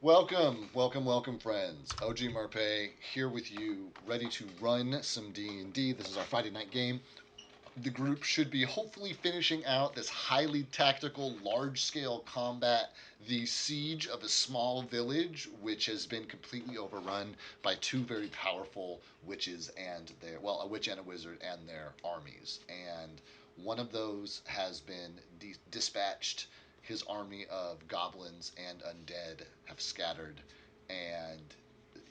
Welcome, friends. OG Marpe here with you, ready to run some D&D. This is our Friday night game. The group should be hopefully finishing out this highly tactical, large-scale combat, the siege of a small village, which has been completely overrun by two very powerful witches and a witch and a wizard and their armies. And one of those has been dispatched. His army of goblins and undead have scattered, and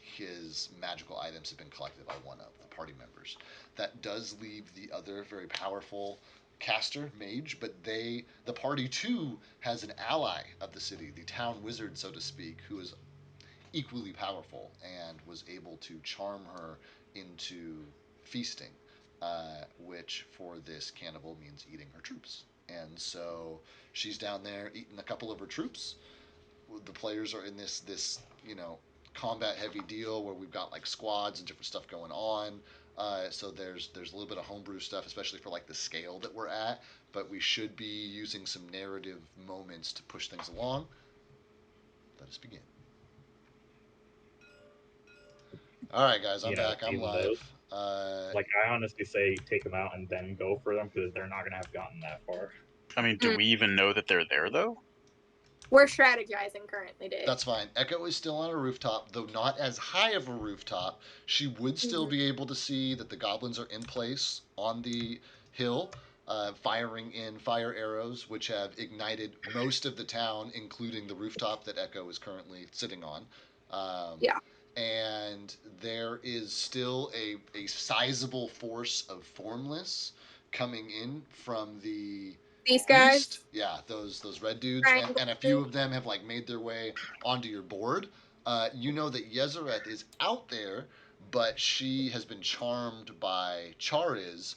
his magical items have been collected by one of the party members. That does leave the other very powerful caster mage, but the party too has an ally of the city, the town wizard, so to speak, who is equally powerful and was able to charm her into feasting, which for this cannibal means eating her troops. And so she's down there eating a couple of her troops. The players are in this combat heavy deal where we've got like squads and different stuff going on. So there's a little bit of homebrew stuff, especially for like the scale that we're at. But we should be using some narrative moments to push things along. Let us begin. All right, guys, I'm back. I'm Even live. those. I honestly say take them out and then go for them because they're not going to have gotten that far. I mean, do Mm. we even know that they're there though? We're strategizing currently, Dave. That's fine. Echo is still on a rooftop, though not as high of a rooftop. She would still be able to see that the goblins are in place on the hill, firing in fire arrows, which have ignited most of the town, including the rooftop that Echo is currently sitting on. Yeah. And there is still a sizable force of formless coming in from the These guys. east. Yeah, those red dudes, Triangle. and a few of them have like made their way onto your board. You know that Yezereth is out there, but she has been charmed by Chariz,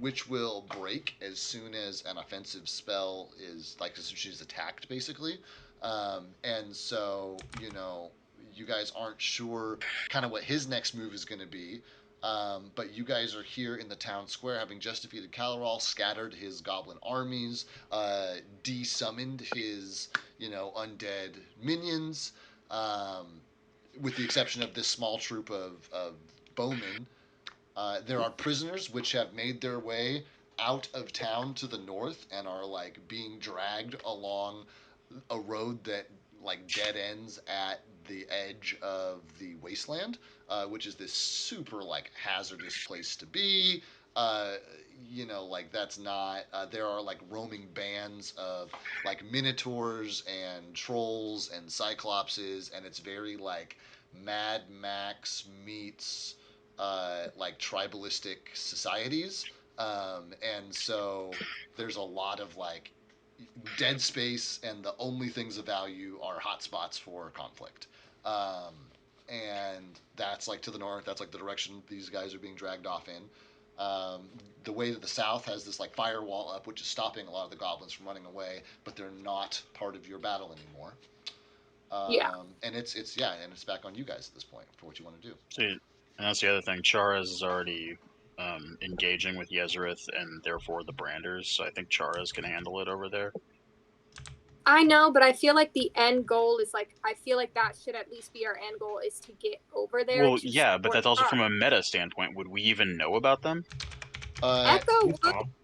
which will break as soon as an offensive spell is like as soon as she's attacked, basically. And so you guys aren't sure kind of what his next move is going to be. But you guys are here in the town square, having just defeated Caloral, scattered his goblin armies, de-summoned his, undead minions, with the exception of this small troop of bowmen. There are prisoners which have made their way out of town to the north and are like being dragged along a road that like dead ends at the edge of the wasteland, which is this super like hazardous place to be. Uh, like that's not. There are like roaming bands of like minotaurs and trolls and cyclopses, and it's very like Mad Max meets like tribalistic societies. And so there's a lot of like dead space, and the only things of value are hotspots for conflict. Um, and that's like to the north. That's like the direction these guys are being dragged off in. The way that the south has this like firewall up, which is stopping a lot of the goblins from running away, but they're not part of your battle anymore. Yeah. And it's back on you guys at this point for what you want to do. See, and that's the other thing. Charaz is already engaging with Yezereth and therefore the Branders, so I think Charaz can handle it over there. I know, but I feel like the end goal is like I feel like that should at least be our end goal is to get over there. Well, yeah, but that's also from a meta standpoint. Would we even know about them? Echo.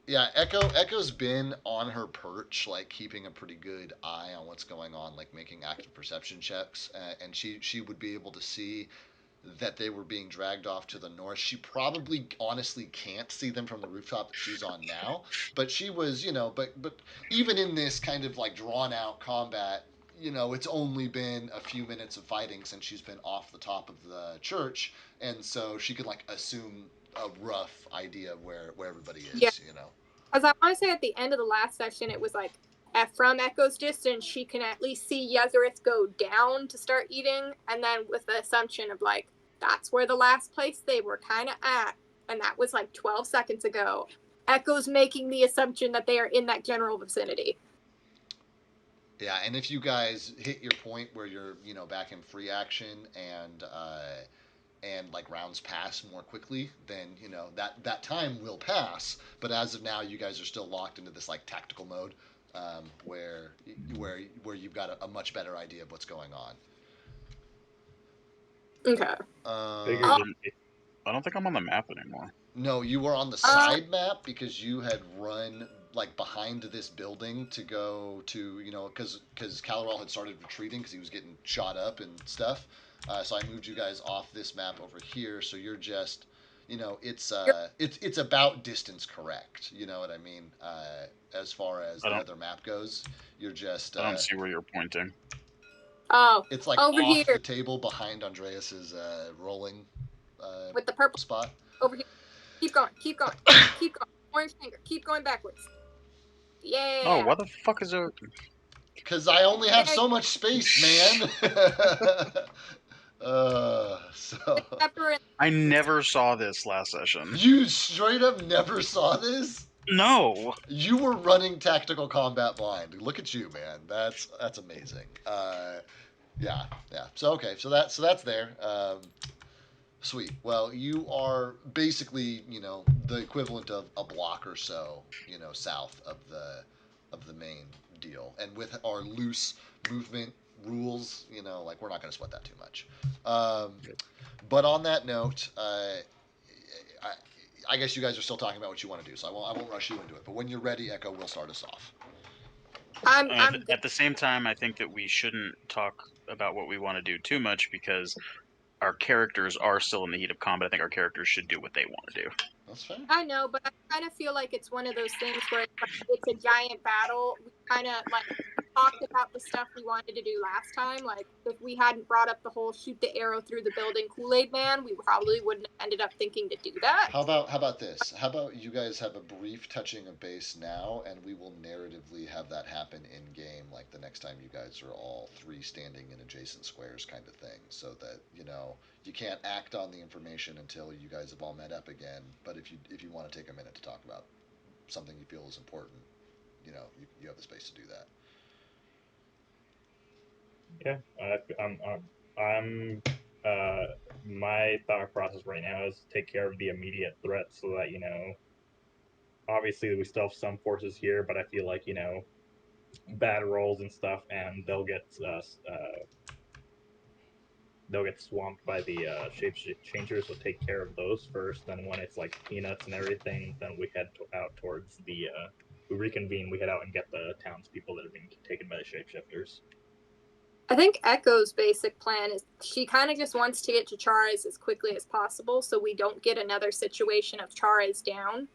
Yeah, Echo's been on her perch, like keeping a pretty good eye on what's going on, like making active perception checks, and she would be able to see that they were being dragged off to the north. She probably honestly can't see them from the rooftop that she's on now, but she was, but even in this kind of like drawn out combat, it's only been a few minutes of fighting since she's been off the top of the church, and so she could like assume a rough idea of where everybody is, Yeah. As I want to say at the end of the last session, it was like from Echo's distance, she can at least see Yezereth go down to start eating, and then with the assumption of like that's where the last place they were kind of at, and that was like 12 seconds ago. Echo's making the assumption that they are in that general vicinity. Yeah, and if you guys hit your point where you're, back in free action and like rounds pass more quickly, then that time will pass. But as of now, you guys are still locked into this like tactical mode, where you've got a much better idea of what's going on. Okay. Figured I don't think I'm on the map anymore. No, you were on the side map because you had run like behind this building to go to, because Caloral had started retreating because he was getting shot up and stuff. So I moved you guys off this map over here. So you're just, it's about distance correct. You know what I mean? As far as the other map goes, you're just. I don't see where you're pointing. Oh, It's like over off here the table behind Andreas's rolling with the purple spot. over here. Keep going. Keep going. Keep going. Orange finger. Keep going backwards. Yeah. Oh, what the fuck is there? Because I only have so much space, man. So I never saw this last session. you straight up never saw this? No. You were running tactical combat blind. Look at you, man. That's amazing. Yeah. So that's there. Sweet. Well, you are basically, the equivalent of a block or so, south of the main deal. And with our loose movement rules, like we're not going to sweat that too much. But on that note, I guess you guys are still talking about what you want to do, so I won't rush you into it. But when you're ready, Echo will start us off. At the same time, I think that we shouldn't talk about what we want to do too much because our characters are still in the heat of combat. I think our characters should do what they want to do. That's fair. I know, but I kind of feel like it's one of those things where it's a giant battle. We kind of like talked about the stuff we wanted to do last time. Like if we hadn't brought up the whole shoot the arrow through the building Kool-Aid Man, we probably wouldn't have ended up thinking to do that. How about this? How about you guys have a brief touching of base now, and we will narratively have that happen in game, like the next time you guys are all three standing in adjacent squares, kind of thing, so that you can't act on the information until you guys have all met up again. But if you want to take a minute to talk about something you feel is important, you have the space to do that. Yeah, I'm. My thought process right now is to take care of the immediate threat, so that obviously we still have some forces here, but I feel like bad rolls and stuff, and they'll get swamped by the shape changers. So take care of those first. Then when it's like peanuts and everything, then we head out towards the. We reconvene. We head out and get the townspeople that are being taken by the shapeshifters. I think Echo's basic plan is she kind of just wants to get to Charas as quickly as possible, so we don't get another situation of Charas down.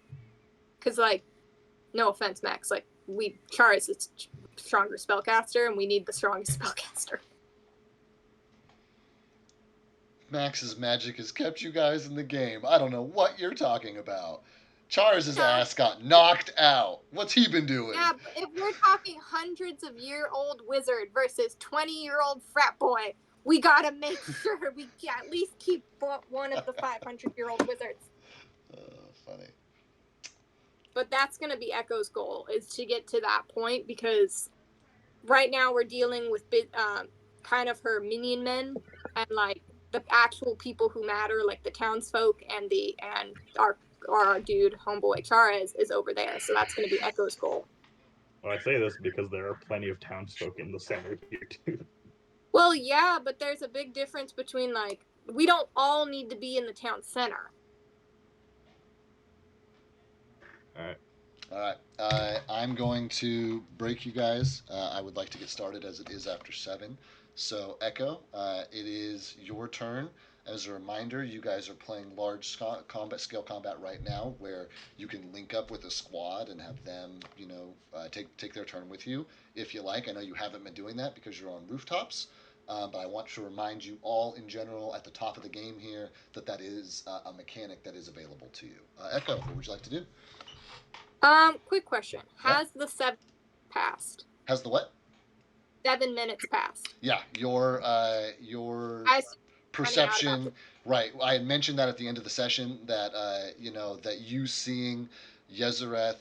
Because, like, no offense, Max, like Charas is stronger spellcaster, and we need the strongest spellcaster. Max's magic has kept you guys in the game. I don't know what you're talking about. Charas' ass got knocked out. What's he been doing? Yeah, but if we're talking hundreds of year-old wizard versus 20-year-old frat boy, we gotta make sure we at least keep one of the 500-year-old wizards. Funny. But that's gonna be Echo's goal, is to get to that point, because right now we're dealing with kind of her minion men and like the actual people who matter, like the townsfolk and our dude homeboy Charas is over there, so that's going to be Echo's goal. Well, I say this because there are plenty of townsfolk in the center here too. Well, yeah, but there's a big difference between like we don't all need to be in the town center. All right. I'm going to break you guys. I would like to get started as it is after 7. So Echo, it is your turn. As a reminder, you guys are playing large scale combat right now, where you can link up with a squad and have them, take their turn with you if you like. I know you haven't been doing that because you're on rooftops, but I want to remind you all in general at the top of the game here that is a mechanic that is available to you. Echo, what would you like to do? Quick question: has the 7 passed? Has the what? 7 minutes passed. Yeah, your perception, right? I had mentioned that at the end of the session that that you seeing Yezereth,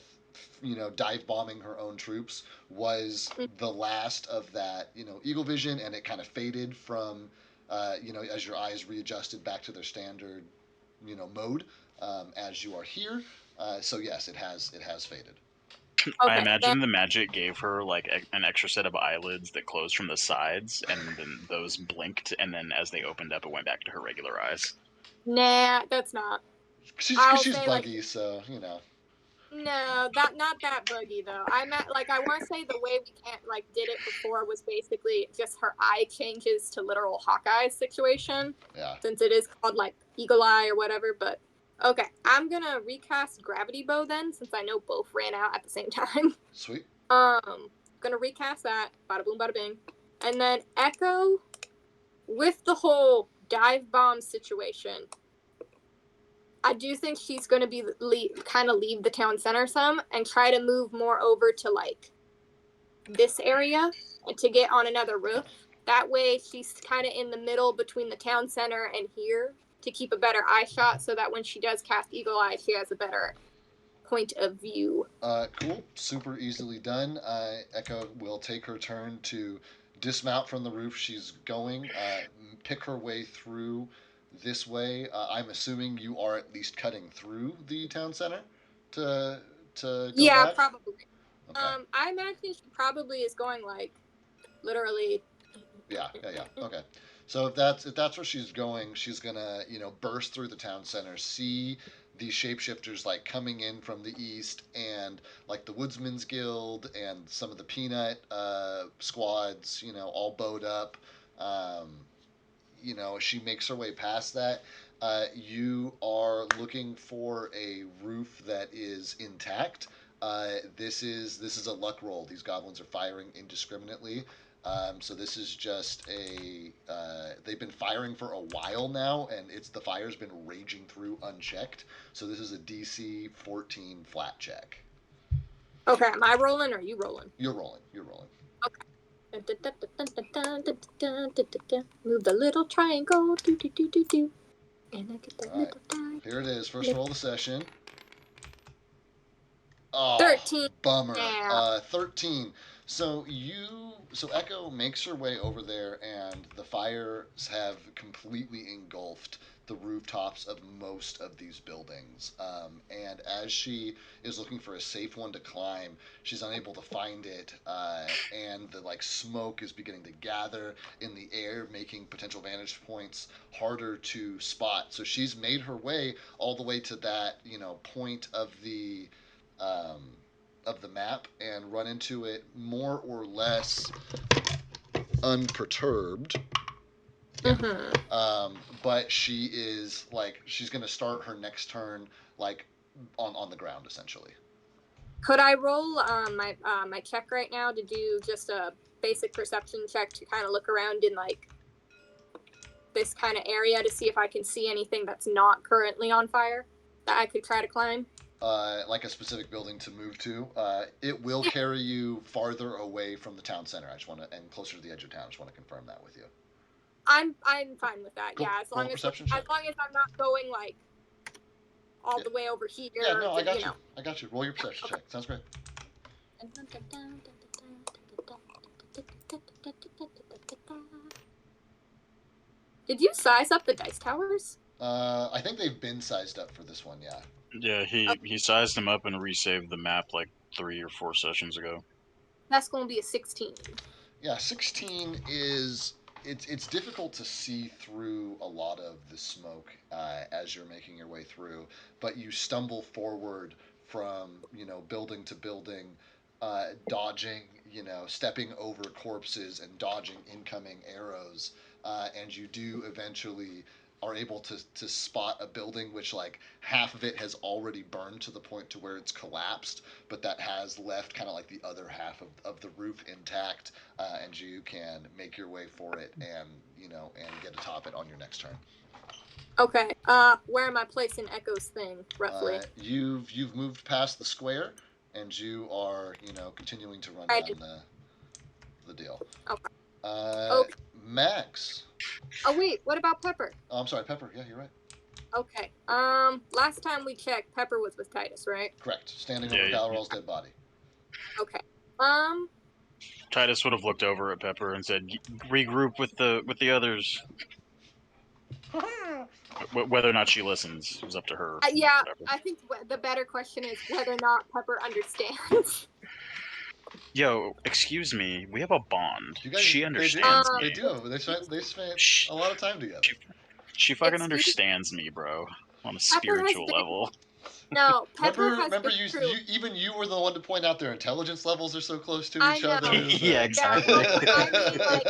dive bombing her own troops was the last of that eagle vision, and it kind of faded from as your eyes readjusted back to their standard mode as you are here. So yes, it has faded. I imagine the magic gave her like an extra set of eyelids that closed from the sides, and then those blinked, and then as they opened up, it went back to her regular eyes. Nah, that's not. She's say, buggy, like, so you know. No, not that buggy though. I meant like I want to say the way we can't like did it before was basically just her eye changes to literal Hawkeye situation. Yeah. Since it is called like Eagle Eye or whatever, but okay, I'm gonna recast Gravity Bow then, since I know both ran out at the same time. Sweet. Gonna recast that. Bada boom, bada bing, and then Echo with the whole dive bomb situation. I do think she's going to be kind of leave the town center some and try to move more over to like this area to get on another roof. That way she's kind of in the middle between the town center and here to keep a better eye shot so that when she does cast Eagle Eye, she has a better point of view. Cool. Super easily done. Echo will take her turn to dismount from the roof she's going, pick her way through this way. I'm assuming you are at least cutting through the town center to go back? Probably. Okay. I imagine she probably is going like literally. Yeah. Okay. So if that's where she's going, she's gonna burst through the town center, see these shapeshifters like coming in from the east, and like the Woodsman's Guild and some of the Peanut squads, all bowed up. She makes her way past that. You are looking for a roof that is intact. This is a luck roll. These goblins are firing indiscriminately. So this is just they've been firing for a while now, and the fire's been raging through unchecked. So this is a DC 14 flat check. Okay, am I rolling or are you rolling? You're rolling. Okay. Move the little triangle. And I get the little die. Here it is. First roll of the session. Oh, 13. Bummer. Yeah. 13. So Echo makes her way over there, and the fires have completely engulfed the rooftops of most of these buildings. And as she is looking for a safe one to climb, she's unable to find it, and the smoke is beginning to gather in the air, making potential vantage points harder to spot. So she's made her way all the way to that point of the map and run into it more or less unperturbed. Yeah. Mm-hmm. But she is she's gonna start her next turn on the ground essentially. Could I roll my check right now to do just a basic perception check to kind of look around in this kind of area to see if I can see anything that's not currently on fire that I could try to climb? Like a specific building to move to. It will carry you farther away from the town center. And closer to the edge of town. I just want to confirm that with you. I'm fine with that. Cool. Yeah, as long as perception as long as I'm not going all the way over here. Yeah, no, I got you. I got you. Roll your perception check. Sounds great. Did you size up the dice towers? I think they've been sized up for this one. Yeah. Yeah, he sized them up and resaved the map 3 or 4 sessions ago. That's going to be a 16. Yeah, 16 is it's difficult to see through a lot of the smoke as you're making your way through, but you stumble forward from building to building, dodging, stepping over corpses and dodging incoming arrows, and you do eventually are able to spot a building which half of it has already burned to the point to where it's collapsed, but that has left kind of the other half of the roof intact, and you can make your way for it and get atop it on your next turn. Okay. Where am I placing Echo's thing roughly? You've moved past the square, and you are continuing to run down the deal. Okay. Okay. Max. Oh wait, what about Pepper? Oh, I'm sorry, Pepper. Yeah, you're right. Okay. Last time we checked, Pepper was with Titus, right? Correct. Standing over Calrol's dead body. Okay. Titus would have looked over at Pepper and said, "Regroup with the others." Whether or not she listens is up to her. Yeah, Whatever. I think the better question is whether or not Pepper understands. Yo, excuse me. We have a bond. You guys, She understands me. They do. They spent She, a lot of time together. she fucking Excuse- understands me, bro. On a Pepper has spiritual been- level. No, Pepper has Remember, been you through. even you were the one to point out their intelligence levels are so close to I each know. other. Yeah, exactly. I mean, like,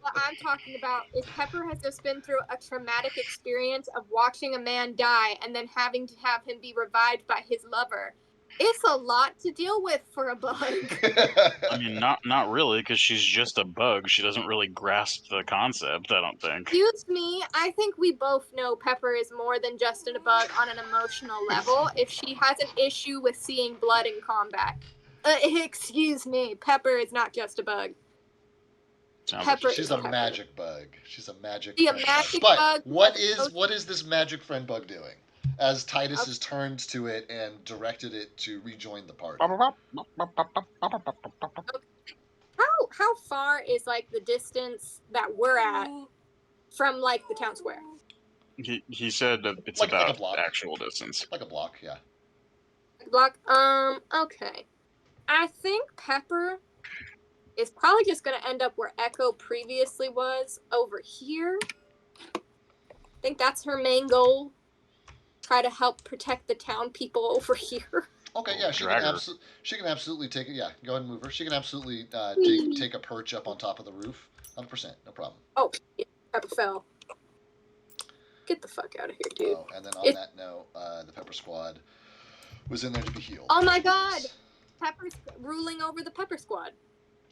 what I'm talking about is Pepper has just been through a traumatic experience of watching a man die and then having to have him be revived by his lover. It's a lot to deal with for a bug. I mean, not really, because she's just a bug. She doesn't really grasp the concept, I don't think. Excuse me, I think we both know Pepper is more than just a bug on an emotional level if she has an issue with seeing blood in combat. Excuse me, Pepper is not just a bug. Sounds Pepper like She's is a Pepper. magic bug. She's a magic She a friend magic bug. bug But what who is this magic friend bug doing? As Titus Okay. has turned to it and directed it to rejoin the party. How far is like the distance that we're at from like the town square? he said that it's Like a about block. actual distance. Like a block, yeah. Block. Okay. I think Pepper is probably just gonna end up where Echo previously was, over here. I think that's her main goal. Try to help protect the town people over here. Okay, yeah, she Drag can, her. she can absolutely take it. Yeah, go ahead and move her. She can absolutely take a perch up on top of the roof. 100%, no problem. Oh, yeah, Pepper fell. Get the fuck out of here, dude. Oh, and then on that note, the Pepper Squad was in there to be healed. Oh my god! Pepper's ruling over the Pepper Squad.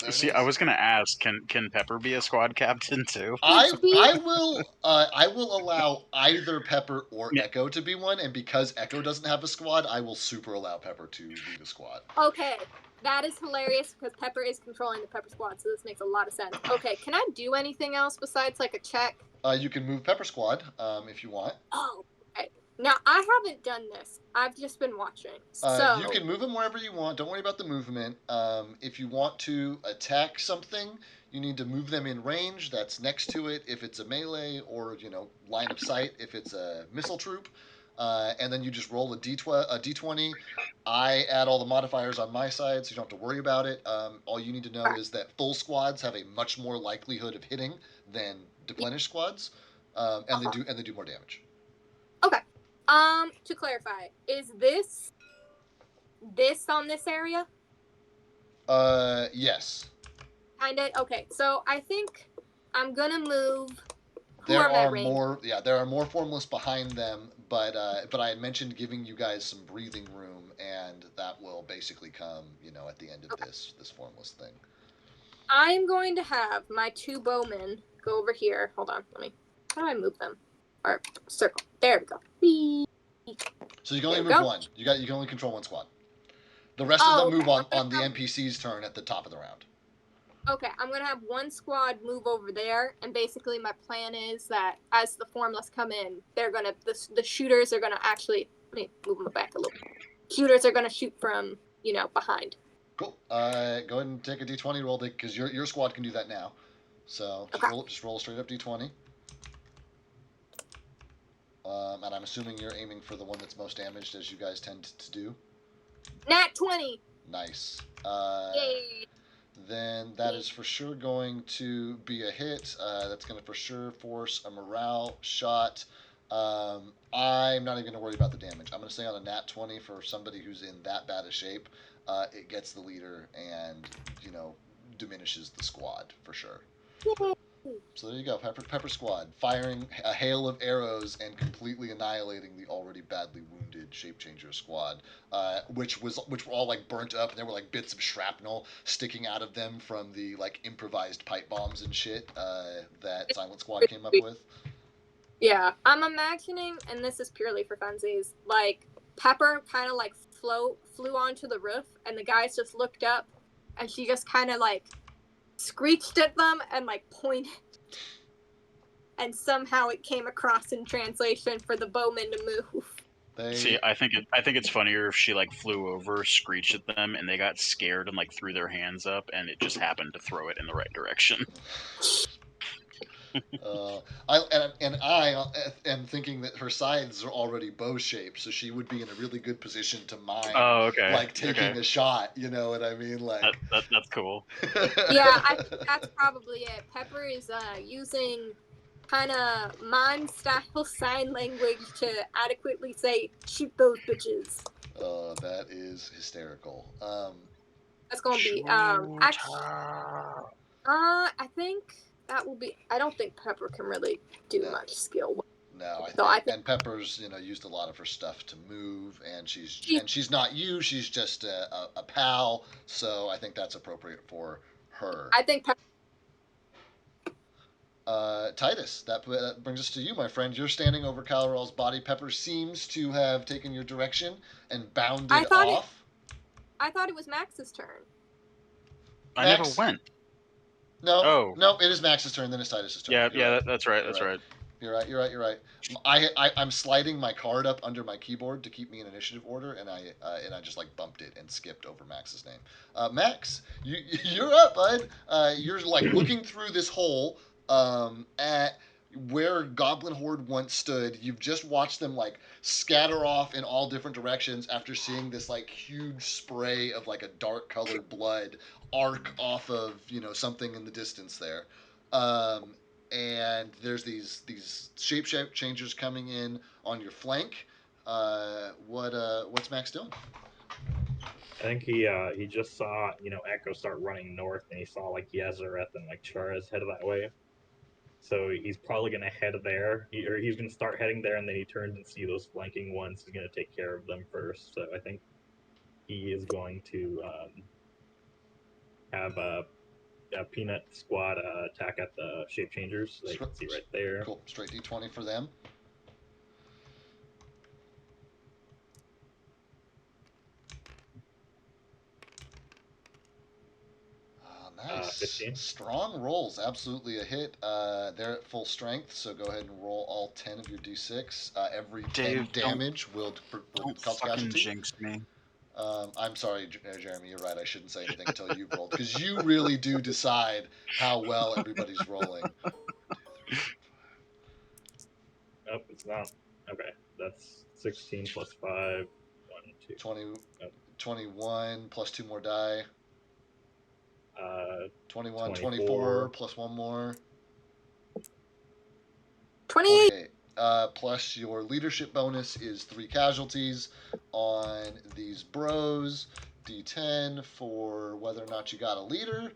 There it See, is. I was gonna ask, can Pepper be a squad captain too? I will allow either Pepper or Yeah. Echo to be one, and because Echo doesn't have a squad, I will super allow Pepper to lead a squad. Okay, that is hilarious because Pepper is controlling the Pepper Squad, so this makes a lot of sense. Okay, can I do anything else besides like a check? You can move Pepper Squad if you want. Oh, okay. Now I haven't done this. I've just been watching. So You can move them wherever you want. Don't worry about the movement. If you want to attack something, you need to move them in range. That's next to it if it's a melee, or line of sight if it's a missile troop. And then you just roll a d20. I add all the modifiers on my side, so you don't have to worry about it. All you need to know is that full squads have a much more likelihood of hitting than deplenished squads, and they do more damage. Okay. To clarify, is this on this area? Yes. Kinda. Okay, so I think I'm gonna move. There are more formless behind them, but I had mentioned giving you guys some breathing room, and that will basically come, at the end of this formless thing. I'm going to have my two bowmen go over here. Hold on, how do I move them? Or circle. There we go. Whee. So you can only There we move go. one. You can only control one squad. The rest of them move on the NPC's turn at the top of the round. Okay, I'm gonna have one squad move over there, and basically my plan is that as the formless come in, they're gonna the shooters are gonna actually let me move them back a little. Shooters are gonna shoot from behind. Cool. Go ahead and take a d20 roll, because your squad can do that now. So just roll a straight up d20. And I'm assuming you're aiming for the one that's most damaged, as you guys tend to do. Nat 20. Nice. Yay. Then that is for sure going to be a hit. That's going to for sure force a morale shot. I'm not even going to worry about the damage. I'm going to say on a nat 20 for somebody who's in that bad a shape, it gets the leader and, diminishes the squad for sure. Yay. So there you go, Pepper Squad, firing a hail of arrows and completely annihilating the already badly wounded Shapechanger squad, which were all like burnt up, and there were like bits of shrapnel sticking out of them from the like improvised pipe bombs and shit that Silent Squad came up with. Yeah, I'm imagining, and this is purely for funsies, like Pepper kind of like flew onto the roof, and the guys just looked up, and she just kind of like screeched at them and like pointed, and somehow it came across in translation for the bowmen to move. See, I think it's funnier if she like flew over, screeched at them, and they got scared and like threw their hands up, and it just happened to throw it in the right direction. I am thinking that her sides are already bow shaped, so she would be in a really good position to mine, Oh, okay. like taking Okay. a shot. You know what I mean? Like That's cool. Yeah, I think that's probably it. Pepper is using kind of mime style sign language to adequately say "shoot those bitches." That is hysterical. That's gonna be actually. I think that will be. I don't think Pepper can really do No. much skill. No, So I think and Pepper's used a lot of her stuff to move, and she's not you. She's just a pal. So I think that's appropriate for her. I think Pepper. Titus, that brings us to you, my friend. You're standing over Calorel's body. Pepper seems to have taken your direction and bounded off. I thought it was Max's turn. I never went. No, no, it is Max's turn. Then it's Titus's turn. Yeah, that's right. That's right. You're right. I'm sliding my card up under my keyboard to keep me in initiative order, and I just like bumped it and skipped over Max's name. Max, you're up, bud. You're like looking through this hole at where Goblin Horde once stood. You've just watched them like scatter off in all different directions after seeing this like huge spray of like a dark colored blood arc off of something in the distance there. And there's these shape changers coming in on your flank. What's Max doing? I think he just saw Echo start running north, and he saw like Yezereth and like Chara's headed that way. So he's probably gonna head there, or he's gonna start heading there, and then he turns and see those flanking ones. He's gonna take care of them first. So I think he is going to have a Peanut Squad attack at the shape changers. So you can see right there. Cool. Straight D20 for them. Nice. 15. Strong rolls. Absolutely a hit. They're at full strength, so go ahead and roll all 10 of your d6. Every 10 damage will cause casualty. Jinx me. I'm sorry, Jeremy. You're right. I shouldn't say anything until you've rolled, because you really do decide how well everybody's rolling. Oh, it's not. Okay, that's 16 plus 5. 1, 2. 21 plus 2 more die. 21, 24 plus 1 more. 28. Plus your leadership bonus is 3 casualties on these bros. D10 for whether or not you got a leader.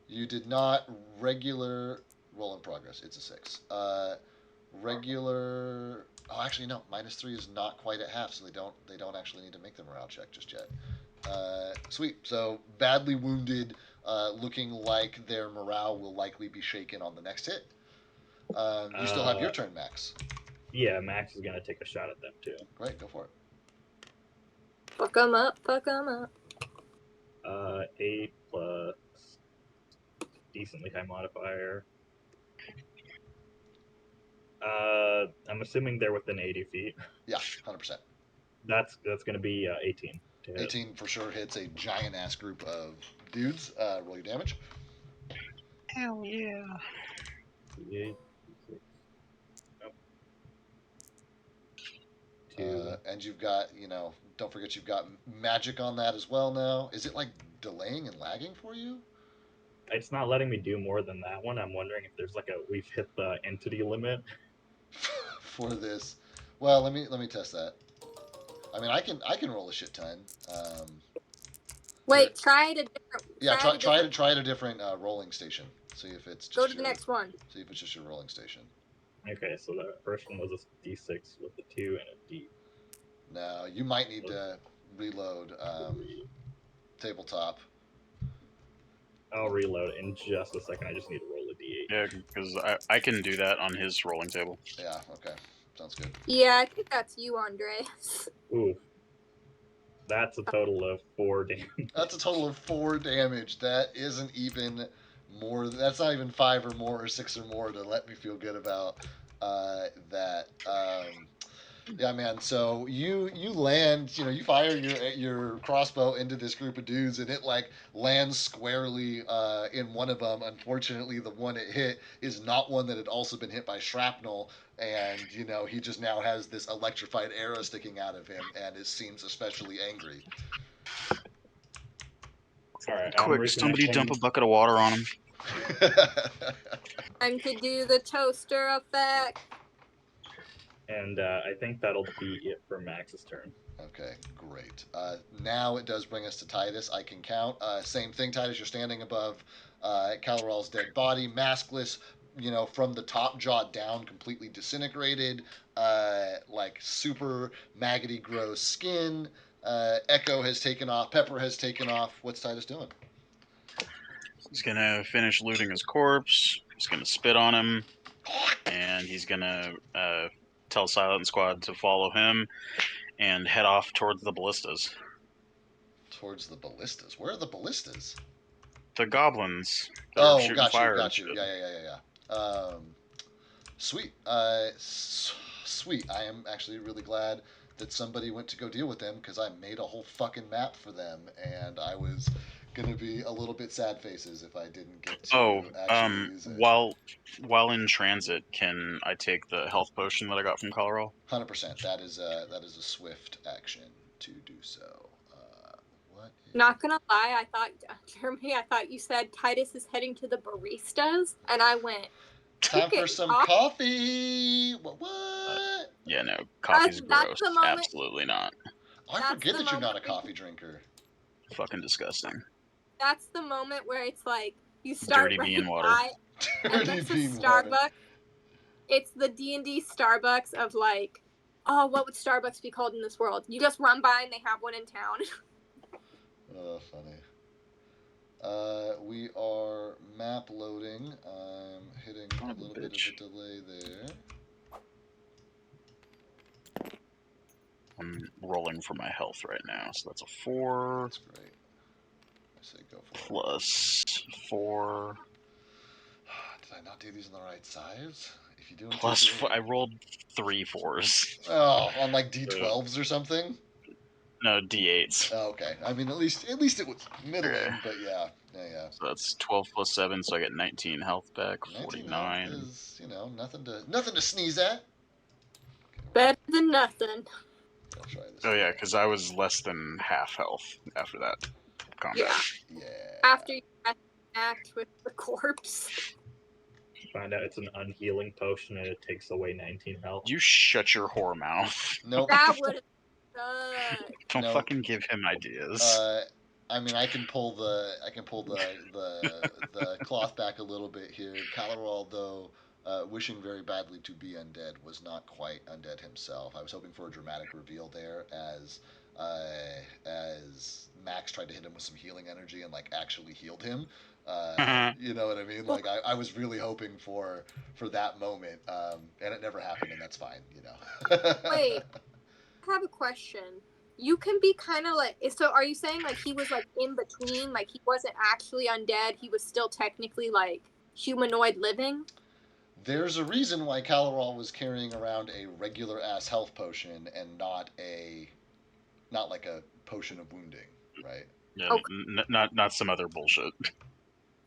You did not. Regular roll in progress. It's a 6. Regular. Oh, actually no. -3 is not quite at half, so they don't actually need to make the morale check just yet. Sweet. So badly wounded, looking like their morale will likely be shaken on the next hit. You still have your turn, Max. Yeah, Max is gonna take a shot at them too. Great, go for it. Fuck them up. Fuck them up. 8 plus decently high modifier. I'm assuming they're within 80 feet. Yeah, 100%. That's gonna be 18. 18 for sure hits a giant ass group of dudes. Roll your damage. Hell yeah. 8, 6. Nope. And you've got, don't forget you've got magic on that as well now. Is it like delaying and lagging for you? It's not letting me do more than that one. I'm wondering if there's we've hit the entity limit for this. Well, let me test that. I mean, I can roll a shit ton. Wait, try it a different. Yeah, try it a different rolling station. See if it's just go to the next one. See if it's just your rolling station. Okay, so the first one was a D6 with a 2 and a D. No, you might need to reload tabletop. I'll reload in just a second. I just need to roll a D8. Yeah, because I can do that on his rolling table. Yeah, okay. Sounds good. Yeah, I think that's you, Andreas. Ooh. That's a total of 4 damage. That's a total of 4 damage. That isn't even more. That's not even 5 or more or 6 or more to let me feel good about that. Yeah, man. So you land, you fire your crossbow into this group of dudes, and it like lands squarely in one of them. Unfortunately, the one it hit is not one that had also been hit by shrapnel, and he just now has this electrified arrow sticking out of him, and it seems especially angry. All right, I'm Quick, somebody reconnecting. dump a bucket of water on him. Time to do the toaster effect. And I think that'll be it for Max's turn. Okay, great. Now it does bring us to Titus. I can count. Same thing, Titus. You're standing above Caloral's dead body, maskless. From the top jaw down, completely disintegrated, like super maggoty, gross skin. Echo has taken off. Pepper has taken off. What's Titus doing? He's gonna finish looting his corpse. He's gonna spit on him, and he's gonna tell Silent Squad to follow him and head off towards the ballistas. Towards the ballistas. Where are the ballistas? The goblins. That are shooting got fire you. Yeah. Sweet. Sweet. I am actually really glad that somebody went to go deal with them because I made a whole fucking map for them, and I was gonna be a little bit sad faces if I didn't get to actually use it. While in transit, can I take the health potion that I got from Colorado? 100%. That is a swift action to do so. What? Not gonna lie, I thought Jeremy, I thought you said Titus is heading to the baristas, and I went. Time for some coffee. What? Yeah, no, coffee's That's gross. the moment. Absolutely not. I forget that you're not a coffee drinker. Fucking disgusting. That's the moment where it's like you start Dirty bean water. Dirty bean Starbucks. water. It's the D&D Starbucks of like, oh, what would Starbucks be called in this world? You just run by and they have one in town. Oh, funny. We are map loading. I'm hitting a little bit of a delay there. I'm rolling for my health right now, so that's a 4. That's great. I say go for it. Plus 4. Did I not do these in the right size? If you do Plus 4. I rolled 3 4s. Oh, on like D12s or something? No, D8s. Oh, okay. I mean, at least it was middling, but yeah. So that's 12 plus 7, so I get 19 health back. 49 health is, nothing to sneeze at. Better than nothing. I'll try this. Oh yeah, because I was less than half health after that combat. Yeah. After you act with the corpse. Find out it's an unhealing potion and it takes away 19 health. You shut your whore mouth. Nope. That would have sucked. Don't fucking give him ideas. I mean, I can pull the cloth back a little bit here. Caloral, though, wishing very badly to be undead, was not quite undead himself. I was hoping for a dramatic reveal there as Max tried to hit him with some healing energy and like actually healed him. You know what I mean? Like I was really hoping for that moment, and it never happened, and that's fine. Wait, I have a question. You can be kind of like, so are you saying like he was like in between, like he wasn't actually undead, he was still technically like humanoid living? There's a reason why Caloral was carrying around a regular ass health potion and not like a potion of wounding, right? Yeah, okay. Not some other bullshit.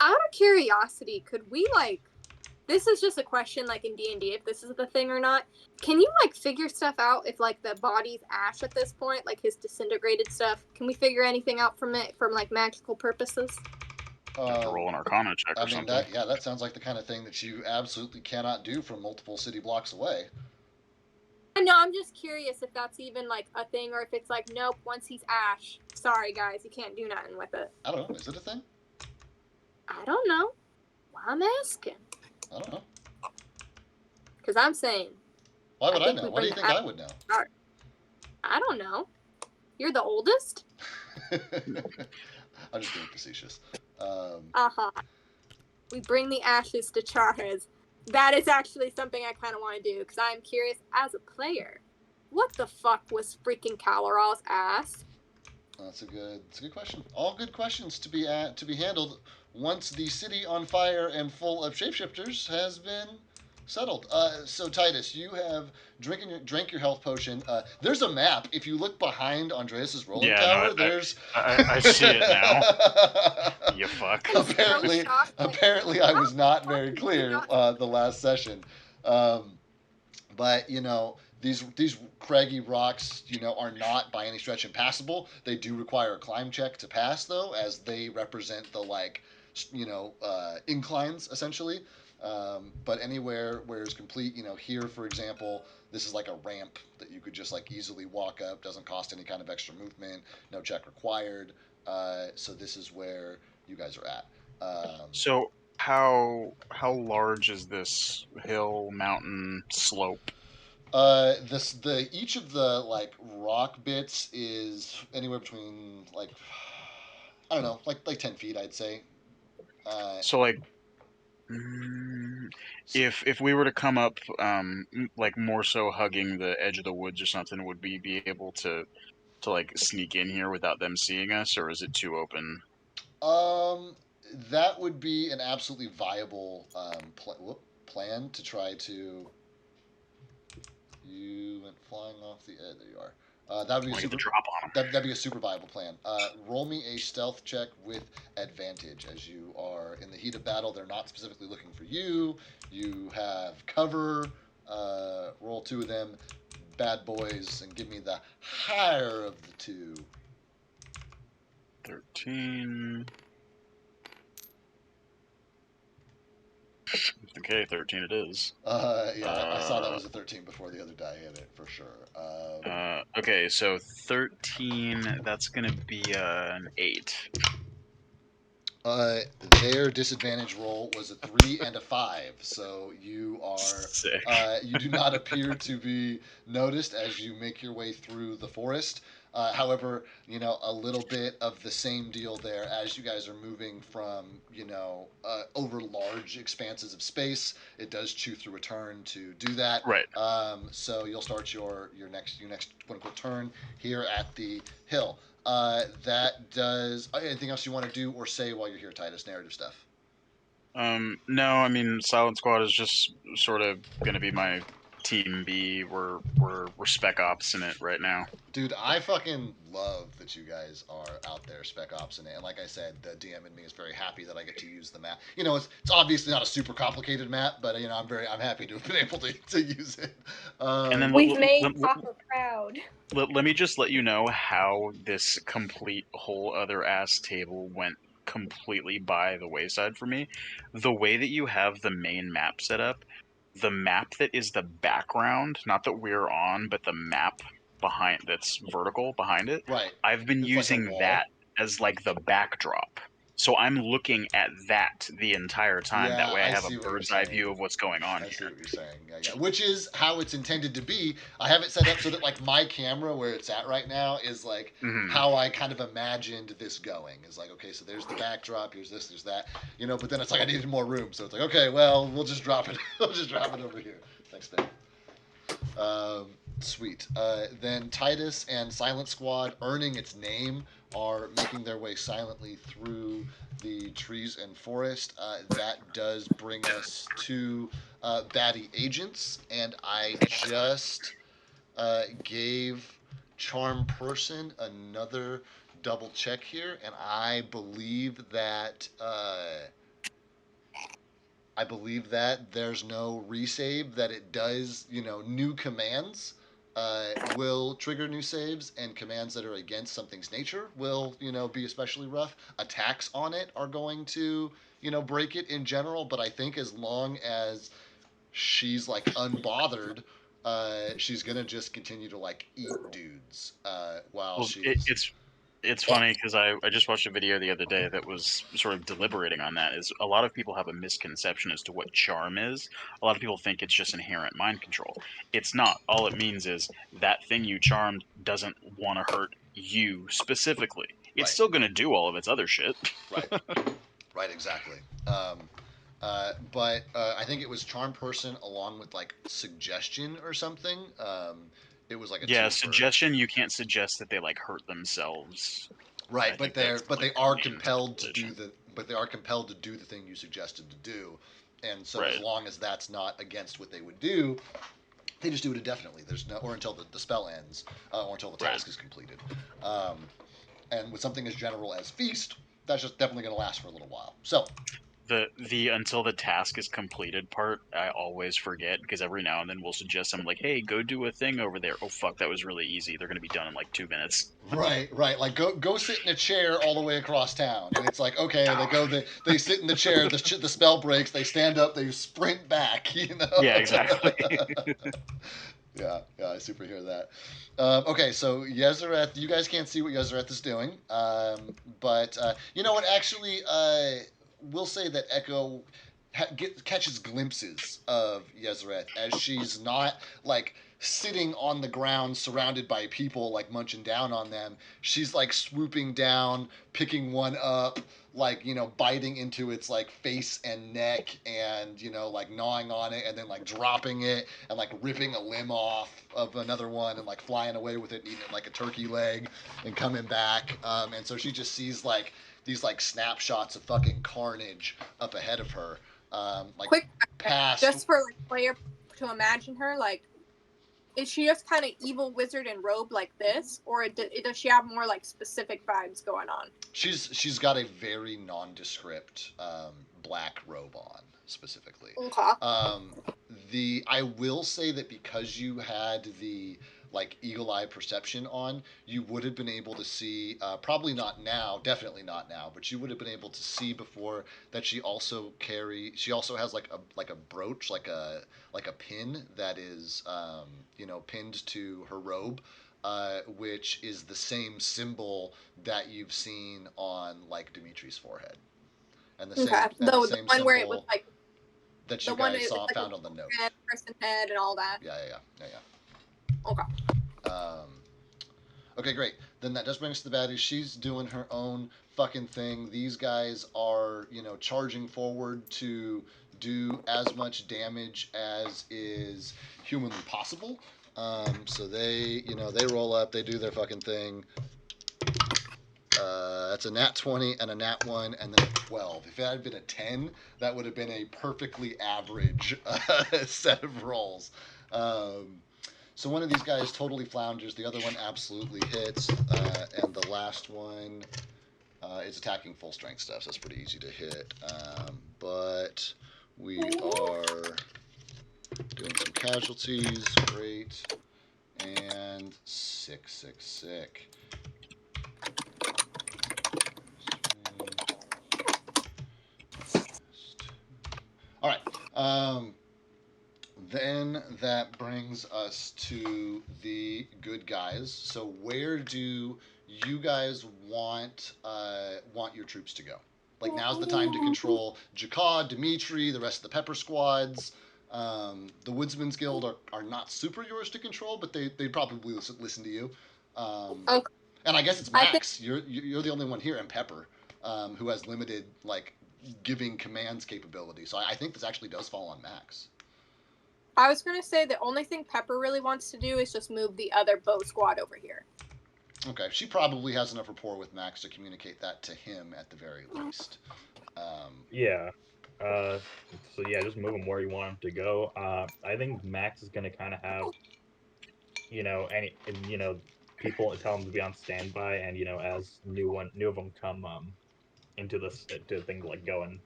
Out of curiosity, could we like, this is just a question like in D&D if this is the thing or not, can you like figure stuff out if like the body's ash at this point, like his disintegrated stuff, can we figure anything out from it from like magical purposes? You have to roll an Arcana check or something. That sounds like the kind of thing that you absolutely cannot do from multiple city blocks away. No, I'm just curious if that's even like a thing or if it's like, nope, once he's ash, sorry guys, you can't do nothing with it. I don't know. Is it a thing? I don't know. Why I'm asking. I don't know. Because I'm saying. Why would I know? What do you think I would know? I don't know. You're the oldest? I'm just being facetious. We bring the ashes to Charhez. That is actually something I kind of want to do because I'm curious as a player. What the fuck was freaking Caloral's ass? That's a good question. All good questions to be handled once the city on fire and full of shapeshifters has been Settled. So Titus, you have drank your health potion. There's a map. If you look behind Andreas's rolling Yeah, no, tower, there's. I see it now. You fuck. I'm so apparently, shocked, like, apparently, I was not how very did you clear not- the last session. But these craggy rocks, are not by any stretch impassable. They do require a climb check to pass, though, as they represent the inclines essentially. But anywhere where it's complete, here for example, this is like a ramp that you could just like easily walk up. Doesn't cost any kind of extra movement. No check required. So this is where you guys are at. So how large is this hill, mountain, slope? The each of the like rock bits is anywhere between like I don't know, like 10 feet, I'd say. So like, if we were to come up, like more so hugging the edge of the woods or something, would we be able to like sneak in here without them seeing us, or is it too open? Um, that would be an absolutely viable plan to try to. You went flying off the edge. There you are. That would be I a want to get the super. drop on them. That'd be a super viable plan. Roll me a stealth check with advantage, as you are in the heat of battle. They're not specifically looking for you. You have cover. Roll two of them, bad boys, and give me the higher of the two. 13. Okay, 13 it is. Yeah, I saw that was a 13 before the other die hit it for sure. Okay, so 13. That's gonna be an 8. Uh, their disadvantage roll was a 3 and a 5, so you are Sick. you do not appear to be noticed as you make your way through the forest. However, a little bit of the same deal there as you guys are moving from over large expanses of space. It does chew through a turn to do that. Right. So you'll start your next quote unquote turn here at the hill. That does anything else you want to do or say while you're here, Titus? Narrative stuff. No, I mean Silent Squad is just sort of gonna be my team B. We're spec ops in it right now. Dude, I fucking love that you guys are out there spec ops in it. And like I said, the DM in me is very happy that I get to use the map. It's obviously not a super complicated map, but I'm happy to have been able to use it. And then We've made Papa proud. let me just let you know how this complete whole other ass table went completely by the wayside for me. The way that you have the main map set up, the map that is the background, not that we're on, but the map behind that's vertical behind it, right. I've been It's like a using wall. that as like the backdrop. So I'm looking at that the entire time. Yeah, That way I I have see a what you're bird's eye saying. view of what's going on I see here. what you're saying. Yeah. Which is how it's intended to be. I have it set up so that like my camera where it's at right now is like Mhm. how I kind of imagined this going. Is like, okay, so there's the backdrop, here's this, there's that. But then it's like I needed more room, so it's like, okay, well, we'll just drop it. We'll just drop it over here. Thanks, Ben. Sweet. Then Titus and Silent Squad, earning its name, are making their way silently through the trees and forest. That does bring us to baddie agents, and I just gave Charm Person another double check here, and I believe that. I believe that there's no resave, that it does, new commands will trigger new saves, and commands that are against something's nature will, be especially rough. Attacks on it are going to, break it in general, but I think as long as she's like unbothered, she's gonna just continue to like eat dudes while Well, she's. it's funny because I just watched a video the other day that was sort of deliberating on that. Is a lot of people have a misconception as to what charm is. A lot of people think it's just inherent mind control. It's not. All it means is that thing you charmed doesn't want to hurt you specifically. It's Right. still going to do all of its other shit. Right. Right, exactly. But I think it was Charm Person along with like Suggestion or something. It was like a Yeah, two for. suggestion. You can't suggest that they like hurt themselves. Right, I but think that's they like are the main compelled to do stipulation. the thing you suggested to do. And so as long as that's not against what they would do, they just do it indefinitely. There's no, or until the spell ends, or until the task is completed. And with something as general as feast, that's just definitely going to last for a little while. So the until the task is completed part, I always forget because every now and then we'll suggest something like, "Hey, go do a thing over there." Oh fuck, that was really easy. They're gonna be done in like 2 minutes. Right. Like go sit in a chair all the way across town, and it's like okay, they sit in the chair, the spell breaks, they stand up, they sprint back. You know. Yeah, exactly. Yeah, I super hear that. Okay, so Yezereth, you guys can't see what Yezereth is doing, but you know what? Actually, we'll say that Echo catches glimpses of Yezereth as she's not like sitting on the ground surrounded by people like munching down on them. She's like swooping down, picking one up, like biting into its like face and neck, and like gnawing on it, and then like dropping it and like ripping a limb off of another one and like flying away with it and eating it like a turkey leg and coming back. And so she just sees like these like snapshots of fucking carnage up ahead of her. Like Quick, past just for like player to imagine her, like, is she just kind of evil wizard in robe like this, or does she have more like specific vibes going on? She's got a very nondescript black robe on specifically. Okay. I will say that because you had the like eagle eye perception on, you would have been able to see, probably not now, definitely not now, but you would have been able to see before that she also has like a brooch, like a pin that is pinned to her robe, which is the same symbol that you've seen on like Dimitri's forehead, and the Okay. same The one where it was symbol like that the you one guys it was saw like found on the note. Person head and all that. Yeah. Okay. Okay, great. Then that does bring us to the baddie. She's doing her own fucking thing. These guys are, charging forward to do as much damage as is humanly possible. So they roll up, they do their fucking thing. That's a nat 20 and a nat 1 and then a 12. If it had been a 10, that would have been a perfectly average set of rolls. So one of these guys totally flounders, the other one absolutely hits, and the last one is attacking full strength stuff, so it's pretty easy to hit. But we are doing some casualties, great, and sick. All right. Then that brings us to the good guys. So where do you guys want your troops to go? Like now's the time to control Jakar, Dimitri, the rest of the pepper squads. The Woodsman's Guild are not super yours to control, but they'd probably listen to you. Okay. And I guess it's Max. You're the only one here, and Pepper, who has limited like giving commands capability. So I think this actually does fall on Max. I was going to say the only thing Pepper really wants to do is just move the other bow squad over here. Okay, she probably has enough rapport with Max to communicate that to him at the very least. Yeah. So yeah, just move him where you want him to go. I think Max is gonna kind of have, people tell him to be on standby, and as new of them come into the thing, like go and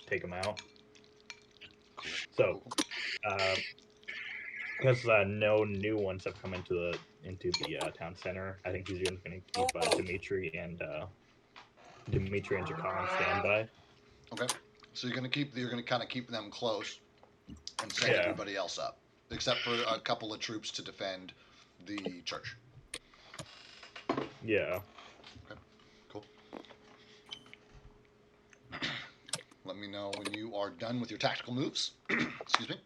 take them out. So, because no new ones have come into the town center, I think he's going to keep Dimitri and Jakar on standby. Okay, so you're gonna kind of keep them close and send everybody else up, except for a couple of troops to defend the church. Yeah. Okay, cool. Let me know when you are done with your tactical moves. Excuse me.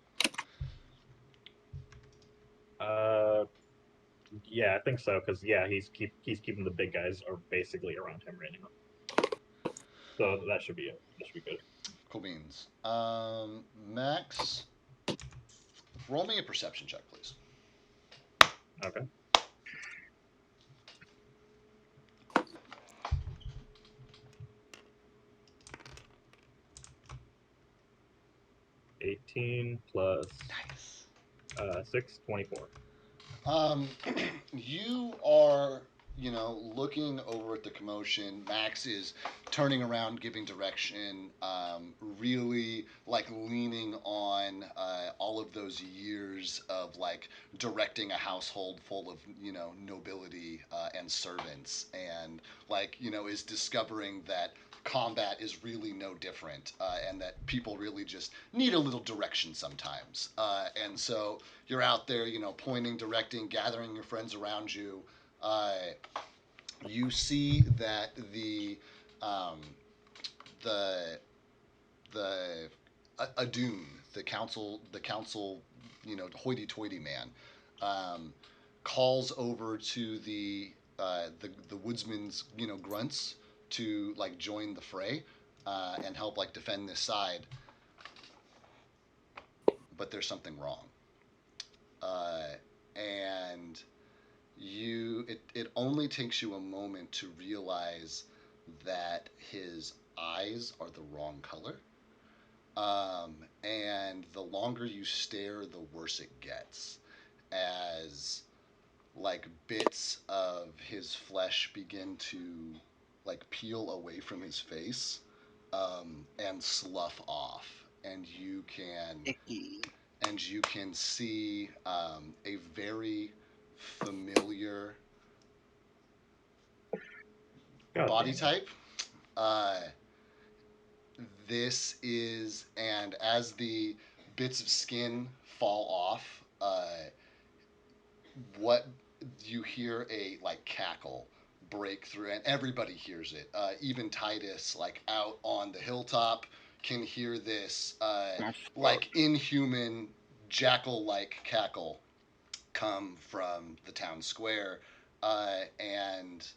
Yeah, I think so. Because he's keeping the big guys are basically around him right now. So that should be it. That should be good. Cool beans. Max, roll me a perception check, please. Okay. 18 plus Nice. 6, 24. You are, looking over at the commotion. Max is turning around, giving direction, really like leaning on all of those years of like directing a household full of, nobility and servants, and like, is discovering that combat is really no different, and that people really just need a little direction sometimes. And so you're out there, pointing, directing, gathering your friends around you. Uh, you see that um, the the Adun, the council, hoity-toity man, um, calls over to the woodsman's, grunts to like join the fray and help like defend this side. But there's something wrong, and it only takes you a moment to realize that his eyes are the wrong color. And the longer you stare, the worse it gets, as like bits of his flesh begin to like peel away from his face, and slough off, and you can see a very familiar God body damn it. type. Uh, this is, and as the bits of skin fall off, what you hear a like cackle break through, and everybody hears it. Even Titus, like out on the hilltop, can hear this like inhuman jackal-like cackle come from the town square, and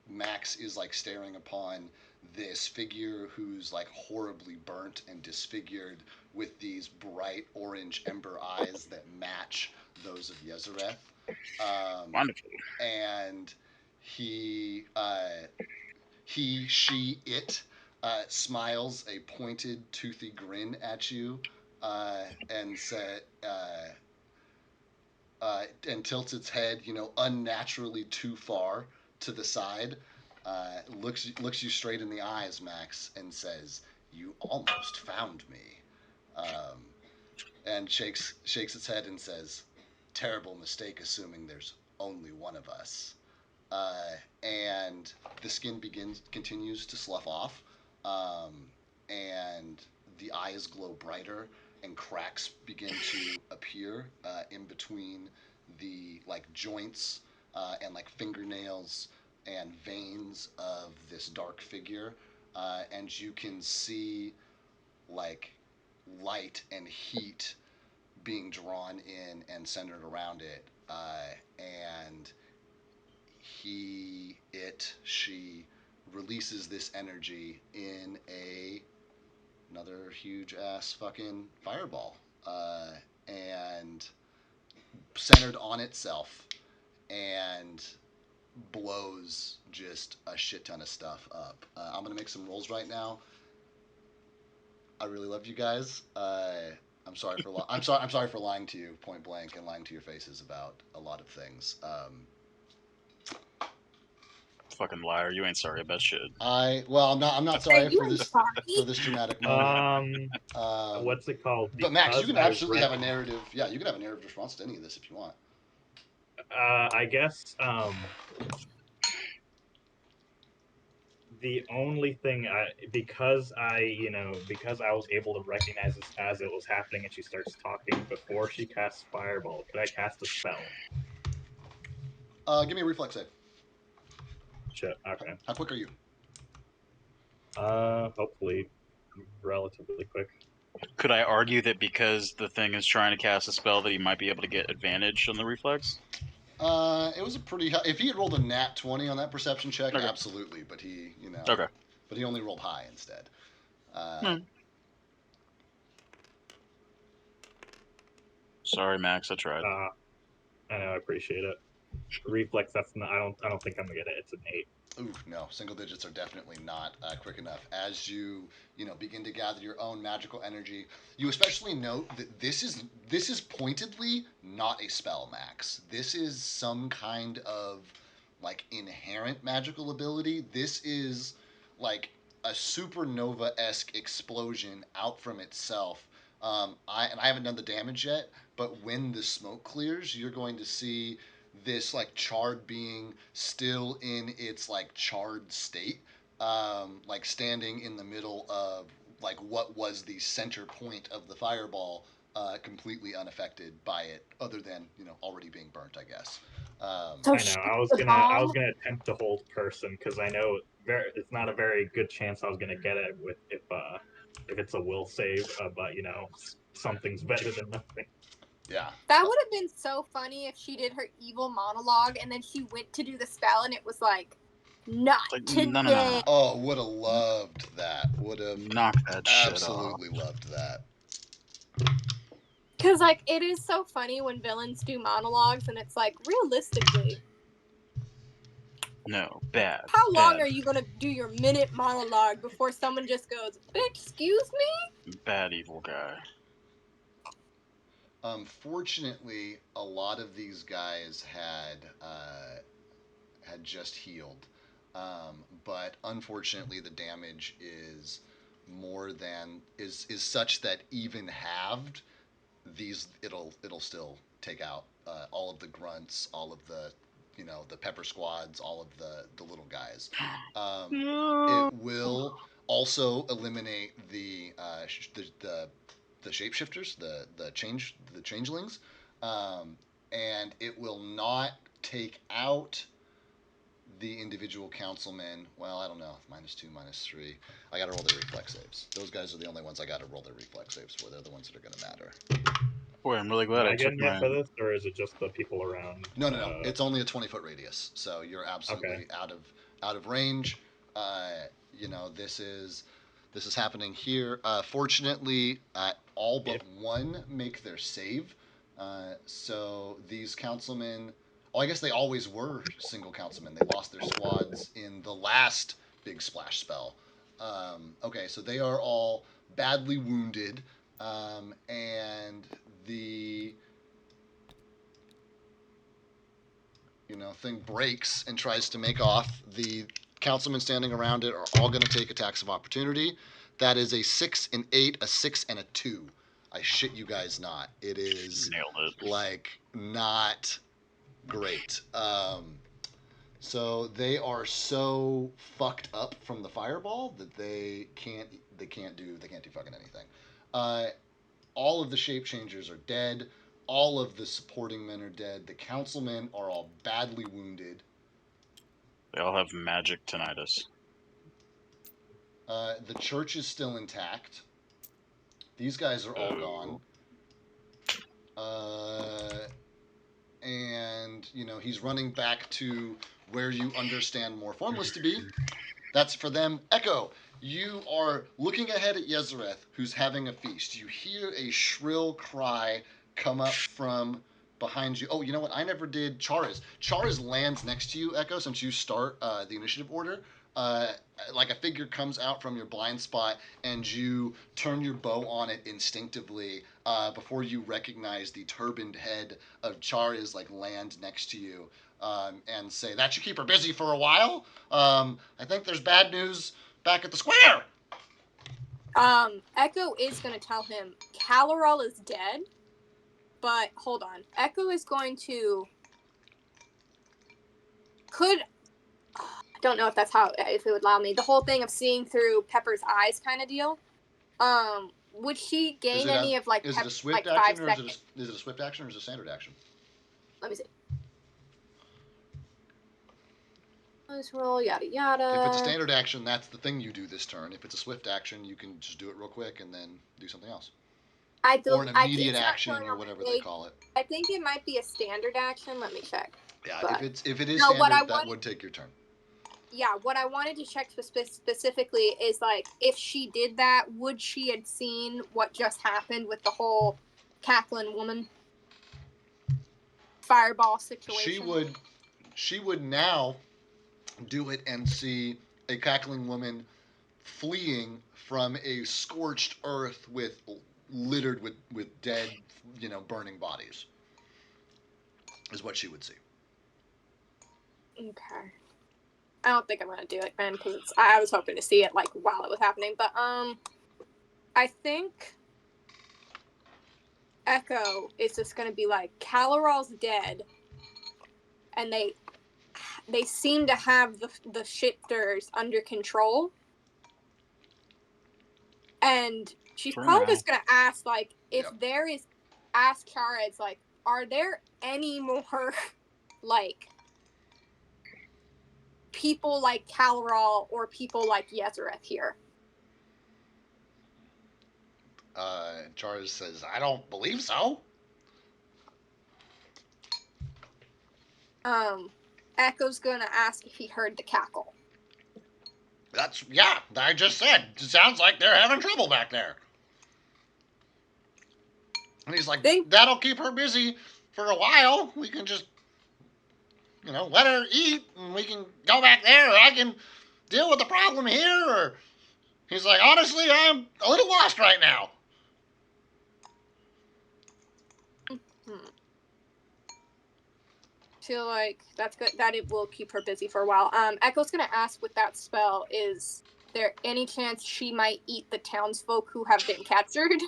Max is like staring upon this figure who's like horribly burnt and disfigured, with these bright orange ember eyes that match those of Yezereth. Wonderful. And it smiles a pointed, toothy grin at you, and and tilts its head, unnaturally too far to the side. Looks you straight in the eyes, Max, and says, "You almost found me," um, and shakes its head and says, "Terrible mistake, assuming there's only one of us." And the skin continues to slough off, and the eyes glow brighter, and cracks begin to appear in between the like joints and like fingernails and veins of this dark figure, and you can see like light and heat being drawn in and centered around it, and she releases this energy in another huge ass fucking fireball, and centered on itself, and blows just a shit ton of stuff up. I'm gonna make some rolls right now. I really love you guys. I'm sorry for lying to you point blank and lying to your faces about a lot of things. Fucking liar. You ain't sorry about shit. I'm not sorry for this dramatic moment. What's it called? But Max, you can absolutely have a reckon- narrative. Yeah, you can have a narrative response to any of this if you want. I guess the only thing because I was able to recognize this as it was happening, and she starts talking before she casts fireball. Could I cast a spell? Give me a reflex save. Shit. Okay. How quick are you? Hopefully, relatively quick. Could I argue that because the thing is trying to cast a spell that he might be able to get advantage on the reflex? It was a pretty high. If he had rolled a nat 20 on that perception check, Okay. absolutely. But he, Okay. But he only rolled high instead. Sorry, Max. I tried. I know. I appreciate it. Reflex. That's not. I don't think I'm gonna get it. It's an 8. Ooh, no, single digits are definitely not quick enough. As you begin to gather your own magical energy, you especially note that this is pointedly not a spell, Max. This is some kind of like inherent magical ability. This is like a supernova-esque explosion out from itself. I haven't done the damage yet, but when the smoke clears, you're going to see this like charred being still in its like charred state, like standing in the middle of like what was the center point of the fireball, completely unaffected by it, other than already being burnt, I guess. So I know. she I was was gonna I was on. gonna attempt to hold person because I know it's not a very good chance I was gonna get it with if it's a will save. But something's better than nothing. Yeah. That would have been so funny if she did her evil monologue and then she went to do the spell and it was like, not It's like, today. no. Oh, would have loved that. Would have Knock that shit off. absolutely loved that. Because, like, it is so funny when villains do monologues and it's like, realistically, No, bad. how long bad, are you going to do your minute monologue before someone just goes, excuse me? bad evil guy? Fortunately, a lot of these guys had just healed, but unfortunately, the damage is more than is such that even halved, it'll still take out all of the grunts, all of the the pepper squads, all of the little guys. It will also eliminate the shapeshifters, the changelings, and it will not take out the individual councilmen. Well, I don't know. -2, -3. I got to roll their reflex saves. Those guys are the only ones I got to roll their reflex saves for. They're the ones that are going to matter. Boy, I'm really glad Am I I took getting hit my. for this, or is it just the people around? No. It's only a 20-foot radius, so you're absolutely out of range. This is happening here. Fortunately, all but one make their save. So these councilmen, oh, I guess they always were single councilmen. They lost their squads in the last big splash spell. Okay, so they are all badly wounded, and the thing breaks and tries to make off. The councilmen standing around it are all going to take attacks of opportunity. That is a 6, an 8, a 6, and a 2. I shit you guys not. It is Nailed it. like not great. So they are so fucked up from the fireball that they can't do fucking anything. All of the shape changers are dead. All of the supporting men are dead. The councilmen are all badly wounded. They all have magic tinnitus. The church is still intact. These guys are all gone. And he's running back to where you understand more formless to be. That's for them. Echo, you are looking ahead at Yezereth, who's having a feast. You hear a shrill cry come up from behind you. Oh, you know what? I never did Charis. Charis lands next to you, Echo, since you start the initiative order. Like a figure comes out from your blind spot, and you turn your bow on it instinctively before you recognize the turbaned head of Charis like land next to you. And say, that should keep her busy for a while. I think there's bad news back at the square. Echo is going to tell him Caloral is dead, but hold on. Echo is going to... I don't know if that's if it would allow me. The whole thing of seeing through Pepper's eyes kind of deal. Would she gain any of like... Is it a swift like action, 5 or seconds? is it a swift action, or is it a standard action? Let me see. Let's roll, yada yada. If it's a standard action, that's the thing you do this turn. If it's a swift action, you can just do it real quick and then do something else. Or an immediate action, or whatever they call it. I think it might be a standard action. Let me check. Yeah, but if it is standard, that would take your turn. Yeah, what I wanted to check specifically is like if she did that, would she had seen what just happened with the whole cackling woman fireball situation? She would now do it and see a cackling woman fleeing from a scorched earth littered with dead, burning bodies. Is what she would see. Okay. I don't think I'm gonna do it, man, because I was hoping to see it like while it was happening. But I think Echo is just gonna be like, Caloral's dead, and they seem to have the shifters under control, and she's For probably now. just gonna ask like, if Yep. there is, ask Chara, it's like, are there any more like people like Caloral or people like Yezereth here? Charles says, I don't believe so. Echo's gonna ask if he heard the cackle. Yeah, I just said. It sounds like they're having trouble back there. And he's like, that'll keep her busy for a while. We can just, let her eat and we can go back there, or I can deal with the problem here. Or he's like, honestly, I'm a little lost right now. Feel like that's good. That it will keep her busy for a while. Echo's gonna ask with that spell, is there any chance she might eat the townsfolk who have been captured?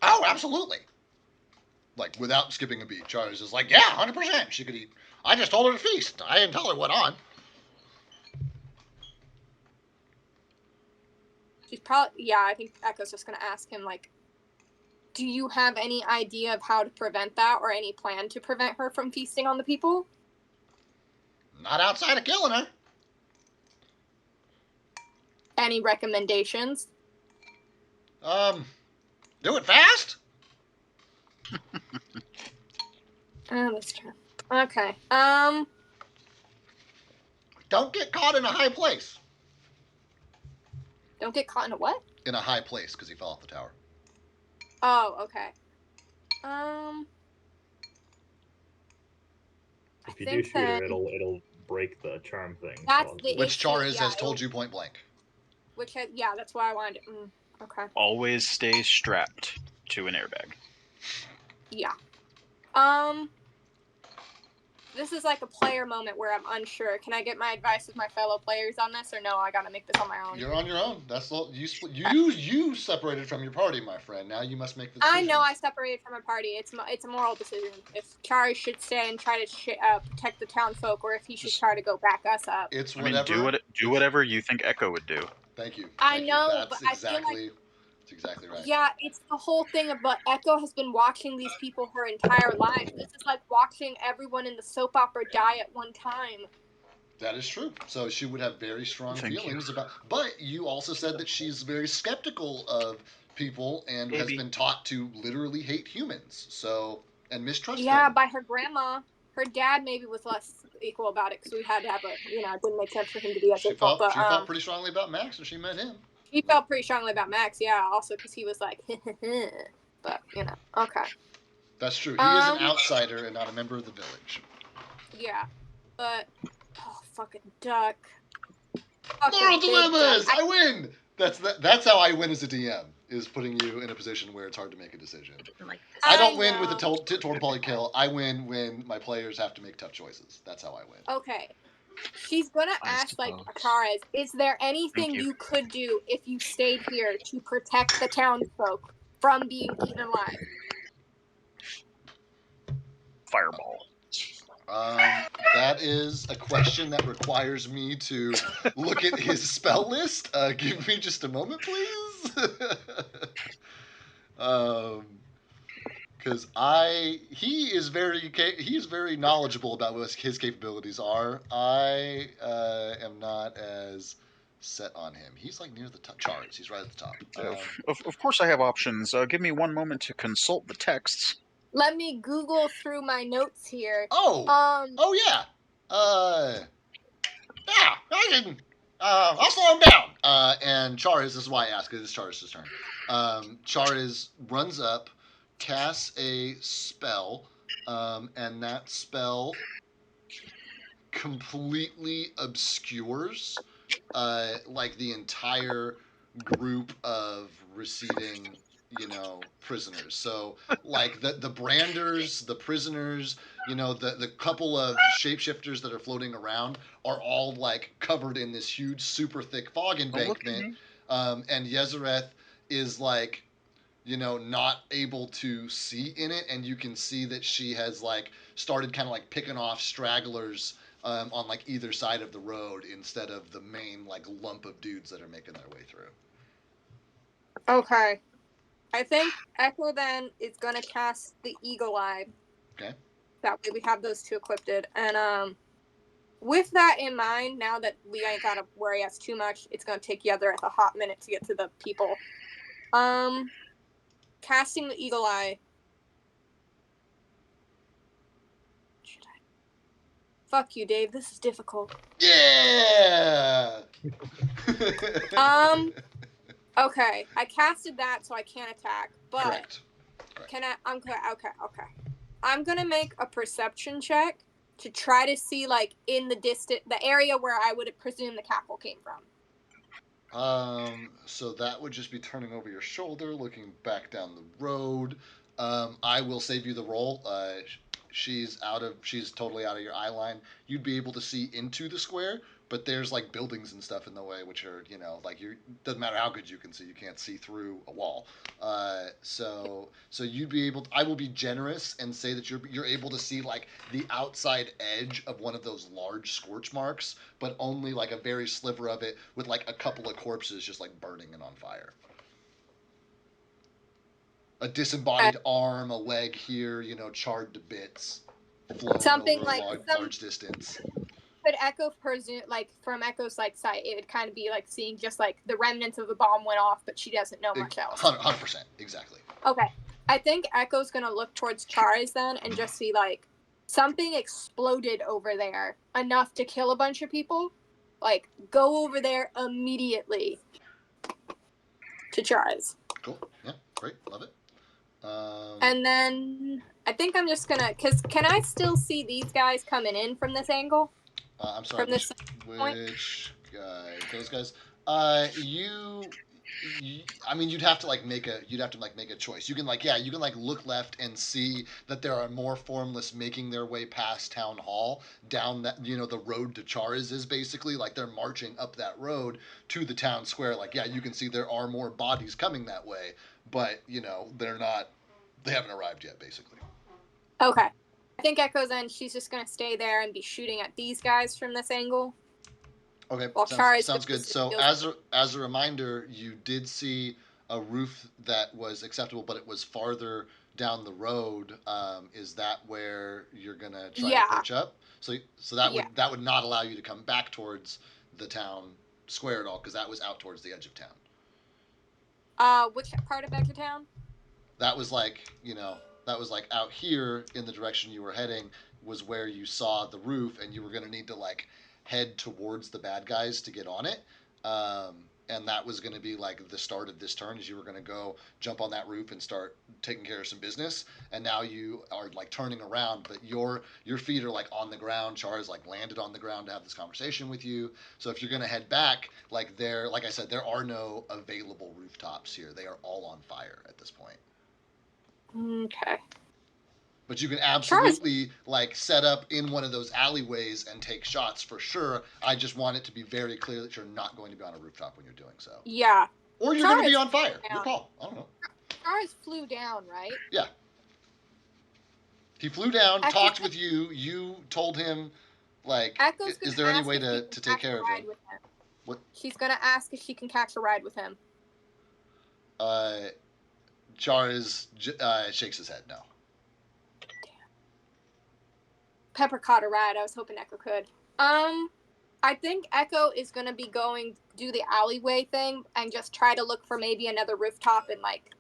Oh, absolutely. Like, without skipping a beat. Charles is like, yeah, 100%. She could eat. I just told her to feast. I didn't tell her what on. She's probably, yeah, I think Echo's just gonna ask him, like, do you have any idea of how to prevent that, or any plan to prevent her from feasting on the people? Not outside of killing her. Any recommendations? Do it fast. Oh, that's true. Okay. Don't get caught in a high place. Don't get caught in a what? In a high place, because he fell off the tower. Oh, okay. If you do shoot her, it'll break the charm thing. That's the which issue, Char yeah, has told you point blank. Yeah, that's why I wanted to. Okay. Always stay strapped to an airbag. Yeah. This is like a player moment where I'm unsure. Can I get my advice with my fellow players on this, or no? I gotta make this on my own. You're on your own. That's all. You separated from your party, my friend. Now you must make the decision. I know I separated from my party. It's a moral decision. If Chari should stay and try to protect the townfolk, or if he should try to go back us up. It's whatever. I mean, do whatever you think Echo would do. Thank you. I know, That's but exactly. I feel like, that's exactly right. Yeah, it's the whole thing about Echo has been watching these people her entire life. This is like watching everyone in the soap opera die at one time. That is true. So she would have very strong feelings about. But you also said that she's very skeptical of people and has been taught to literally hate humans. So and mistrust them. Yeah, by her grandma. Her dad maybe was less equal about it because we had to have it didn't make sense for him to be as She equal. She felt pretty strongly about Max when she met him. He felt pretty strongly about Max, yeah. Also because he was like, but okay. That's true. He is an outsider and not a member of the village. Yeah, but fucking duck. Moral dilemmas. I win. That's how I win as a DM. Is putting you in a position where it's hard to make a decision. I don't win with a total poly kill. I win when my players have to make tough choices. That's how I win. Okay. She's gonna ask, like, Akares, is there anything you could do if you stayed here to protect the townsfolk from being eaten alive? Fireball. That is a question that requires me to look at his spell list. Give me just a moment, please. Because he is very knowledgeable about what his capabilities are. I am not as set on him. He's like near the top charts. He's right at the top. Of course, I have options. Give me one moment to consult the texts. Let me Google through my notes here. Oh yeah. Yeah, I can. I'll slow him down. And Charis, this is why I asked, because it's Charis' turn. Charis runs up, casts a spell, and that spell completely obscures like the entire group of receding, prisoners. So like the branders, the prisoners, the couple of shapeshifters that are floating around are all like covered in this huge, super thick fog Don't look at embankment. me. And Yezereth is like, not able to see in it, and you can see that she has like started kind of like picking off stragglers on like either side of the road instead of the main like lump of dudes that are making their way through. Okay. I think Echo then is gonna cast the Eagle Eye. Okay. That way we have those two equipped. And with that in mind, now that we ain't gotta worry us too much, it's gonna take Yezereth a hot minute to get to the people. Casting the Eagle Eye. Should I? Fuck you, Dave. This is difficult. Yeah. Okay. I casted that, so I can't attack. But Correct. can I? Okay. I'm gonna make a perception check to try to see, like, in the area where I would presume the cackle came from. So that would just be turning over your shoulder, looking back down the road. I will save you the roll. She's totally out of your eye line. You'd be able to see into the square, but there's like buildings and stuff in the way, which are, like doesn't matter how good you can see, you can't see through a wall. So you'd be able I will be generous and say that you're able to see like the outside edge of one of those large scorch marks, but only like a very sliver of it with like a couple of corpses just like burning and on fire. A disembodied arm, a leg here, charred to bits, flown Something over like a large distance. Could Echo presume, like, from Echo's like sight, it would kind of be like seeing just like the remnants of the bomb went off, but she doesn't know much else. 100%, exactly. Okay, I think Echo's gonna look towards Charis then and just see like something exploded over there enough to kill a bunch of people. Like, go over there immediately to Charis. Cool. Yeah, great. Love it. And then I think I'm just gonna, cause can I still see these guys coming in from this angle? I'm sorry. From this point? Which guy? Those guys. I mean, you'd have to make a choice. You can look left and see that there are more formless making their way past town hall down that the road to Charis is basically like they're marching up that road to the town square. Like, yeah, you can see there are more bodies coming that way, but they haven't arrived yet, basically. Okay. I think Echo's in. She's just going to stay there and be shooting at these guys from this angle. Okay, Well, sounds good. So as a reminder, you did see a roof that was acceptable, but it was farther down the road. Is that where you're gonna try to perch up? So that would not allow you to come back towards the town square at all, because that was out towards the edge of town. Which part of edge of town? That was like out here in the direction you were heading was where you saw the roof, and you were gonna need to like head towards the bad guys to get on it. And that was going to be like the start of this turn, is you were going to go jump on that roof and start taking care of some business. And now you are like turning around, but your feet are like on the ground. Char's like landed on the ground to have this conversation with you. So if you're going to head back, like I said, there are no available rooftops here. They are all on fire at this point. Okay. But you can absolutely like set up in one of those alleyways and take shots for sure. I just want it to be very clear that you're not going to be on a rooftop when you're doing so. Yeah. Or you're going to be on fire. Your call. I don't know. Charis flew down, right? Yeah. He flew down, talked with you. You told him, like, is there any way to take care of him? What? She's going to ask if she can catch a ride with him. Charis shakes his head no. Pepper caught a ride. I was hoping Echo could. I think Echo is going to be do the alleyway thing and just try to look for maybe another rooftop in, like,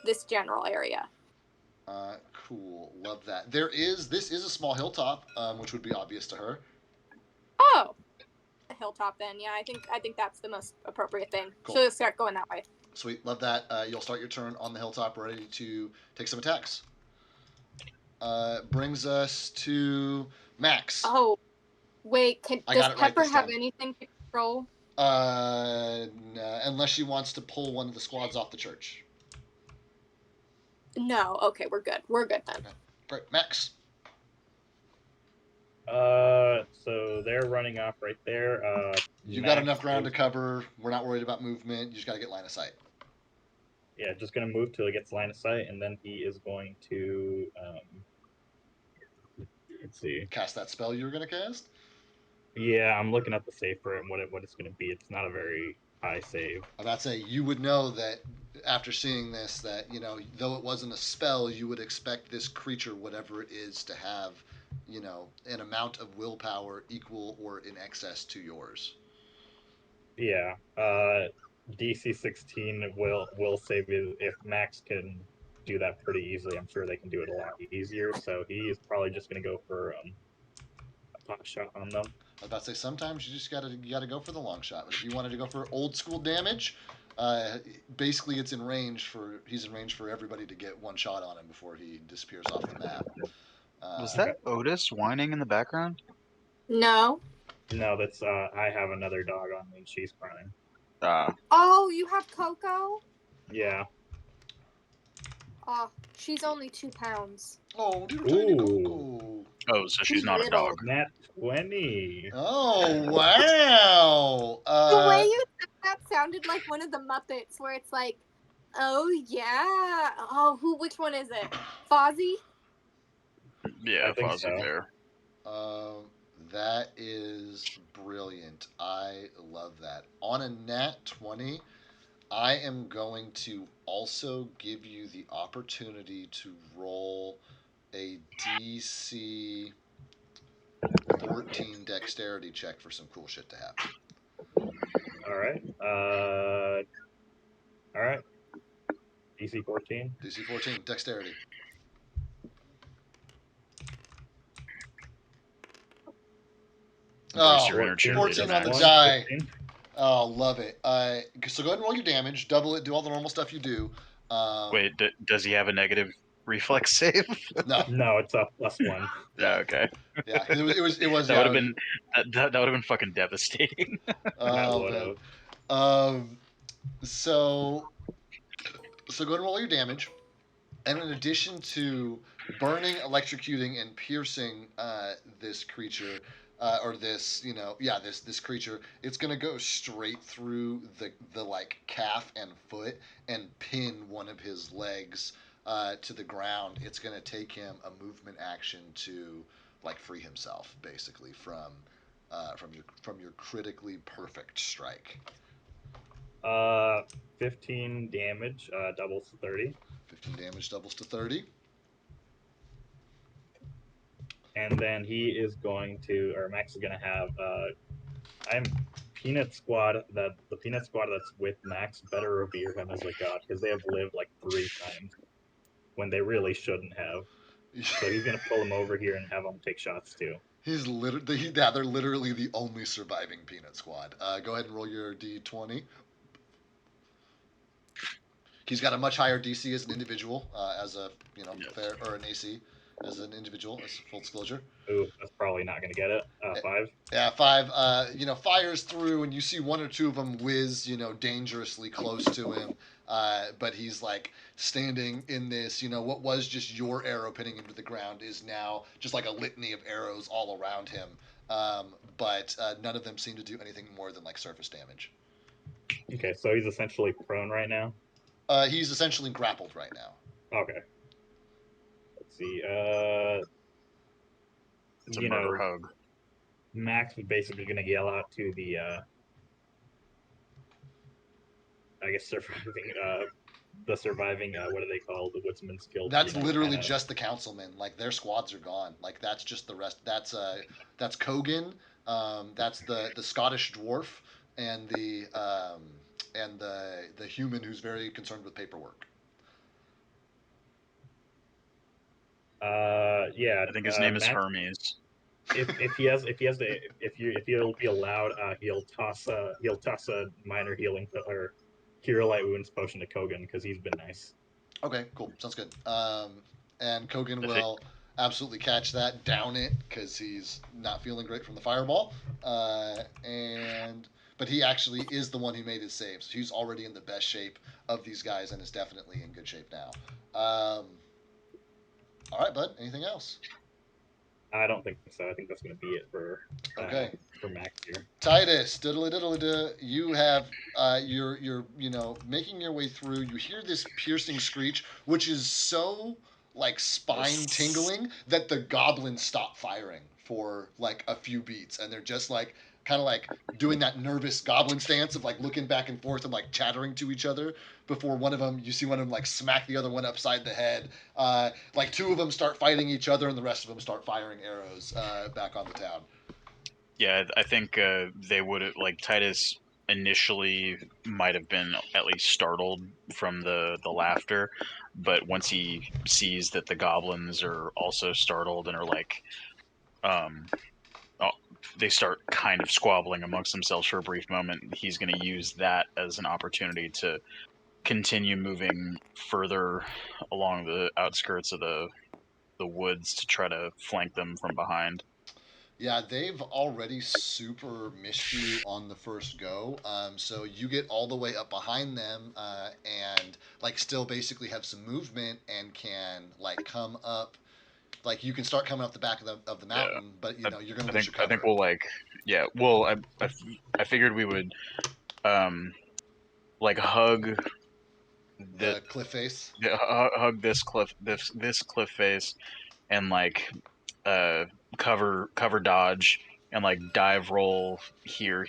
this general area. Cool. Love that. This is a small hilltop, which would be obvious to her. Oh. A hilltop then. Yeah, I think that's the most appropriate thing. Cool. She'll start going that way. Sweet. Love that. You'll start your turn on the hilltop ready to take some attacks. Brings us to Max. Oh, wait. I Does got it right Pepper this have time. anything to control? No, unless she wants to pull one of the squads off the church. No. Okay, we're good. We're good then. Okay. Great. Max. So they're running off right there. You got enough Max ground to is- cover. We're not worried about movement. You just got to get line of sight. Yeah, just gonna move till he gets line of sight, and then he is going to. Let's see. Cast that spell you were going to cast? Yeah, I'm looking at the save for it and what it's gonna be. It's not a very high save. I'm about to say, you would know that after seeing this, that, you know, though it wasn't a spell, you would expect this creature, whatever it is, to have, you know, an amount of willpower equal or in excess to yours. Yeah. DC 16 will save you if Max can do that pretty easily. I'm sure they can do it a lot easier. So he is probably just gonna go for a pot shot on them. I was about to say, sometimes you gotta go for the long shot. But if you wanted to go for old school damage, basically he's in range for everybody to get one shot on him before he disappears off the map. Was that Otis whining in the background? No. No, that's I have another dog on me. She's crying. Oh, you have Coco? Yeah. Oh, she's only 2 pounds. Oh, little tiny Ooh. Coco. Oh, so she's not a Little. dog. Nat 20. Oh wow! The way you said that sounded like one of the Muppets, where it's like, oh yeah. Oh, which one is it? Fozzie? Yeah, I think Fozzie so. Bear. That is brilliant. I love that. On a nat 20, I am going to also give you the opportunity to roll a DC 14 dexterity check for some cool shit to happen. All right. All right. DC 14. DC 14, dexterity. Embrace Oh, your inner 14 cheerleader, 14 on the Max. die. 15. Oh, love it. So go ahead and roll your damage, double it, do all the normal stuff you do. Wait, does he have a negative reflex save? No. No, it's a +1. Yeah, okay. Yeah, it was. That Yeah, would have been that would have been fucking devastating. That Oh would man. have. So go ahead and roll your damage, and in addition to burning, electrocuting, and piercing this creature, or this, this creature, it's gonna go straight through the like calf and foot and pin one of his legs to the ground. It's gonna take him a movement action to like free himself, basically from your critically perfect strike. 15 damage, doubles to 30. 15 damage doubles to 30. And then he is going to, or Max is going to have, I'm Peanut Squad, the Peanut Squad that's with Max better revere him as a god, because they have lived like 3 times when they really shouldn't have. So he's going to pull him over here and have him take shots too. He's literally, they're literally the only surviving Peanut Squad. Go ahead and roll your d20. He's got a much higher DC as an individual, as a fair, or an AC as an individual. As full disclosure. Ooh, that's probably not going to get it. 5. Yeah, 5. Fires through, and you see 1 or 2 of them whiz, dangerously close to him. But he's like standing in this, what was just your arrow pinning him to the ground is now just like a litany of arrows all around him. But none of them seem to do anything more than like surface damage. Okay, so he's essentially prone right now. He's essentially grappled right now. Okay. Let's see. It's a murder hug. Max was basically going to yell out to the, I guess surviving, what are they called? The Woodsman's Guild. That's literally just the councilmen. Like their squads are gone. Like that's just the rest. That's Kogan. That's the Scottish dwarf and the human who's very concerned with paperwork. Yeah. I think his name is Max, Hermes. If he'll be allowed, he'll toss a minor healing or cure light wounds potion to Kogan because he's been nice. Okay, cool. Sounds good. And Kogan will absolutely catch that, down it, because he's not feeling great from the fireball. But he actually is the one who made his save, so he's already in the best shape of these guys and is definitely in good shape now. All right, bud. Anything else? I don't think so. I think that's going to be it Okay. for Max here. Titus, you have you're making your way through. You hear this piercing screech, which is so like spine tingling that the goblins stop firing for like a few beats, and they're just like kind of like doing that nervous goblin stance of like looking back and forth and like chattering to each other before you see one of them like smack the other one upside the head. Like two of them start fighting each other, and the rest of them start firing arrows back on the town. Yeah, I think they would have, like, Titus initially might have been at least startled from the laughter, but once he sees that the goblins are also startled and are like, um, oh, they start kind of squabbling amongst themselves for a brief moment. He's going to use that as an opportunity to continue moving further along the outskirts of the woods to try to flank them from behind. Yeah, they've already super missed you on the first go. So you get all the way up behind them and like still basically have some movement and can like come up. Like you can start coming up the back of the Yeah. mountain, but you're gonna I lose think your cover. I think we'll well I figured we would like hug The cliff face. hug this cliff face and like uh cover dodge and like dive roll here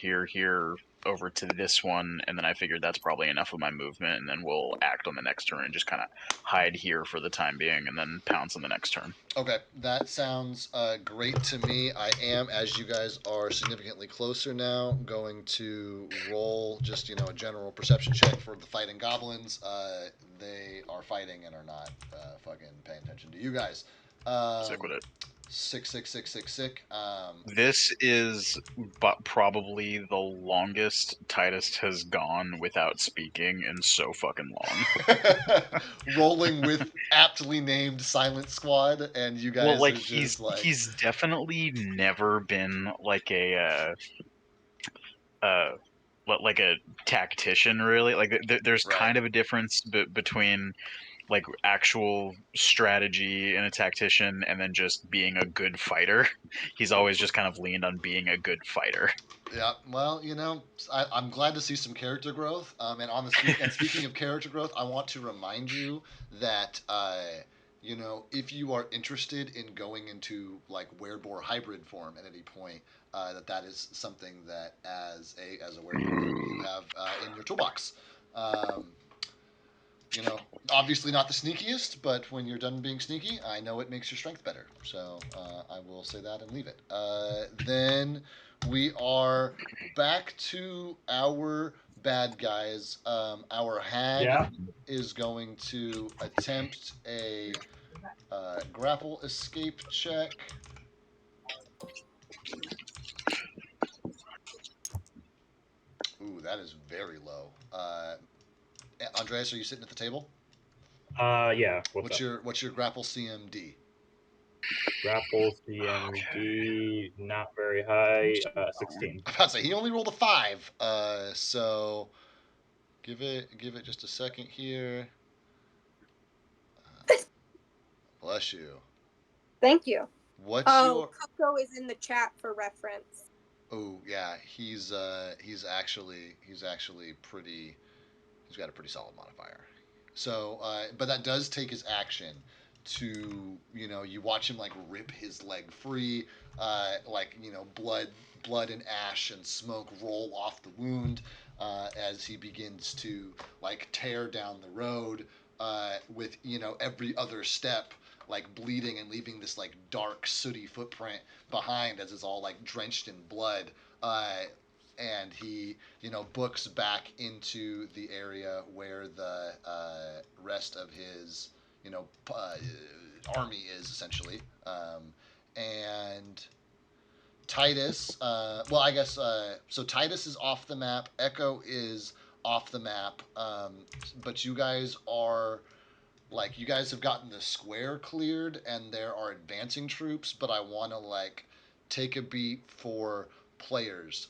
over to this one, and then I figured that's probably enough of my movement, and then we'll act on the next turn and just kind of hide here for the time being and then pounce on the next turn. Okay, that sounds great to me. I am, as you guys are significantly closer now, going to roll just a general perception check for the fighting goblins. They are fighting and are not fucking paying attention to you guys. Sick with it. 6. This is probably the longest Titus has gone without speaking in so fucking long. Rolling with aptly named Silent Squad, and you guys Well, like are just like he's definitely never been like like a tactician, really. Like there's right. kind of a difference between like actual strategy in a tactician and then just being a good fighter. He's always just kind of leaned on being a good fighter. Yeah, well, I'm glad to see some character growth. And speaking of character growth, I want to remind you that if you are interested in going into like werebore hybrid form at any point, that is something that as a werewolf you have in your toolbox. Um, Obviously not the sneakiest, but when you're done being sneaky, I know it makes your strength better. So I will say that and leave it. Then we are back to our bad guys. Our hag is going to attempt a grapple escape check. Ooh, that is very low. Andreas, are you sitting at the table? Yeah. What's your grapple CMD? Grapple CMD not very high. 16. I was about to say he only rolled a 5. So give it just a second here. Bless you. Thank you. What's your? Coco is in the chat for reference. Oh yeah, he's actually pretty. He's got a pretty solid modifier. So, but that does take his action to you watch him like rip his leg free, blood and ash and smoke roll off the wound as he begins to like tear down the road with every other step like bleeding and leaving this like dark sooty footprint behind as it's all like drenched in blood. And he, books back into the area where the rest of his, army is essentially. And Titus, I guess, so Titus is off the map. Echo is off the map. But you guys are Like, you guys have gotten the square cleared and there are advancing troops, but I want to, like, take a beat for players.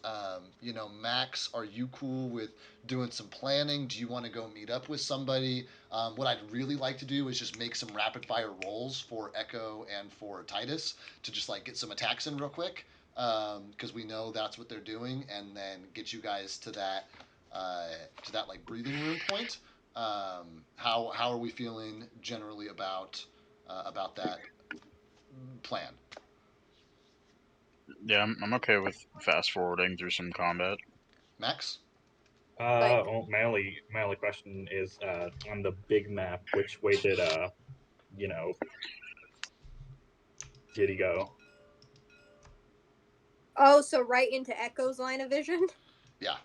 Max, are you cool with doing some planning? Do you want to go meet up with somebody? What I'd really like to do is just make some rapid fire rolls for Echo and for Titus to just, like, get some attacks in real quick, because we know that's what they're doing, and then get you guys to that like breathing room point. How are we feeling generally about that plan? Yeah, I'm okay with fast forwarding through some combat. Max? Like, My only question is on the big map, which way did you know did he go? oh, so right into Echo's line of vision? Yeah.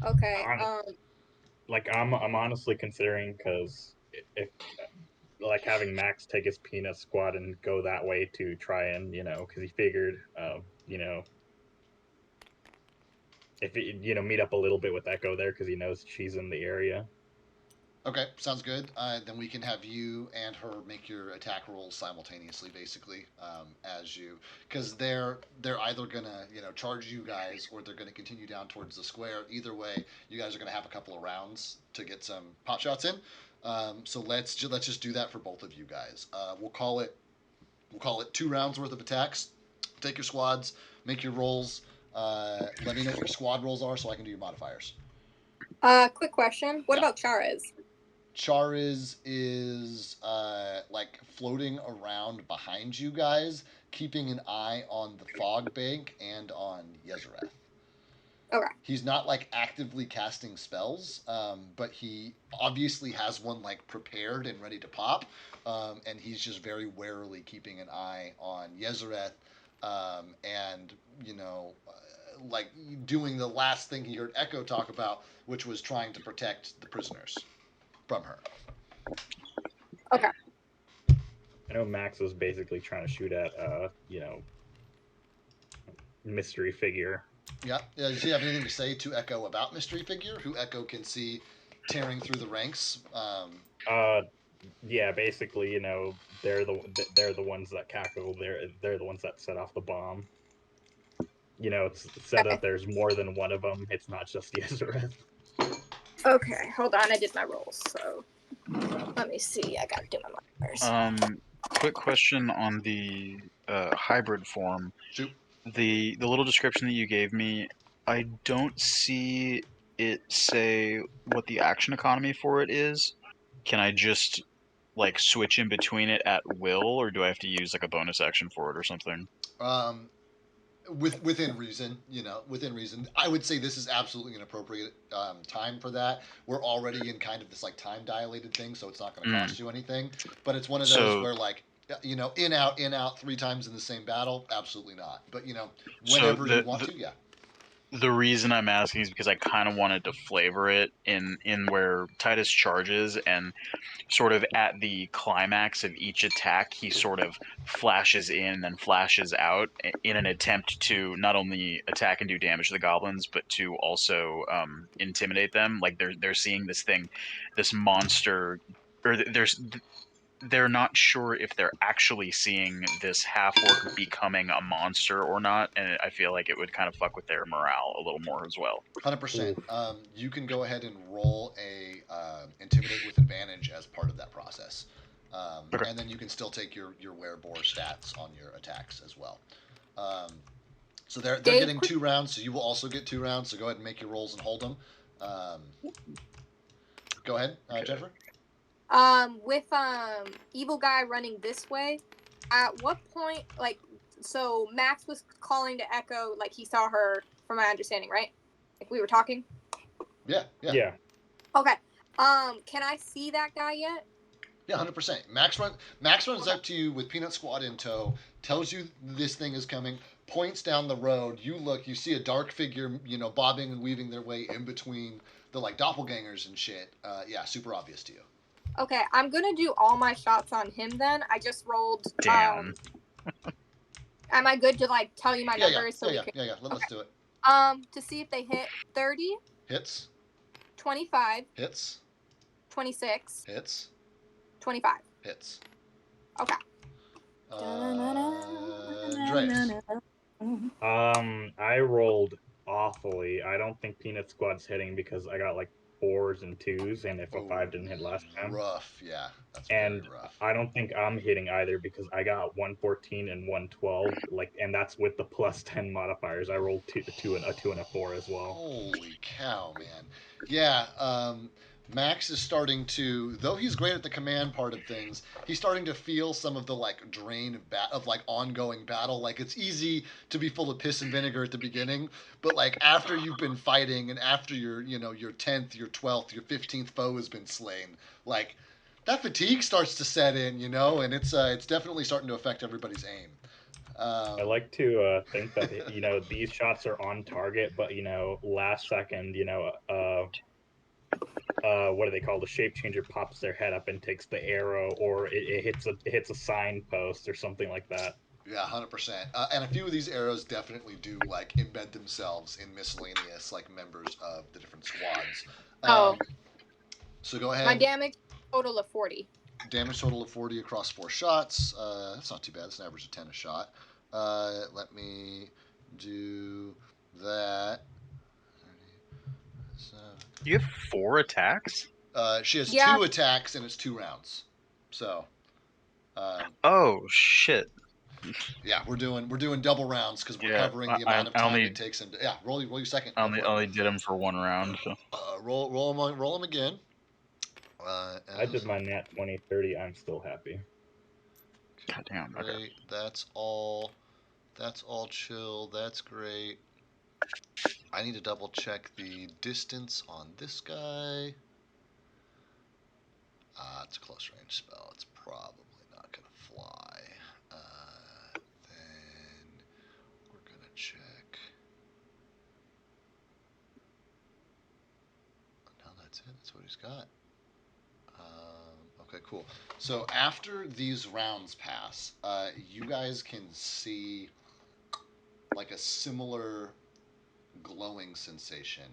Okay. I'm honestly considering, because if like having Max take his peanut squad and go that way to try and because he figured if he, meet up a little bit with Echo there because he knows she's in the area. Okay, sounds good. Then we can have you and her make your attack rolls simultaneously, basically, as you, because they're either gonna charge you guys or they're gonna continue down towards the square. Either way, you guys are gonna have a couple of rounds to get some pot shots in. So let's just do that for both of you guys. We'll call it 2 rounds worth of attacks. Take your squads, make your rolls. Let me know what your squad rolls are so I can do your modifiers. Quick question. What Yeah. about Charas? Chariz is like floating around behind you guys, keeping an eye on the fog bank and on Yezereth. Okay. He's not like actively casting spells, but he obviously has one like prepared and ready to pop, and he's just very warily keeping an eye on Yezereth, and like doing the last thing he heard Echo talk about, which was trying to protect the prisoners from her. Okay. I know Max was basically trying to shoot at mystery figure. Yeah. Does he have anything to say to Echo about Mystery Figure, who Echo can see tearing through the ranks? Yeah, basically, they're the ones that cackle. They're the ones that set off the bomb. It's said that there's more than one of them. It's not just Yezereth. Okay, hold on. I did my rolls, so let me see. I gotta do my modifiers. Quick question on the hybrid form. Shoot. The little description that you gave me, I don't see it say what the action economy for it is. Can I just like switch in between it at will, or do I have to use like a bonus action for it or something? Within reason, within reason. I would say this is absolutely an appropriate time for that. We're already in kind of this like time dilated thing, so it's not going to cost you anything. But it's one of those where like in out 3 times in the same battle, absolutely not. But whenever you want to, yeah. The reason I'm asking is because I kind of wanted to flavor it in where Titus charges, and sort of at the climax of each attack, he sort of flashes in and flashes out in an attempt to not only attack and do damage to the goblins, but to also intimidate them. Like they're seeing this monster, or they're not sure if they're actually seeing this half-orc becoming a monster or not, and I feel like it would kind of fuck with their morale a little more as well. 100%. You can go ahead and roll a intimidate with advantage as part of that process, Okay. and then you can still take your werebore stats on your attacks as well. So they're getting 2 rounds, so you will also get 2 rounds. So go ahead and make your rolls and hold them. Go ahead, Jennifer. With evil guy running this way, at what point, like, so Max was calling to Echo, like he saw her, from my understanding, right? Like we were talking. Yeah. Okay. Can I see that guy yet? Yeah, 100%. Max runs up to you with Peanut Squad in tow, tells you this thing is coming, points down the road. You look, you see a dark figure, bobbing and weaving their way in between the like doppelgangers and shit. Yeah, super obvious to you. Okay, I'm gonna do all my shots on him then. I just rolled. Damn. Am I good to like tell you my numbers? Yeah. Let's do it. To see if they hit 30. Hits. 25. Hits. 26. Hits. 25. Hits. Okay. Dreas. I rolled awfully. I don't think Peanut Squad's hitting because I got like 4s and 2s, and if a 5 didn't hit last time. Rough, yeah. That's And very rough. I don't think I'm hitting either because I got 114 and 112, and that's with the plus 10 modifiers. I rolled a 2 and a 4 as well. Holy cow, man. Yeah, Max is starting to, though he's great at the command part of things, he's starting to feel some of the like drain of like ongoing battle. Like it's easy to be full of piss and vinegar at the beginning, but like after you've been fighting and after your 10th, your 12th, your 15th foe has been slain, like that fatigue starts to set in, and it's definitely starting to affect everybody's aim. I like to think that these shots are on target, but last second, what do they call, the shape changer pops their head up and takes the arrow, or it hits a signpost or something like that. Yeah, 100%. And a few of these arrows definitely do like embed themselves in miscellaneous like members of the different squads. So go ahead. My damage total of 40. Damage total of 40 across 4 shots. That's not too bad. It's an average of 10 a shot. Let me do that. You have 4 attacks? She has 2 attacks and it's 2 rounds. So. Oh shit. Yeah, we're doing double rounds because we're covering the amount of time it takes him to. Yeah, roll your second. I only did him for 1 round. So. Roll him again. I did my nat 20, 30. I'm still happy. God damn. Great. Okay. That's all chill. That's great. I need to double check the distance on this guy. It's a close range spell. It's probably not gonna fly. Then we're gonna check. No, that's it. That's what he's got. Okay, cool. So after these rounds pass, you guys can see like a similar glowing sensation,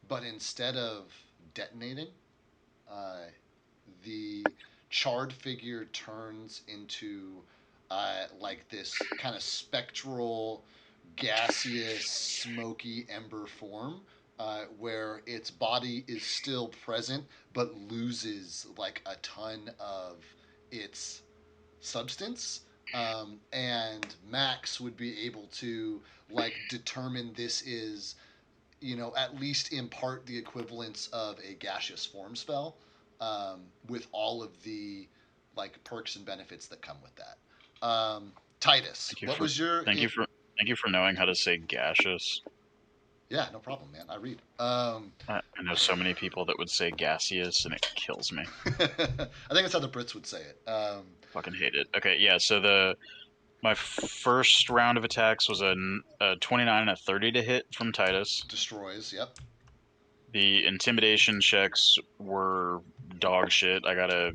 but instead of detonating, the charred figure turns into like this kind of spectral, gaseous, smoky ember form. Where its body is still present but loses like a ton of its substance. And Max would be able to like determine this is, at least in part the equivalence of a gaseous form spell, with all of the like perks and benefits that come with that. Titus, thank you for knowing how to say gaseous. Yeah, no problem, man. I read. I know so many people that would say gaseous, and it kills me. I think that's how the Brits would say it. Fucking hate it. Okay, yeah. So my first round of attacks was a 29 and a 30 to hit from Titus. Destroys. Yep. The intimidation checks were dog shit. I got a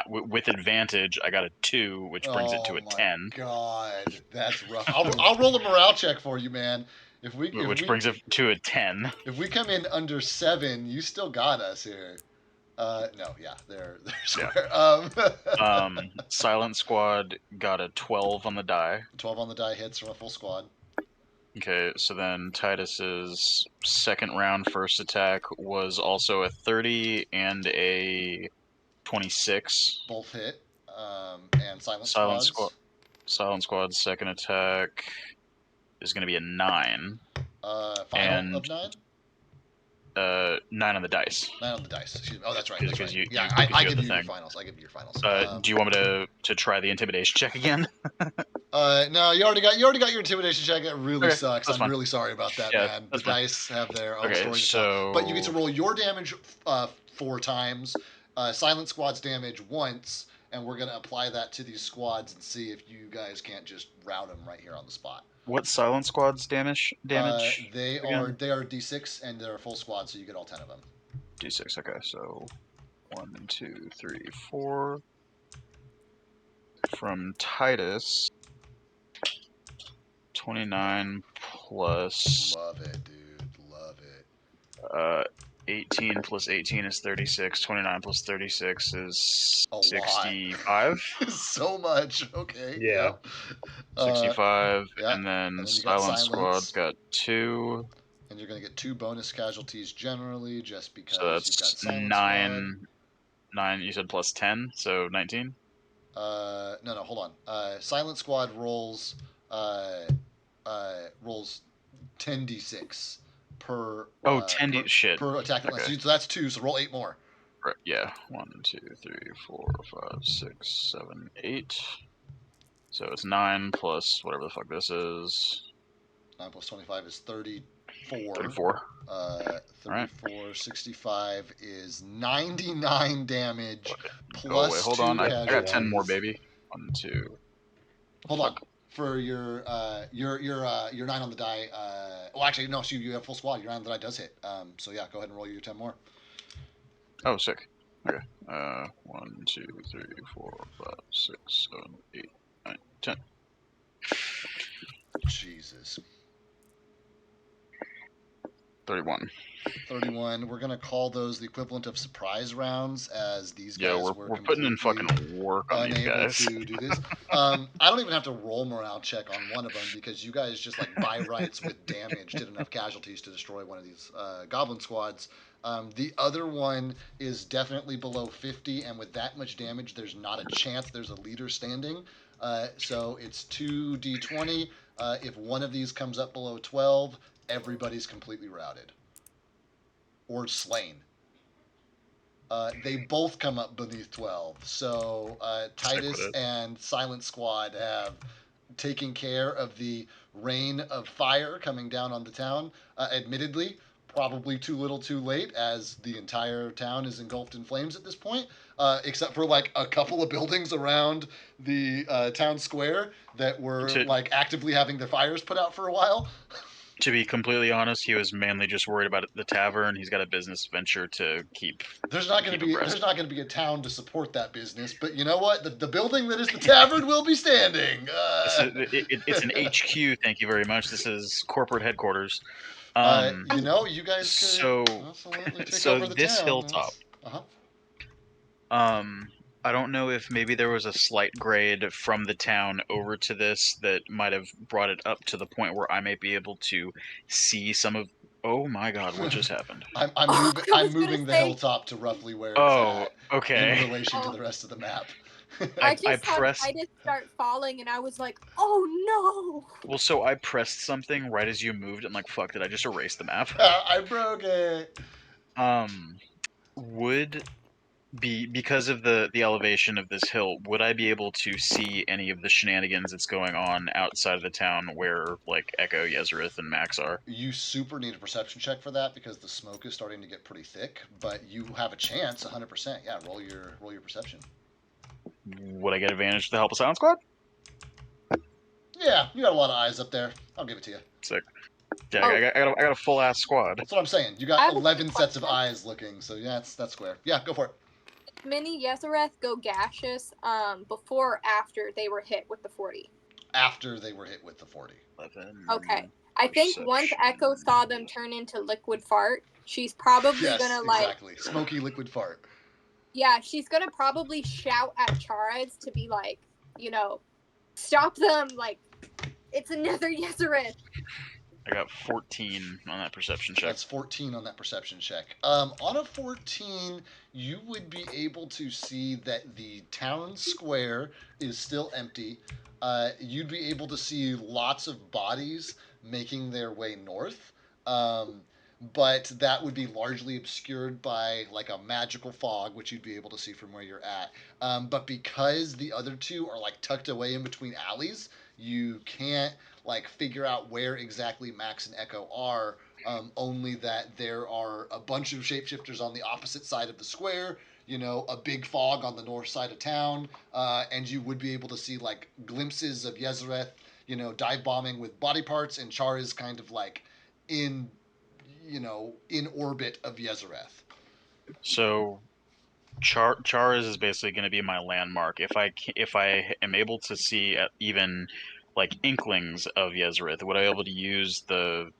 with advantage. I got a 2, which brings it to a 10. God, that's rough. I'll roll a morale check for you, man. Which brings it to a 10. If we come in under 7, you still got us here. No, yeah, they're square. Yeah. Silent Squad got a 12 on the die. 12 on the die hits from a full squad. Okay, so then Titus's second round first attack was also a 30 and a 26. Both hit. And Silent Squad's second attack is going to be a 9. Final of 9? 9 on the dice. 9 on the dice. Excuse me. Oh, that's right. Because right. You, yeah, I give you your finals. I give you your finals. Do you want me to try the intimidation check again? No, you already got your intimidation check. It really sucks. I'm fine. really sorry about that, man. The dice have their own story to tell. But you get to roll your damage 4 times, Silent Squad's damage once, and we're gonna apply that to these squads and see if you guys can't just rout them right here on the spot. What's Silent Squad's damage? They are D6 and they're a full squad, so you get all 10 of them. D6. Okay, so 1, 2, 3, 4 from Titus. 29 plus. Love it, dude. Love it. 18 plus 18 is 36. 29 plus 36 is A lot. 65. So much. Okay. Yeah. Yep. 65. yeah. And then And then you got Silent Silence. Squad's got 2. And you're going to get 2 bonus casualties generally just because So you've got that's Silent Squad. 9. You said plus 10, so 19. No, hold on. Silent Squad rolls rolls 10d6 per Oh, 10 per, shit. per attack. Okay. So that's 2. So roll 8 more. Right, yeah. 1, 2, 3, 4, 5, 6, 7, 8. So it's 9 plus whatever the fuck this is. 9 plus 25 is 34. 34. 34, right. 65 is 99 damage Oh, wait, plus hold 2 on. I got 10 casualties. more, baby. 1, 2. Hold on. For your 9 on the die. Well, actually, no. So you have full squad. Your 9 on the die does hit. So yeah, go ahead and roll your 10 more. Oh, sick. Okay. 1, 2, 3, 4, 5, 6, 7, 8, 9, 10. Jesus. 31. 31. We're gonna call those the equivalent of surprise rounds, as these guys were putting in completely fucking work on these unable guys. to do this. I don't even have to roll morale check on one of them because you guys just like by rights with damage did enough casualties to destroy one of these goblin squads. The other one is definitely below 50, and with that much damage, there's not a chance there's a leader standing. So it's 2d20. If one of these comes up below 12, everybody's completely routed or slain. They both come up beneath 12. So Titus and Silent Squad have taken care of the rain of fire coming down on the town. Admittedly, probably too little too late, as the entire town is engulfed in flames at this point, except for like a couple of buildings around the town square that were like actively having their fires put out for a while. To be completely honest, he was mainly just worried about the tavern. He's got a business venture to keep. There's not going to be a town to support that business, but you know what? The building that is the tavern will be standing. It's an HQ. Thank you very much. This is corporate headquarters. You know, you guys could absolutely take over the this town. Hilltop. I don't know if maybe there was a slight grade from the town over to this that might have brought it up to the point where I may be able to see some of. Oh my God! What just happened? I'm moving the hilltop to roughly where it's at okay. in relation to the rest of the map. I just saw Titus start falling, and I was like, "Oh no!" Well, so I pressed something right as you moved, and like, fuck! Did I just erase the map? I broke it. Would be because of the elevation of this hill, would I be able to see any of the shenanigans that's going on outside of the town where like Echo, Yezereth, and Max are? You super need a perception check for that because the smoke is starting to get pretty thick, but you have a chance 100%. Yeah, roll your perception. Would I get advantage to help a Silent Squad? Yeah, you got a lot of eyes up there. I'll give it to you. Sick. Yeah, I got a full ass squad. That's what I'm saying. You got 11 sets of eyes looking, so yeah, that's square. Yeah, go for it. Mini Yezereth go gaseous before or after they were hit with the 40? After they were hit with the 40. 11. Okay. I think once Echo saw them turn into liquid fart, she's probably gonna exactly. Smoky liquid fart. Yeah, she's gonna probably shout at Charas to be like, you know, stop them, like, it's another Yezereth. I got 14 on that perception check. That's 14 on that perception check. On a 14, you would be able to see that the town square is still empty. You'd be able to see lots of bodies making their way north. But that would be largely obscured by like a magical fog, which you'd be able to see from where you're at. But because the other two are like tucked away in between alleys, you can't like figure out where exactly Max and Echo are. Only that there are a bunch of shapeshifters on the opposite side of the square. You know, a big fog on the north side of town, and you would be able to see like glimpses of Yezereth, you know, dive bombing with body parts, and Char is kind of like in orbit of Yezereth. So Charas is basically going to be my landmark. If I am able to see even like inklings of Yezereth, would I be able to use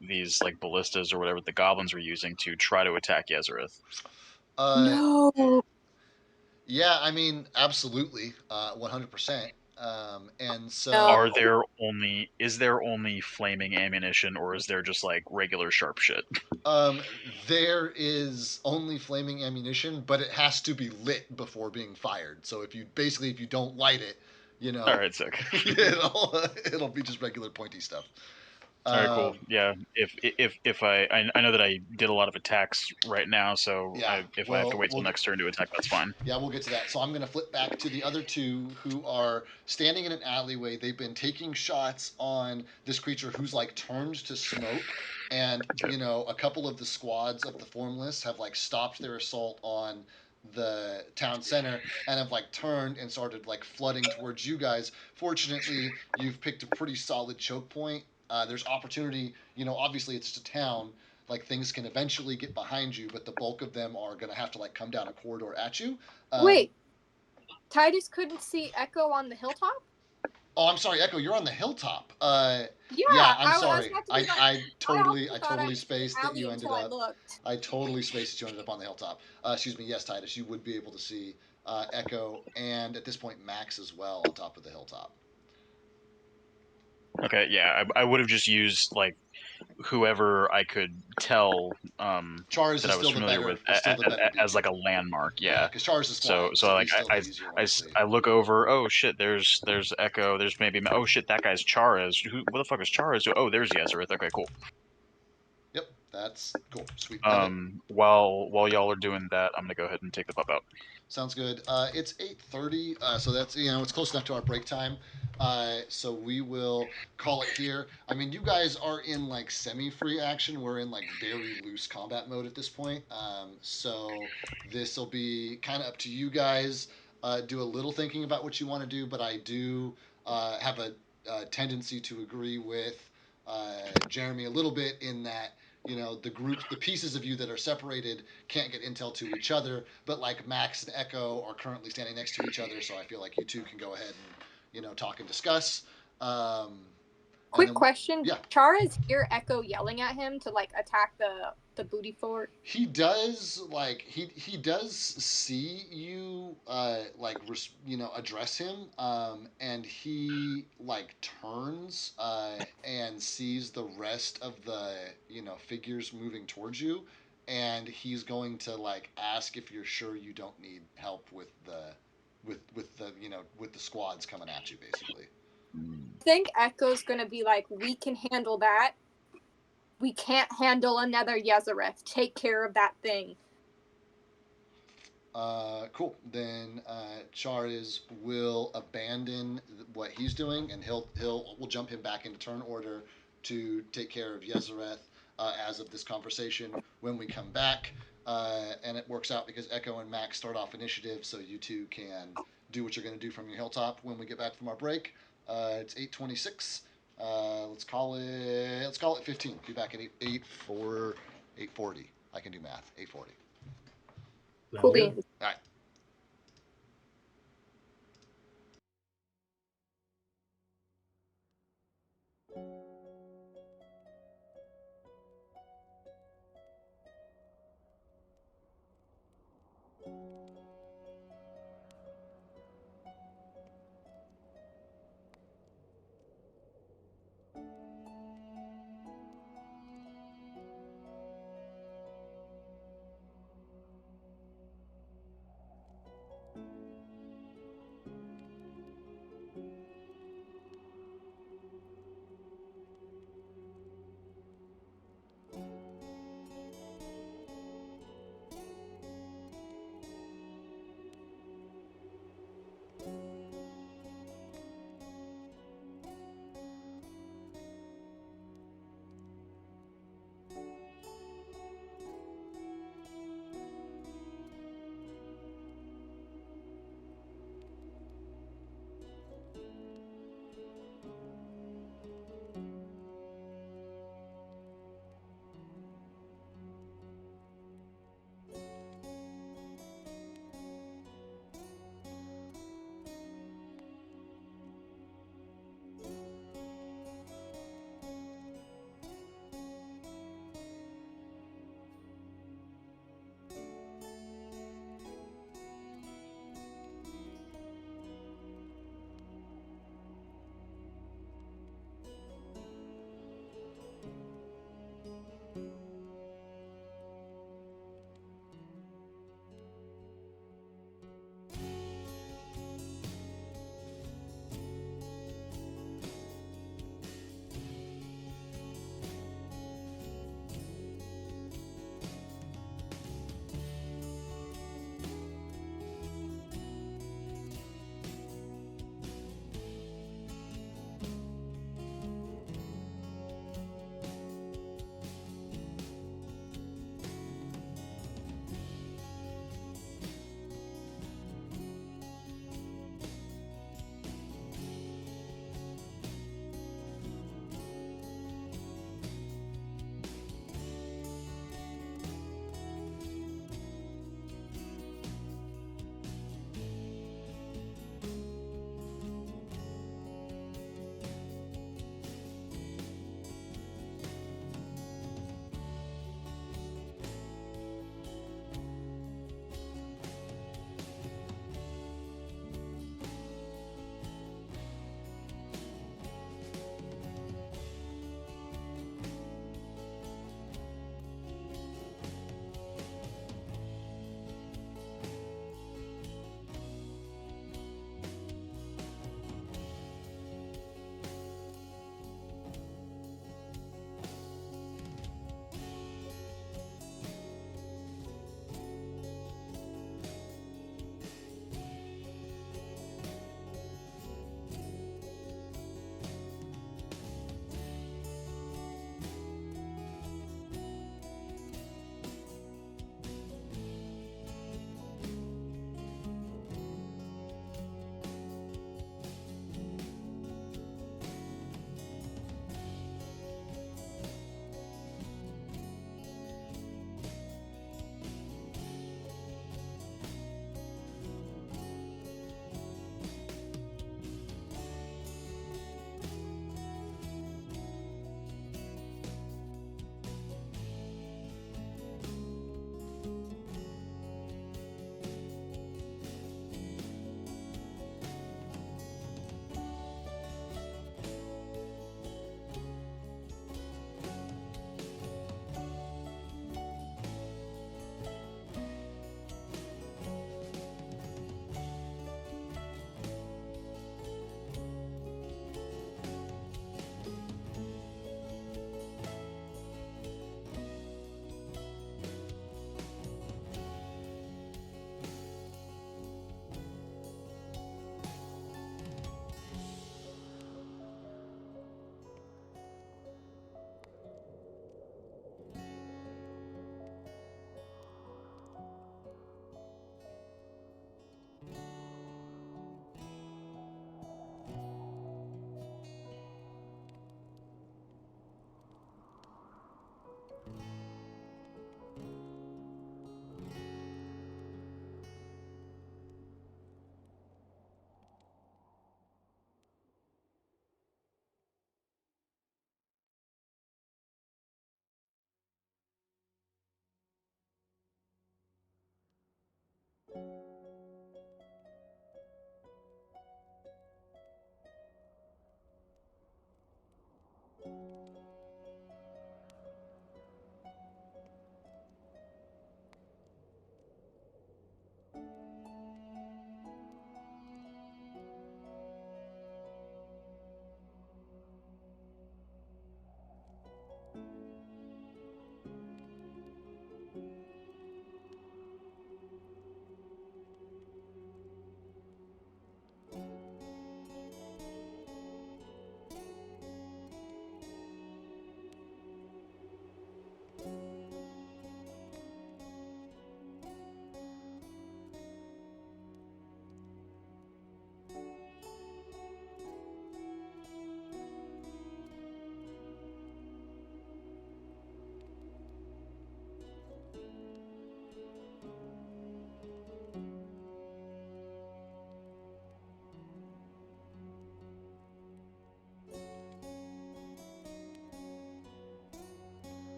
these like ballistas or whatever the goblins were using to try to attack Yezereth? No. Yeah, I mean, absolutely, 100%. And so, No. Is there only flaming ammunition, or is there just like regular sharp shit? there is only flaming ammunition, but it has to be lit before being fired. So if you don't light it, All right, sick. it'll be just regular pointy stuff. All right, cool. Yeah, if I know that I did a lot of attacks right now, so Yeah, if I have to wait till we'll next turn to attack, that's fine. Yeah, we'll get to that. So I'm going to flip back to the other two who are standing in an alleyway. They've been taking shots on this creature who's like turned to smoke. And, Okay. a couple of the squads of the Formless have like stopped their assault on the town center and have like turned and started like flooding towards you guys. Fortunately, you've picked a pretty solid choke point. There's opportunity, obviously it's just a town, like things can eventually get behind you, but the bulk of them are going to have to like come down a corridor at you. Wait. Titus couldn't see Echo on the hilltop? Oh, I'm sorry, Echo. You're on the hilltop. Yeah, I'm I sorry. was about to be like, I totally also thought I was spaced that you ended until I up. looked. I totally spaced that you ended up on the hilltop. Excuse me. Yes, Titus, you would be able to see Echo, and at this point Max as well on top of the hilltop. Okay, yeah, I would have just used like whoever I could tell Chars that is I was still the familiar better, with is still the better as beacon. like a landmark. Yeah. because Chars is So flying, so like he's still the easier one to see. I look over. Oh shit! There's Echo. There's maybe oh shit! That guy's Charaz. What the fuck is Charaz? Oh, there's Yezereth. Okay, cool. Yep, that's cool. Sweet. While y'all are doing that, I'm gonna go ahead and take the pup out. Sounds good. It's 8:30, so that's it's close enough to our break time. So we will call it here. I mean, you guys are in like semi-free action. We're in like very loose combat mode at this point. So this will be kind of up to you guys. Do a little thinking about what you want to do, but I do have a tendency to agree with Jeremy a little bit in that the pieces of you that are separated can't get intel to each other, but like Max and Echo are currently standing next to each other, so I feel like you two can go ahead and talk and discuss. Quick question. Yeah. Char is hear Echo yelling at him to like attack the booty fort. He does he does see you address him, and he like turns and sees the rest of the figures moving towards you, and he's going to like ask if you're sure you don't need help with the with the squads coming at you, basically. I think Echo's gonna be like, we can handle that. We can't handle another Yezereth. Take care of that thing. Cool. Then Chariz will abandon what he's doing, and we'll jump him back into turn order to take care of Yezereth as of this conversation when we come back. And it works out because Echo and Max start off initiative, so you two can do what you're going to do from your hilltop when we get back from our break. It's 8:26. Let's call it 15. Be back at 8:40. I can do math. 8:40. Cool beans. All right.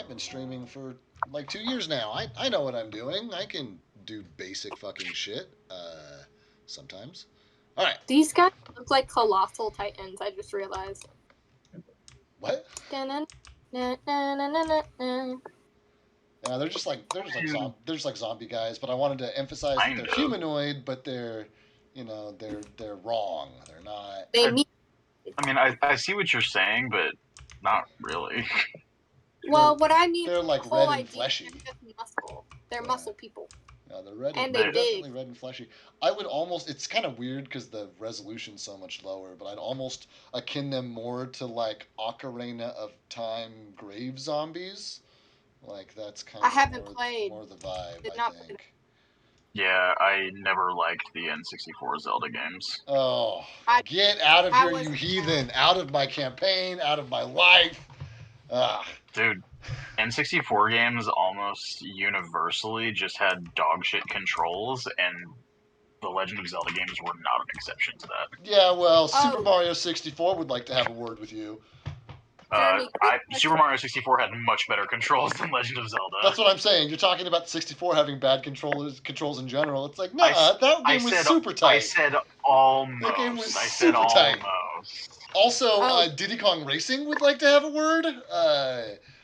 I've been streaming for like 2 years now. I know what I'm doing. I can do basic fucking shit. Sometimes. All right. These guys look like colossal titans. I just realized. What? Yeah, they're just like zombie guys. But I wanted to emphasize that Kind they're of. humanoid, but they're wrong. They're not. They meet. I mean, I see what you're saying, but not really. Well, what I mean, They're like the whole red and idea fleshy. is just muscle. They're Yeah. muscle people. Yeah, they're red And they they're dig. definitely red and fleshy. I would almost. It's kind of weird because the resolution's so much lower, but I'd almost akin them more to like Ocarina of Time grave zombies. Like that's kind I of haven't played. more the vibe. Did I not play think. Yeah, I never liked the N64 Zelda games. Oh, I- get out of I here, was- you heathen! Out of my campaign, out of my life. Ah, Dude, N64 games almost universally just had dogshit controls, and the Legend of Zelda games were not an exception to that. yeah. Well, Super Oh. Mario 64 would like to have a word with you. Jeremy, Super Mario 64 had much better controls than Legend of Zelda. That's what I'm saying. You're talking about 64 having bad controls in general. It's like, nah, I that game was super tight. I said almost. That game was I said super tight. almost. Also, Oh. Diddy Kong Racing would like to have a word.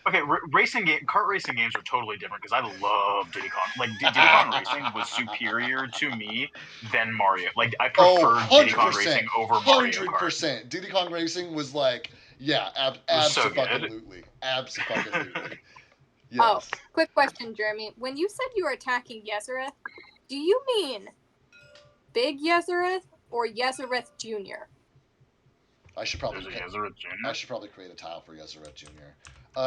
Okay, kart racing games are totally different because I love Diddy Kong. Like Diddy Kong Racing was superior to me than Mario. Like I preferred Diddy Kong 100%, Racing over Mario Kart. 100%. Diddy Kong Racing was like, yeah, was so absolutely. Absolutely. Yes. Oh, quick question, Jeremy. When you said you were attacking Yezereth, do you mean Big Yezereth or Yezereth Jr.? I should probably There's a Yezereth Jr. I should probably create a tile for Yezereth Jr.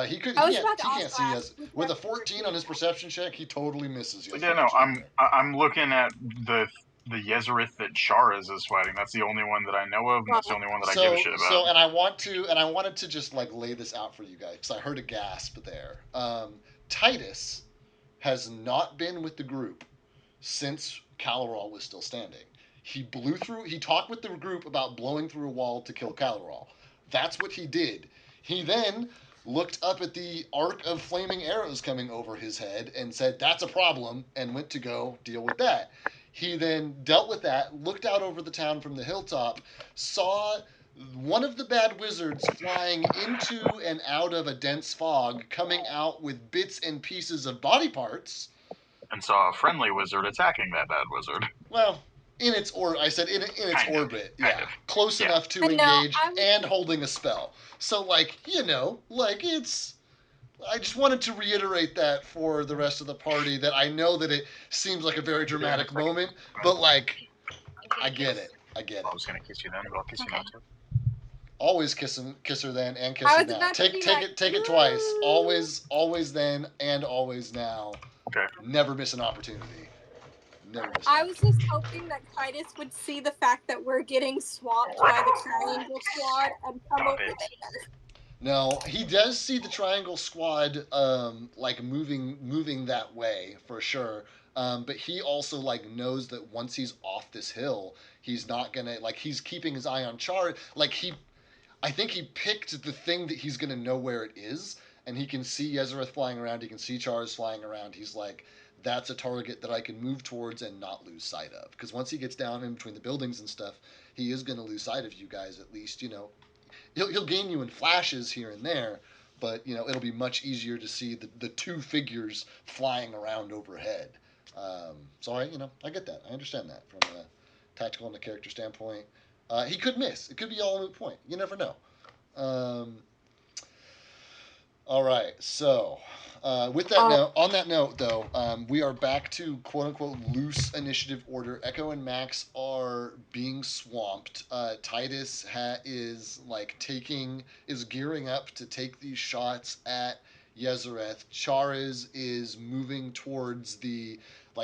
He I was can't about to see also ask Yez with a 14 on his perception check. He totally misses Yezereth Yeah, no, Jr. I'm looking at the Yezereth that Charaz is fighting. That's the only one that I know of, and that's the only one that I give a shit about. So, and I wanted to just like lay this out for you guys because I heard a gasp there. Titus has not been with the group since Calorol was still standing. He talked with the group about blowing through a wall to kill Calorol. That's what he did. He then looked up at the arc of flaming arrows coming over his head and said, "That's a problem," and went to go deal with that. He then dealt with that, looked out over the town from the hilltop, saw one of the bad wizards flying into and out of a dense fog, coming out with bits and pieces of body parts. And saw a friendly wizard attacking that bad wizard. Well, in its orbit, Kind of, orbit, kind yeah, of. close Yeah. enough to But no, engage I was- and holding a spell. So, like, it's. I just wanted to reiterate that for the rest of the party that I know that it seems like a very dramatic moment, but like, I get it. I was gonna kiss you then, but I'll kiss you now too. Always kiss her then, and kiss I her was now. about to be like, Take it twice. Always then, and always now. Okay. Never miss an opportunity. Never miss. I was just hoping that Titus would see the fact that we're getting swamped by the Triangle Squad and come Stop over it. there. No, he does see the Triangle Squad, like moving that way for sure. But he also like knows that once he's off this hill, he's not gonna like he's keeping his eye on Char. I think he picked the thing that he's gonna know where it is, and he can see Yezereth flying around. He can see Chars flying around. He's like, that's a target that I can move towards and not lose sight of. Because once he gets down in between the buildings and stuff, he is gonna lose sight of you guys at least. He'll gain you in flashes here and there, but it'll be much easier to see the two figures flying around overhead. So I get that. I understand that from a tactical and a character standpoint. He could miss. It could be all a moot point. You never know. All right. So with that note, on that note though, we are back to quote unquote loose initiative order. Echo and Max are being swamped. Titus is gearing up to take these shots at Yezereth. Charaz is moving towards the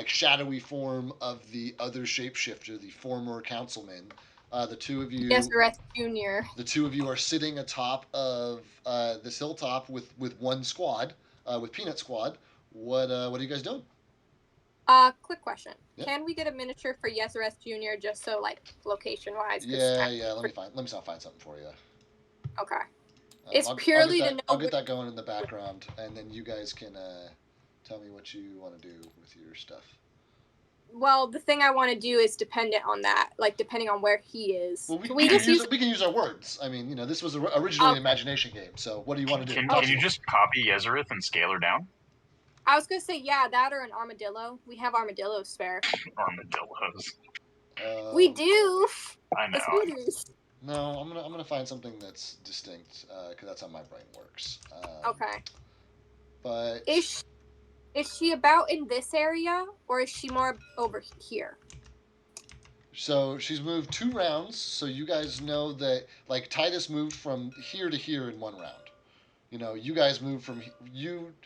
shadowy form of the other shapeshifter, the former councilman. The two of you, Yezereth Jr. The two of you are sitting atop of this hilltop with one squad, with Peanut Squad. What are you guys doing? Quick question. Yeah. Can we get a miniature for Yezereth Jr. just so location wise? Yeah. Let me find something for you. Okay. It's I'll purely get to that, know. I'll get that going in the background, and then you guys can tell me what you want to do with your stuff. Well, the thing I want to do is dependent on that, like depending on where he is. Well, Can we just use? we can use our words. I mean, this was originally an imagination game. So what do you want to do? Can you just copy Yezereth and scale her down? I was gonna say that or an armadillo. We have armadillos spare. Armadillos. We do. I know. The speeders. No, I'm gonna find something that's distinct because that's how my brain works. Okay. But Is she about in this area, or is she more over here? so she's moved 2 rounds, so you guys know that like Titus moved from here to here in 1 round. You guys moved from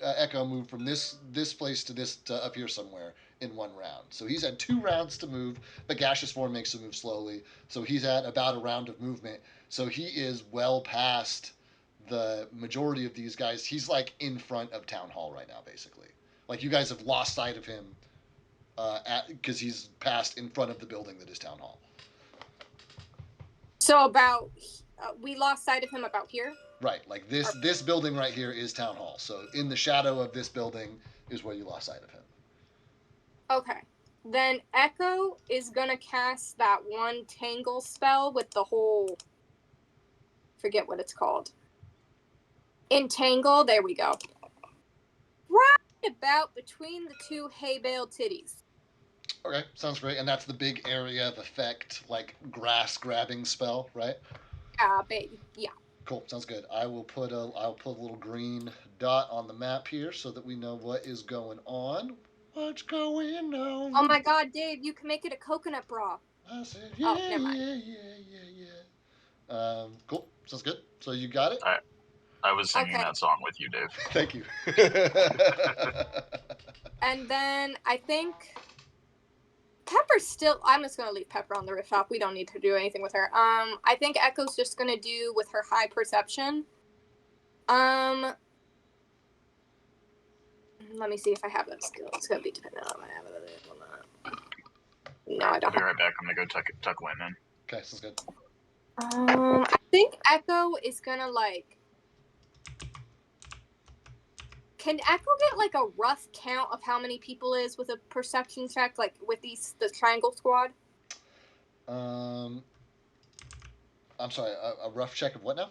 Echo moved from this place to this to up here somewhere in 1 round. So he's had 2 rounds to move, but gaseous form makes him move slowly. So he's at about a round of movement. So he is well past the majority of these guys. He's like in front of Town Hall right now, basically. Like you guys have lost sight of him because he's passed in front of the building that is Town Hall. So about we lost sight of him about here. Right, like this building right here is Town Hall. So in the shadow of this building is where you lost sight of him. Okay. Then Echo is gonna cast that one tangle spell with the whole. Forget what it's called. Entangle. There we go. Right about between the 2 hay bale titties. Okay, sounds great. And that's the big area of effect, like grass grabbing spell, right? Baby. Yeah. Cool, sounds good. I'll put a little green dot on the map here so that we know what is going on. What's going on? Oh my God, Dave! You can make it a coconut bra. I said, yeah, never mind. yeah. Cool, sounds good. So you got it. I was singing that song with you, Dave. Thank you. And then I think Pepper's still. I'm just gonna leave Pepper on the rooftop. We don't need to do anything with her. I think Echo's just gonna do with her high perception. Let me see if I have that skill. It's gonna be dependent on if I have it or not. No, I I'll don't. be right back. I'm gonna go tuck Lynn in. Okay, sounds good. I think Echo is gonna like. Can Echo get like a rough count of how many people is with a perception check, like with the triangle squad? I'm sorry, a rough check of what now?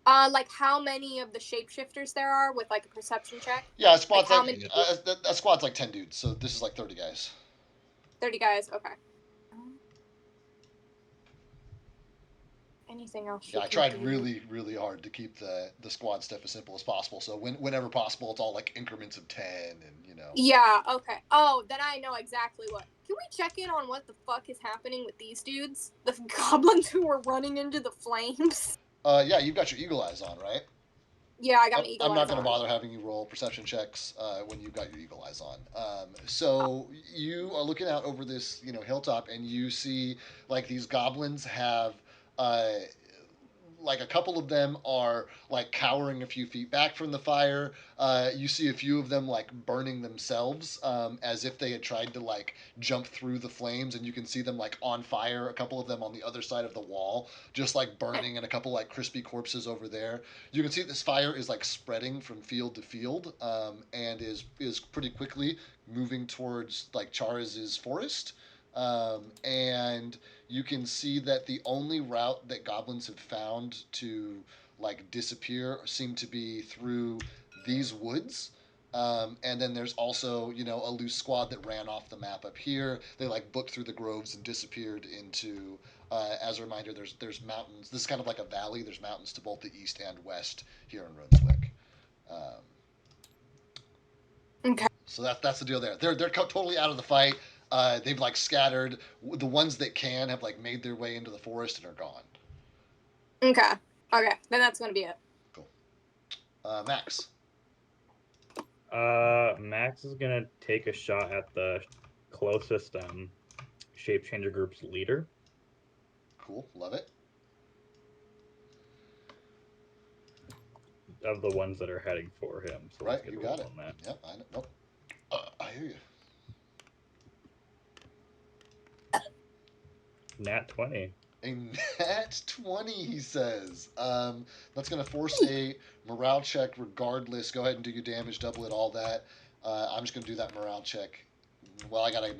Like how many of the shapeshifters there are with like a perception check? Yeah, a squad's like a squad's like 10 dudes, so this is like 30 guys. 30 guys, okay. Anything else? Yeah, I tried really, really hard to keep the squad stuff as simple as possible. So whenever possible, it's all like increments of 10, and Yeah. Okay. Oh, then I know exactly what. Can we check in on what the fuck is happening with these dudes? The goblins who were running into the flames. Yeah, you've got your eagle eyes on, right? Yeah, I got an eagle eyes on. I'm not going to bother having you roll perception checks when you've got your eagle eyes on. So you are looking out over this, hilltop, and you see like these goblins have. Like a couple of them are like cowering a few feet back from the fire. You see a few of them like burning themselves as if they had tried to like jump through the flames, and you can see them like on fire. A couple of them on the other side of the wall, just like burning, and a couple like crispy corpses over there. You can see this fire is like spreading from field to field and is pretty quickly moving towards like Chariz's forest. And you can see that the only route that goblins have found to like disappear seem to be through these woods. And then there's also, a loose squad that ran off the map up here. They like booked through the groves and disappeared into. As a reminder, there's mountains. This is kind of like a valley. There's mountains to both the east and west here in Runswick. Okay. So that's the deal there. They're totally out of the fight. They've like scattered. The ones that can have like made their way into the forest and are gone. Okay. Okay. Then that's gonna be it. Cool. Max. Max is gonna take a shot at the closest shape changer group's leader. Cool. Love it. Of the ones that are heading for him. So right. You got it. On that. Yep. I know. Nope. I hear you. Nat 20. A nat 20, he says. That's going to force a morale check regardless. Go ahead and do your damage, double it, all that. I'm just going to do that morale check. Well, I got to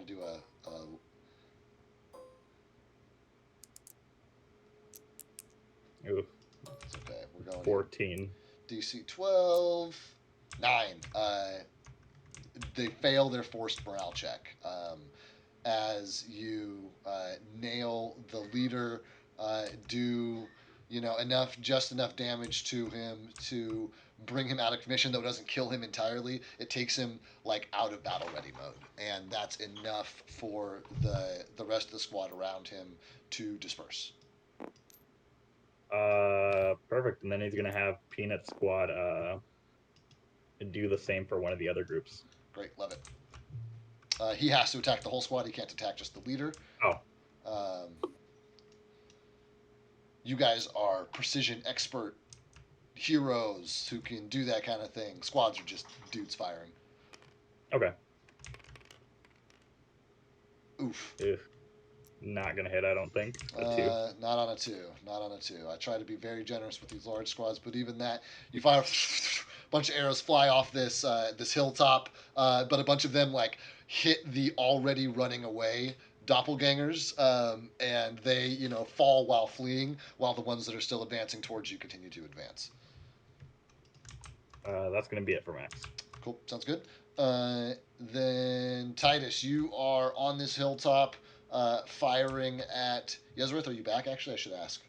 do a Ooh, it's okay. We're going 14. DC 12. 9. They fail their forced morale check. As you nail the leader, do just enough damage to him to bring him out of commission, though it doesn't kill him entirely. It takes him like out of battle ready mode, and that's enough for the rest of the squad around him to disperse. Perfect. And then he's gonna have Peanut Squad do the same for one of the other groups. Great, love it. He has to attack the whole squad. He can't attack just the leader. Oh. You guys are precision expert heroes who can do that kind of thing. Squads are just dudes firing. Okay. Oof. Not gonna hit, I don't think. A 2. Not on a 2. Not on a 2. I try to be very generous with these large squads, but even that, you fire a bunch of arrows fly off this hilltop, but a bunch of them like hit the already running away doppelgangers, and they fall while fleeing, while the ones that are still advancing towards you continue to advance. That's gonna be it for Max. Cool, sounds good. Then Titus, you are on this hilltop, firing at Yezrith. Are you back? Actually, I should ask.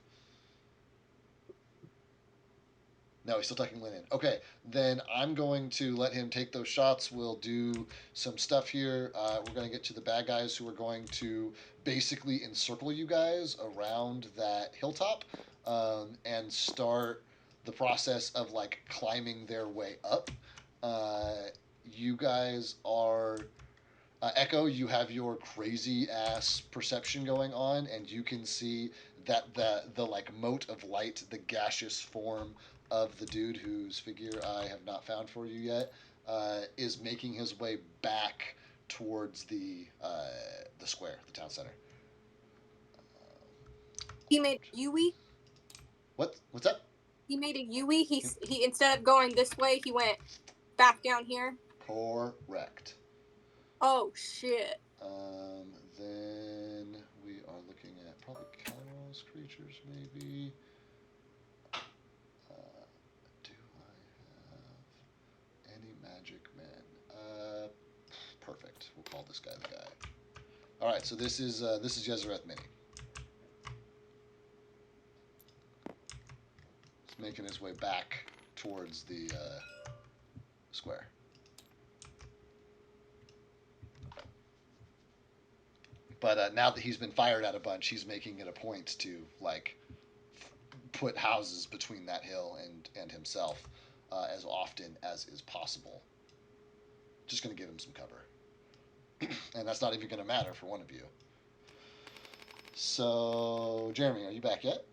No, he's still taking Linen. Okay, then I'm going to let him take those shots. We'll do some stuff here. We're going to get to the bad guys who are going to basically encircle you guys around that hilltop, and start the process of like climbing their way up. You guys are Echo. You have your crazy ass perception going on, and you can see that the like mote of light, the gaseous form of the dude whose figure I have not found for you yet, is making his way back towards the square, the town center. He made Yui. What's that? He made a Yui. He instead of going this way, he went back down here. Correct. Oh shit. Then we are looking at probably counterless creatures, maybe. Do I have any magic men? Perfect. We'll call this guy the guy. All right. So this is Yezreth Mini. He's making his way back towards the square. But now that he's been fired at a bunch, he's making it a point to like put houses between that hill and himself as often as is possible. Just going to give him some cover. And that's not even going to matter for one of you. So, Jeremy, are you back yet?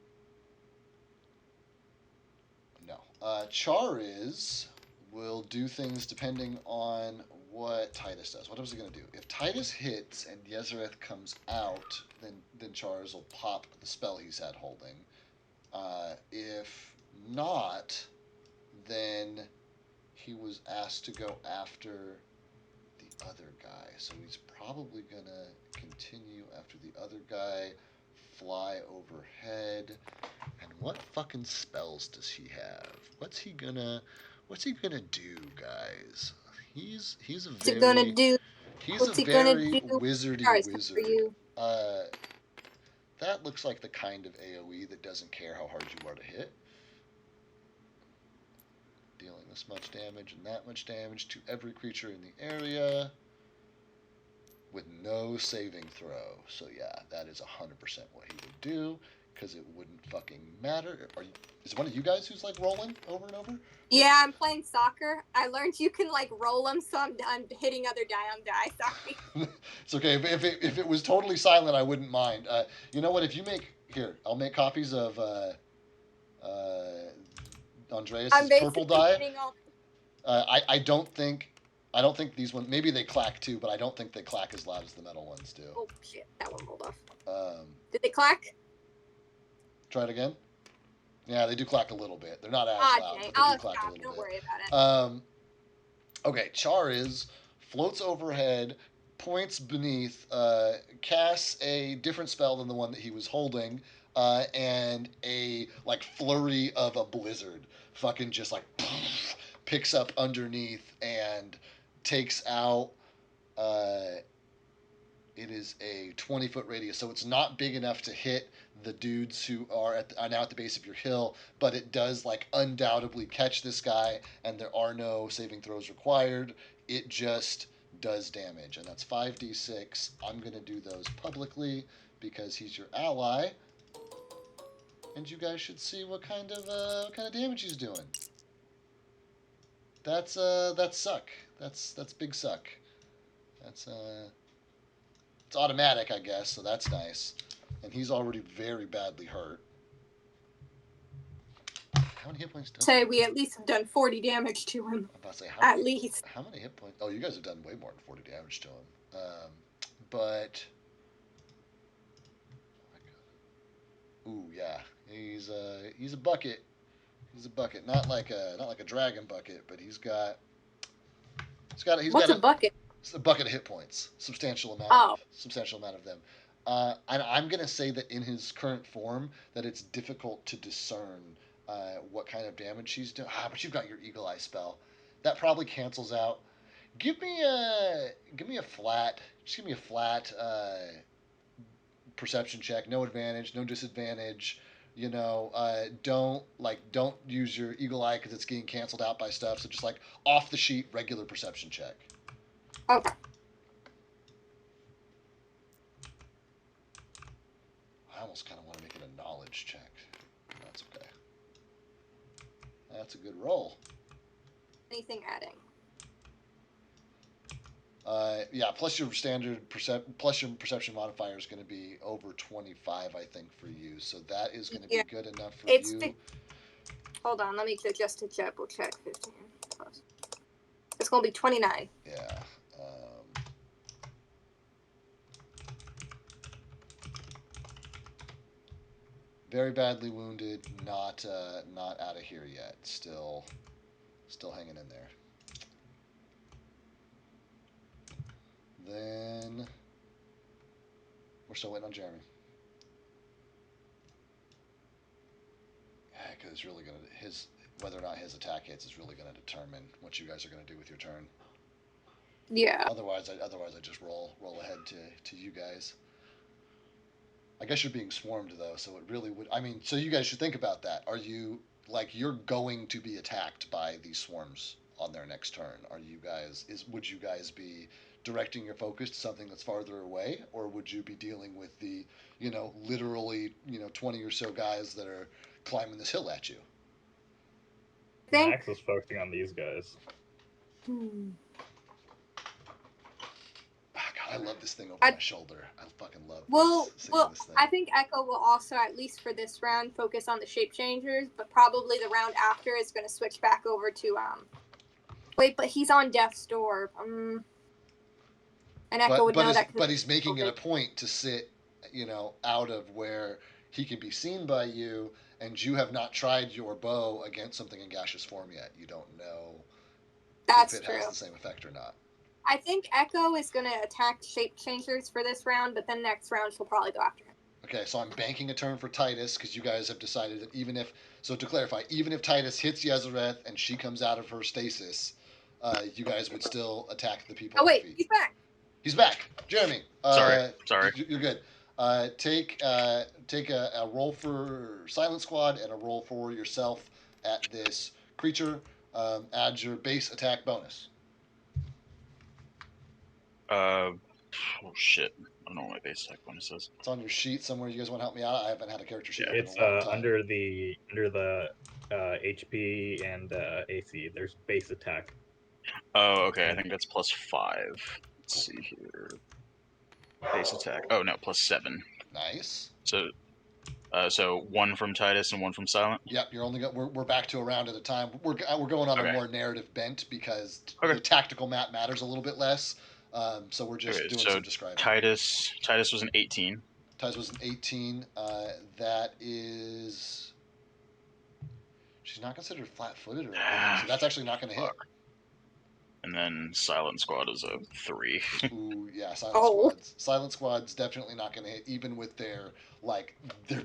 No. Chariz will do things depending on what Titus does. What was he going to do? If Titus hits and Yezreth comes out, then Chariz will pop the spell he's had holding. If not, then he was asked to go after the other guy. So he's probably going to continue after the other guy, fly overhead. And what fucking spells does he have? What's he gonna do, guys? He's a very wizardy wizard. That looks like the kind of AoE that doesn't care how hard you are to hit. Dealing this much damage and that much damage to every creature in the area with no saving throw. So yeah, that is 100% what he would do, because it wouldn't fucking matter. Is it one of you guys who's like rolling over and over? Yeah, I'm playing soccer. I learned you can like roll them, so I'm hitting other die on die. Sorry. It's okay. If it was totally silent, I wouldn't mind. You know what? If you make here, I'll make copies of Andreas' purple die. I don't think I don't think these ones. Maybe they clack too, but I don't think they clack as loud as the metal ones do. Oh shit, that one rolled off. Um, Did they clack? try it again. Yeah, they do clack a little bit. They're not as loud, Dang. but they I'll do clack stop. a little Don't bit. worry about it. Okay, Chariz floats overhead, points beneath, casts a different spell than the one that he was holding, and a like flurry of a blizzard fucking just like picks up underneath and takes out. It is a 20-foot radius, so it's not big enough to hit the dudes who are now at the base of your hill, but it does like undoubtedly catch this guy, and there are no saving throws required. It just does damage, and that's 5d6. I'm gonna do those publicly because he's your ally, and you guys should see what kind of damage he's doing. That's suck. That's big suck. That's It's automatic, I guess, so that's nice. And he's already very badly hurt. How many hit points does Say we at least have done 40 damage to him. I'm about to say, At least. How many hit points? Oh, you guys have done way more than 40 damage to him. But... Ooh, yeah. He's a bucket. He's a bucket. Not like a dragon bucket, but he's got What's a bucket? It's a bucket of hit points. Substantial amount of them. And I'm gonna say that in his current form, that it's difficult to discern what kind of damage he's doing. But you've got your Eagle Eye spell. That probably cancels out. Give me a flat. Just give me a flat perception check. No advantage, no disadvantage. You know, don't use your Eagle Eye because it's getting canceled out by stuff. So just like off the sheet, regular perception check. Okay. I almost kind of want to make it a knowledge check. That's okay. That's a good roll. Anything adding? Yeah, plus your standard perception modifier is going to be over 25, I think, for you. So that is going to be good enough for you. Hold on, let me just double check 15. It's going to be 29. Yeah. Very badly wounded, not out of here yet. Still hanging in there. Then we're still waiting on Jeremy. Yeah, because really whether or not his attack hits is really gonna determine what you guys are gonna do with your turn. Yeah. Otherwise I just roll ahead to you guys. I guess you're being swarmed though, so it really would. I mean, so you guys should think about that. Are you you're going to be attacked by these swarms on their next turn? Would you guys be directing your focus to something that's farther away, or would you be dealing with the literally 20 or so guys that are climbing this hill at you? Max is focusing on these guys. God, I love this thing over my shoulder. I fucking love this thing. I think Echo will also, at least for this round, focus on the shape changers, but probably the round after is going to switch back over to Wait, but he's on death's door. And Echo would know that. But he's making it a point to sit, out of where he can be seen by you, and you have not tried your bow against something in gaseous form yet. You don't know if it has the same effect or not. I think Echo is going to attack shape changers for this round, but then next round she'll probably go after him. Okay, so I'm banking a turn for Titus because you guys have decided that so to clarify, even if Titus hits Yezereth and she comes out of her stasis, you guys would still attack the people. Oh wait, he's back. He's back, Jeremy. Sorry. You're good. Take a roll for Silent Squad and a roll for yourself at this creature. Add your base attack bonus. Oh shit. I don't know what my base attack bonus is. It's on your sheet somewhere. You guys want to help me out? I haven't had a character sheet. Yeah, it's under the HP and AC. There's base attack. Oh, okay. I think that's +5. Let's see here. Base attack. Oh no, +7. Nice. So So one from Titus and one from Silent. Yep, you're only we're back to a round at a time. We're going on a Okay. more narrative bent because Okay. the tactical map matters a little bit less. So we're just Okay, doing so some describing. Titus was an 18. Titus was an 18. That is. She's not considered flat-footed or anything, so that's actually not going to hit. And then Silent Squad is a 3. Ooh, yeah, Oh. Silent Squad's definitely not going to hit, even with there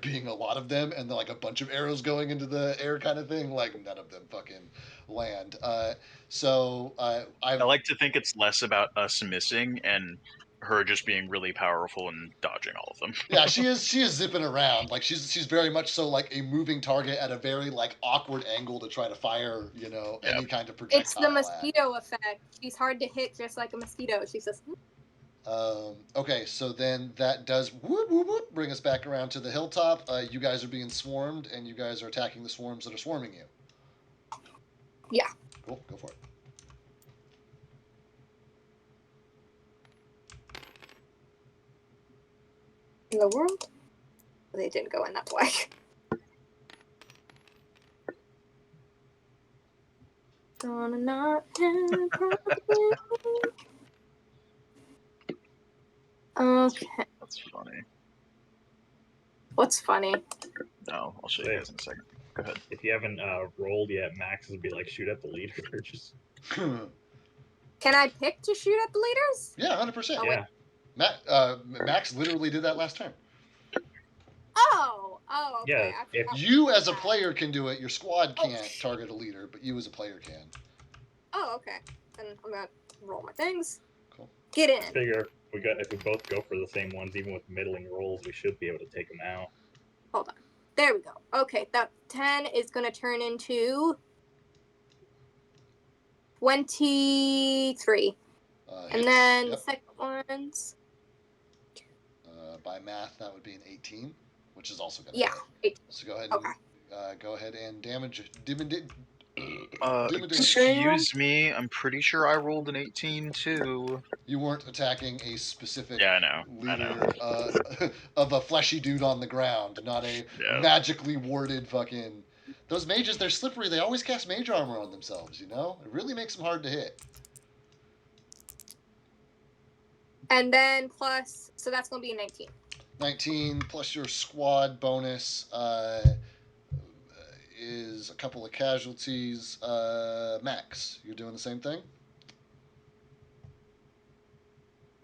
being a lot of them and like a bunch of arrows going into the air kind of thing. Like none of them fucking land. I like to think it's less about us missing and her just being really powerful and dodging all of them. Yeah, she is zipping around. Like she's very much so like a moving target at a very like awkward angle to try to fire, any kind of projectile. It's the mosquito effect. She's hard to hit just like a mosquito. She says. Okay, so then that does whoop, whoop, whoop, bring us back around to the hilltop. You guys are being swarmed, and you guys are attacking the swarms that are swarming you. Yeah. Cool, go for it. In the world? They didn't go in that way. Gonna not Okay. That's funny. What's funny? No, I'll show you guys in a second. Go ahead. If you haven't rolled yet, Max would be like, shoot at the leader. Just Can I pick to shoot at the leaders? Yeah, 100%. yeah. Max literally did that last time. Oh, okay. Yeah, You as a player can do it. Your squad can't target a leader, but you as a player can. Oh, okay. Then I'm gonna roll my things. Cool. Get in. Figure if we both go for the same ones, even with middling rolls, we should be able to take them out. Hold on. There we go. Okay, that 10 is gonna turn into 23. And Hits. then Yep. the second one's By math, that would be an 18, which is also going to yeah. hit. So go ahead and damage. Excuse me, I'm pretty sure I rolled an 18 too. You weren't attacking a specific leader of a fleshy dude on the ground, not a magically warded fucking. Those mages, they're slippery. They always cast mage armor on themselves, It really makes them hard to hit. And then plus, so that's going to be a 19. 19 plus your squad bonus is a couple of casualties. Max, you're doing the same thing?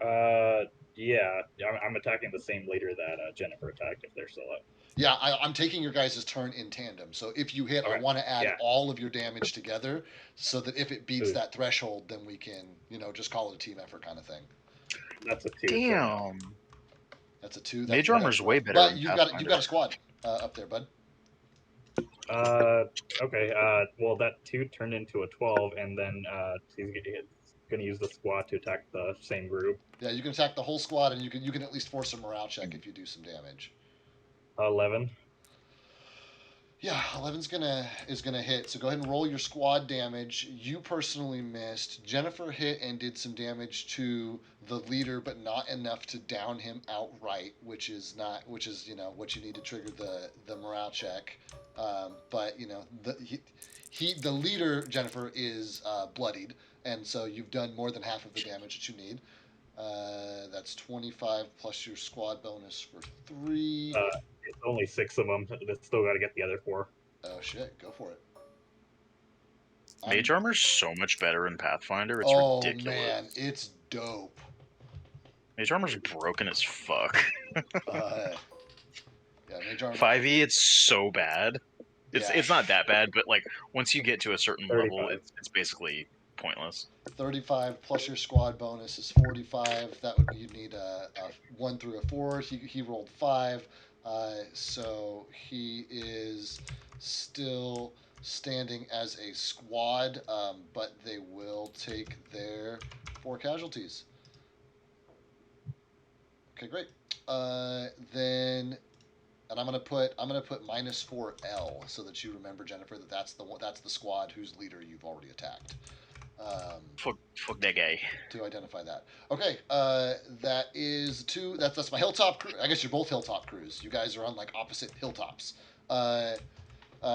Yeah. I'm attacking the same leader that Jennifer attacked if they're still up. Yeah, I'm taking your guys' turn in tandem. So if you hit, okay. I want to add all of your damage together so that if it beats that threshold, then we can, just call it a team effort kind of thing. That's a 2. Damn. That's a 2. Mage armor's way better. But you've got a squad up there, bud. Okay. Well, that 2 turned into a 12, and then he's going to use the squad to attack the same group. Yeah, you can attack the whole squad, and you can at least force a morale check if you do some damage. 11. Yeah, 11's is gonna hit. So go ahead and roll your squad damage. You personally missed. Jennifer hit and did some damage to the leader, but not enough to down him outright, which is what you need to trigger the morale check. But the leader, Jennifer, is bloodied, and so you've done more than half of the damage that you need. That's 25 plus your squad bonus for 3. It's only 6 of them. It's still got to get the other 4. Oh shit! Go for it. Mage armor's so much better in Pathfinder. It's ridiculous. Oh man, it's dope. Mage armor's broken as fuck. Yeah, Mage armor. 5e, it's so bad. It's not that bad, but like once you get to a certain 35. level, it's basically pointless. 35 plus your squad bonus is 45. That would be you'd need a 1 through a 4. He rolled 5, so he is still standing as a squad, but they will take their 4 casualties. Okay, great. Then, and I'm gonna put -4L so that you remember, Jennifer, that's the squad whose leader you've already attacked. Fuck that guy. To identify that. Okay, that is two. That's my hilltop crew. I guess you're both hilltop crews. You guys are on like opposite hilltops.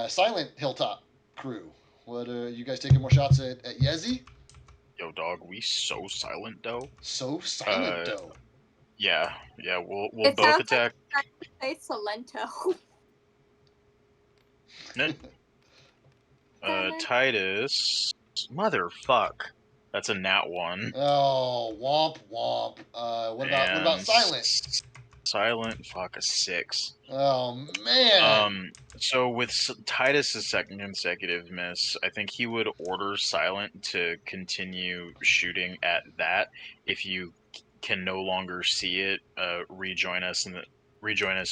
Silent hilltop crew. What are you guys taking more shots at Yezi? Yo, dog, we so silent though. So silent Uh, though. Yeah, we'll It both sounds attack. like you're trying to say Salento. Titus, motherfuck. That's a nat 1. Oh, womp womp. What about And silent? Silent, fuck, a 6. Oh man. So with Titus's second consecutive miss, I think he would order Silent to continue shooting at that. If you can no longer see it, rejoin us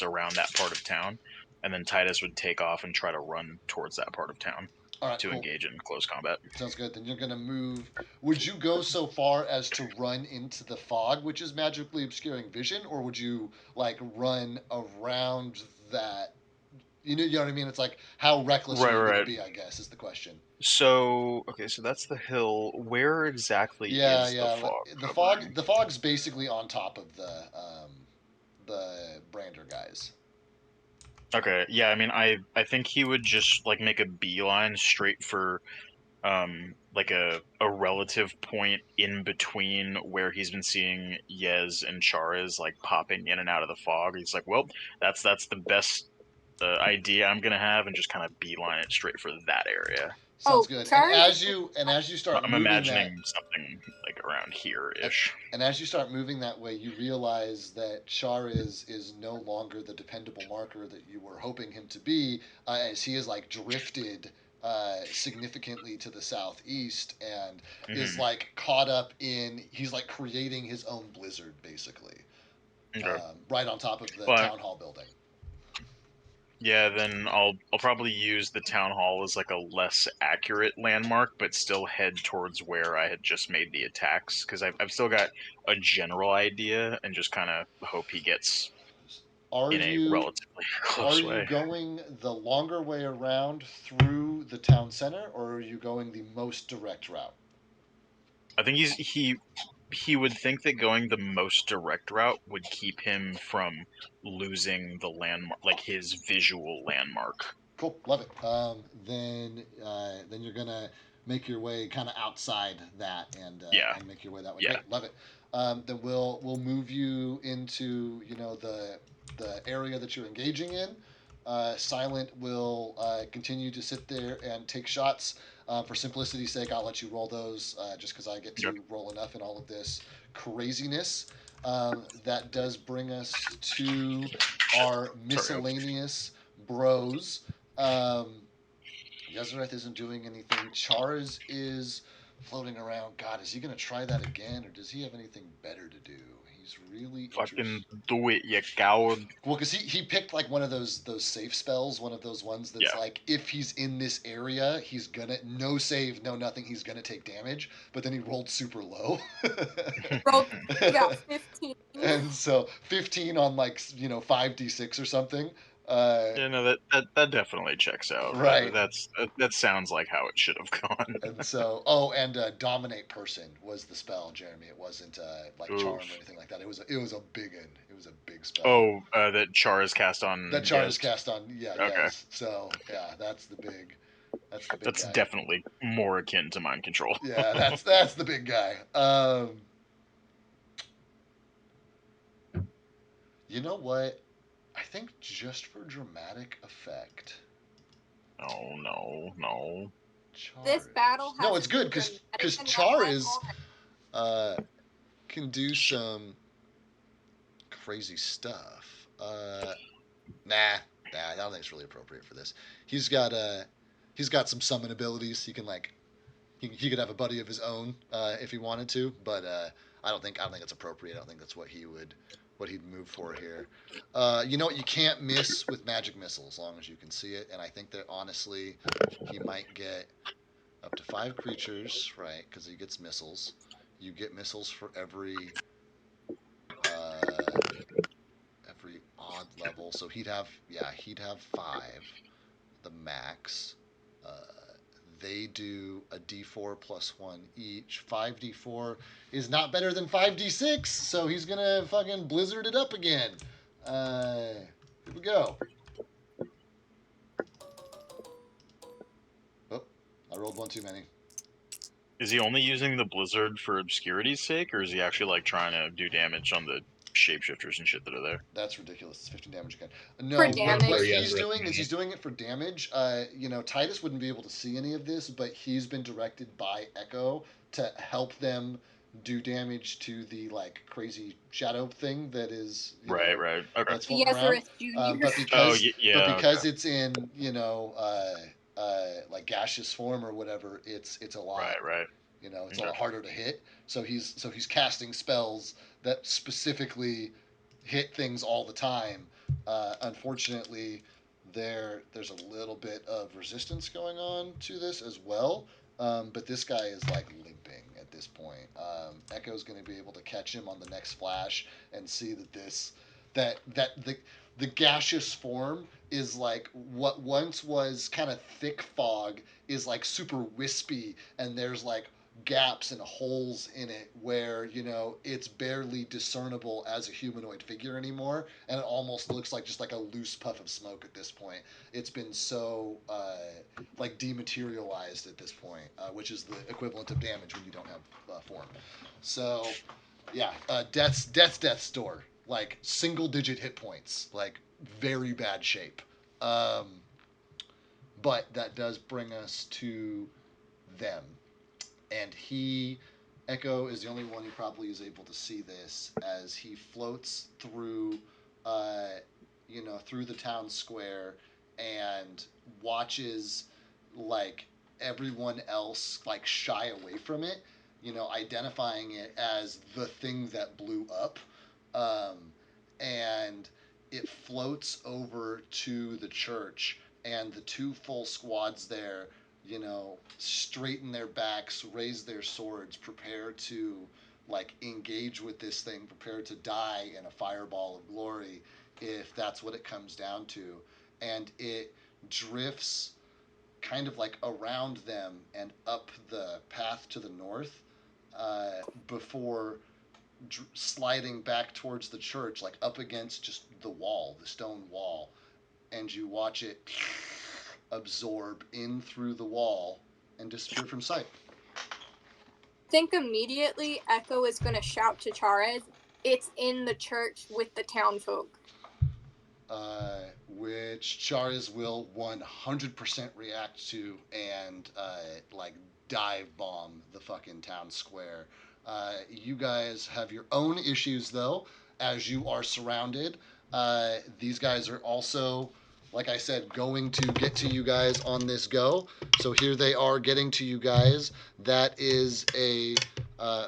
around that part of town, and then Titus would take off and try to run towards that part of town All right, to cool. engage in close combat. Sounds good. Then you're gonna move. Would you go so far as to run into the fog, which is magically obscuring vision, or would you like run around that? You know what I mean? It's like how reckless are you gonna Right. be? I guess is the question. So okay, so that's the hill. Where exactly is the fog? The fog's basically on top of the Brander guys. Okay, yeah, I mean, I think he would just like make a beeline straight for like a relative point in between where he's been seeing Yez and Chara's like popping in and out of the fog. He's like, well, that's the best idea I'm gonna have, and just kind of beeline it straight for that area. Sounds good. Char And as you start I'm moving imagining something like around here ish. and as you start moving that way, you realize that Char is no longer the dependable marker that you were hoping him to be, as he is like drifted significantly to the southeast and is like caught up in. He's like creating his own blizzard, basically, Okay. right on top of the But- town hall building. Yeah, then I'll probably use the town hall as like a less accurate landmark, but still head towards where I had just made the attacks, because I've still got a general idea, and just kind of hope he gets Are in a you relatively close are you way. going the longer way around through the town center, or are you going the most direct route? I think he would think that going the most direct route would keep him from losing the landmark, like his visual landmark. Cool, love it. Then you're gonna make your way kind of outside that and make your way that way. Yeah. Great, love it. Then we'll move you into the area that you're engaging in. Silent will continue to sit there and take shots. For simplicity's sake, I'll let you roll those just because I get to roll enough in all of this craziness. That does bring us to our miscellaneous bros. Yezereth isn't doing anything. Char's is floating around. God, is he going to try that again, or does he have anything better to do? He's really Fucking do it, you coward. Well, because he picked like one of those safe spells, one of those ones that's like if he's in this area, he's gonna no save, no nothing, he's gonna take damage. But then he rolled super low. He got 15. And so 15 on like 5d6 or something. Yeah, no, that definitely checks out. Right. That sounds like how it should have gone. And so, dominate person was the spell, Jeremy. It wasn't like charm or anything like that. It was a big one. It was a big spell. Oh, that Char is cast on. That Char is cast on. Yeah. Okay. Yes. So yeah, that's the big. That's guy. definitely more akin to mind control. Yeah, that's the big guy. You know what? I think just for dramatic effect. Oh no. Char This battle has no, it's good because Char is can do some crazy stuff. Nah, I don't think it's really appropriate for this. He's got some summon abilities. He can he could have a buddy of his own if he wanted to, but I don't think it's appropriate. I don't think that's what he'd move for here. You know what? You can't miss with magic missile as long as you can see it, and I think that honestly he might get up to 5 creatures, right? Because he gets missiles. You get missiles for every odd level. So he'd have 5, the max. they do a d4 plus 1 each. 5d4 is not better than 5d6, so he's gonna fucking blizzard it up again. Here we go. Oh, I rolled one too many. Is he only using the blizzard for obscurity's sake, or is he actually like trying to do damage on the shapeshifters and shit that are there? That's ridiculous. It's 15 damage again. No, For damage. what Yeah, he's right. doing is he's doing it for damage. Titus wouldn't be able to see any of this, but he's been directed by Echo to help them do damage to the like crazy shadow thing that is Right. Okay. that's floating around. Yes, Junior. But because okay. it's in like gaseous form or whatever, it's a lot. Right. It's a lot harder to hit. So he's casting spells that specifically hit things all the time. Unfortunately, there's a little bit of resistance going on to this as well. But this guy is like limping at this point. Echo's going to be able to catch him on the next flash and see that the gaseous form is like what once was kind of thick fog is like super wispy, and there's like gaps and holes in it where it's barely discernible as a humanoid figure anymore, and it almost looks like just like a loose puff of smoke at this point. It's been so like dematerialized at this point, which is the equivalent of damage when you don't have form. So yeah, death's door, like single digit hit points, like very bad shape. But that does bring us to them. And Echo is the only one who probably is able to see this as he floats through, through the town square and watches like everyone else like shy away from it, identifying it as the thing that blew up, and it floats over to the church, and the two full squads there straighten their backs, raise their swords, prepare to like engage with this thing, prepare to die in a fireball of glory if that's what it comes down to. And it drifts kind of like around them and up the path to the north, before sliding back towards the church, like up against just the stone wall. And you watch it absorb in through the wall and disappear from sight. I think immediately Echo is going to shout to Charez, "It's in the church with the townfolk." Which Charez will 100% react to and like dive bomb the fucking town square. You guys have your own issues though, as you are surrounded. These guys are also, like I said, going to get to you guys on this go. So here they are getting to you guys. That is a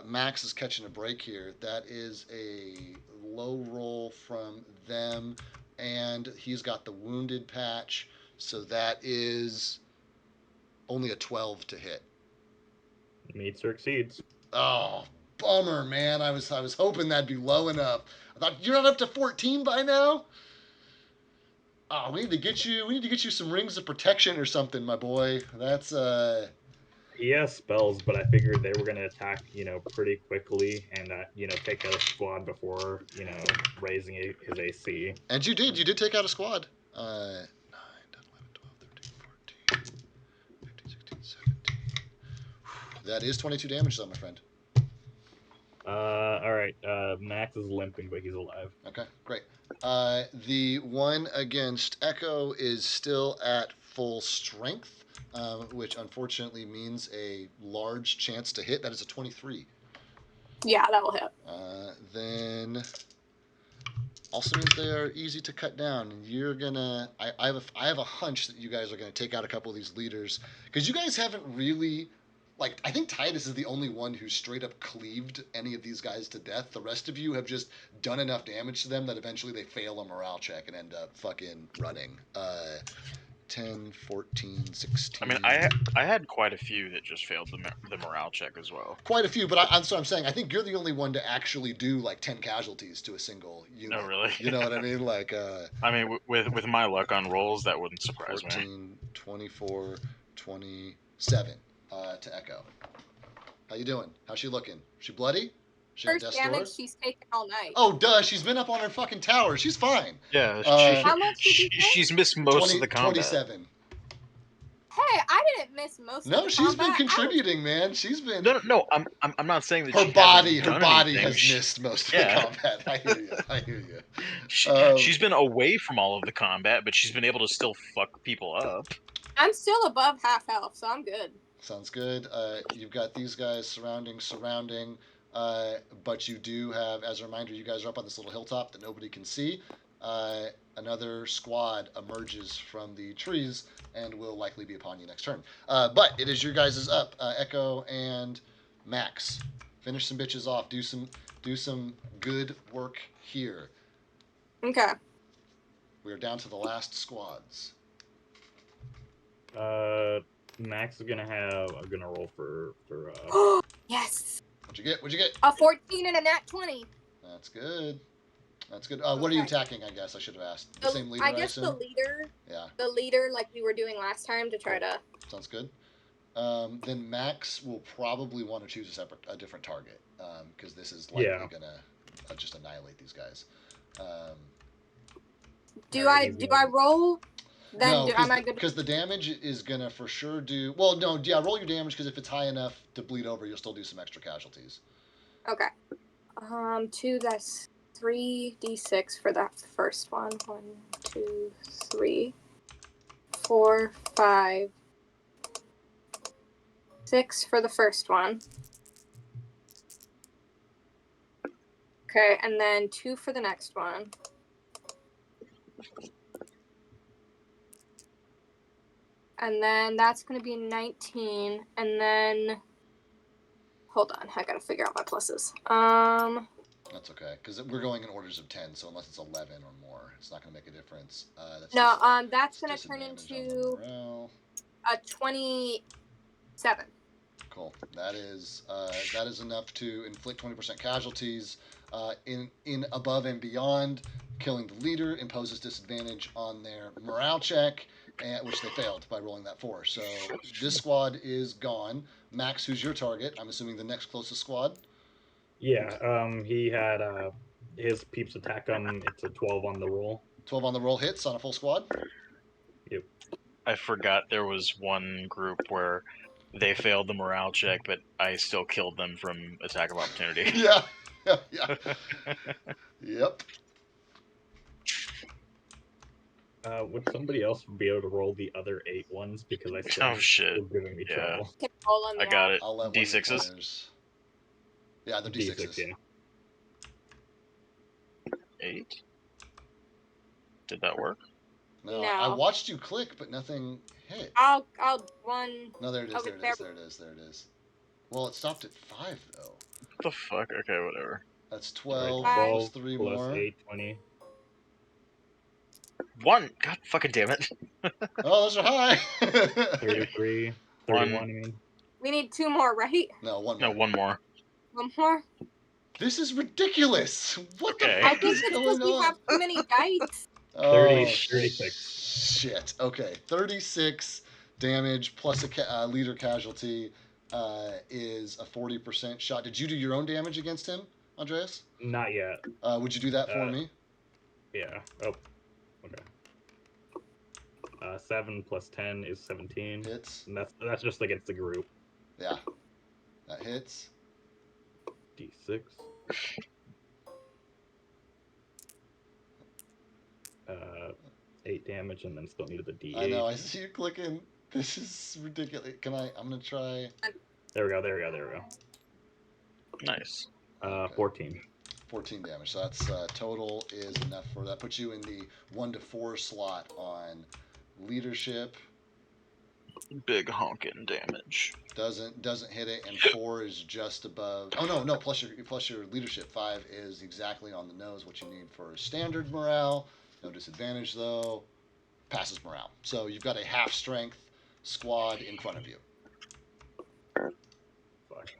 Max is catching a break here. That is a low roll from them, and he's got the wounded patch. So that is only a 12 to hit. Meets or exceeds. Oh, bummer, man. I was hoping that'd be low enough. I thought you're not up to 14 by now. Oh, we need to get you some rings of protection or something, my boy. That's He has spells, but I figured they were going to attack, pretty quickly and, take out a squad before, raising his AC. And you did take out a squad. 9, 10, 11, 12, 13, 14, 15, 16, 17. That is 22 damage, though, my friend. All right. Max is limping, but he's alive. Okay, great. The one against Echo is still at full strength, which unfortunately means a large chance to hit. That is a 23. Yeah, that will hit. Then also means they are easy to cut down, and you're gonna. I have a hunch that you guys are gonna take out a couple of these leaders, because you guys haven't really. Like, I think Titus is the only one who straight up cleaved any of these guys to death. The rest of you have just done enough damage to them that eventually they fail a morale check and end up fucking running. 10, 14, 16. I mean, I had quite a few that just failed the morale check as well. Quite a few, but I'm saying I think you're the only one to actually do like 10 casualties to a single unit. Oh, really? You know what I mean? Like, I mean, with my luck on rolls, that wouldn't surprise 14, me. 24, 20, 7 to Echo. How you doing? How's she looking? She bloody? She on First death's damage door? she's taken all night. Oh, duh. She's been up on her fucking tower. She's fine. Yeah, How much did you take? she's missed most of the combat. 27. Hey, I didn't miss most of No, the she's combat. been contributing, man. She's been. No. I'm not saying that Her she body hasn't done anything. has missed most of Yeah. the combat. I hear you. I hear you. She's been away from all of the combat, but she's been able to still fuck people up. I'm still above half health, so I'm good. Sounds good. You've got these guys surrounding. But you do have, as a reminder, you guys are up on this little hilltop that nobody can see. Another squad emerges from the trees and will likely be upon you next turn. But it is your guys' up. Echo and Max, finish some bitches off. Do some good work here. Okay. We are down to the last squads. Max is gonna roll for Yes. What'd you get? What'd you get? A 14 and a nat 20. That's good. That's good. What are you attacking? I guess I should have asked. The same leader, I guess the assume? leader. Yeah. The leader, like we were doing last time, to try to. Sounds good. Then Max will probably want to choose a different target because this is likely gonna just annihilate these guys. Do I roll? Then no, am I good? Because the damage is gonna for sure do. Well, no, yeah, roll your damage because if it's high enough to bleed over, you'll still do some extra casualties. Okay. 2. That's 3d6 for that first one. 1, 2, 3, 4, 5, 6 for the first one. Okay, and then 2 for the next one. And then that's going to be 19. And then, hold on, I got to figure out my pluses. That's okay, because we're going in orders of 10, so unless it's 11 or more, it's not going to make a difference. That's going to turn into a 27. Cool. That is enough to inflict 20% casualties. In above and beyond, killing the leader imposes disadvantage on their morale check, which they failed by rolling that 4. So this squad is gone. Max, who's your target? I'm assuming the next closest squad. Yeah. He had his peeps attack him. It's a 12 on the roll. 12 on the roll hits on a full squad. Yep. I forgot there was one group where they failed the morale check, but I still killed them from attack of opportunity. Yeah. Yep. Would somebody else be able to roll the other 8 ones because I still shit. giving me trouble. I got it. I'll let D6s. Yeah, they're D6s. Yeah. 8. Did that work? No, No. I watched you click, but nothing hit. I'll one. No, there it is. Okay, There it is. Well, it stopped at 5 though. What the fuck? Okay, whatever. That's 12 Right, plus 3 plus more. 8, 20. 1. God fucking damn it. Oh, those are high. 33, 31. I mean. We need 2 more, right? No, 1 more. No, 1 more. 1 more. This is ridiculous. What the Okay. fuck I think is it's going because we on? have too many dice. 36. Shit. Okay, 36 damage plus a leader casualty is a 40% shot. Did you do your own damage against him, Andreas? Not yet. Would you do that for me? Yeah. Oh. Okay. 7 plus 10 is 17. Hits. And that's just against the group. Yeah. That hits. D6. 8 damage, and then still needed the D8. I know. I see you clicking. This is ridiculous. I'm gonna try. There we go. Nice. 14. 14 damage. So that's total is enough for that. Puts you in the 1 to 4 slot on leadership. Big honking damage. Doesn't hit it, and 4 is just above. Oh no! Plus your leadership 5 is exactly on the nose. What you need for standard morale. No disadvantage though. Passes morale. So you've got a half strength squad in front of you. Fuck.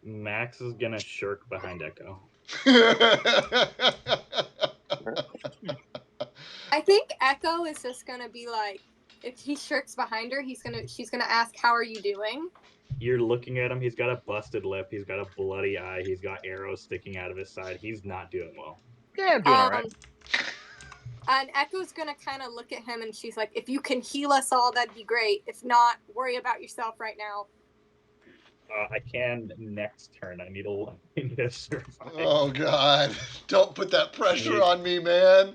Max is gonna shirk behind Echo. I think Echo is just gonna be like, if he shirks behind her, she's gonna ask, "How are you doing?" You're looking at him. He's got a busted lip. He's got a bloody eye. He's got arrows sticking out of his side. He's not doing well. Yeah, I'm doing all right. And Echo's gonna kind of look at him, and she's like, "If you can heal us all, that'd be great. If not, worry about yourself right now." I can next turn. I need to survive. Oh God! Don't put that pressure on me, man.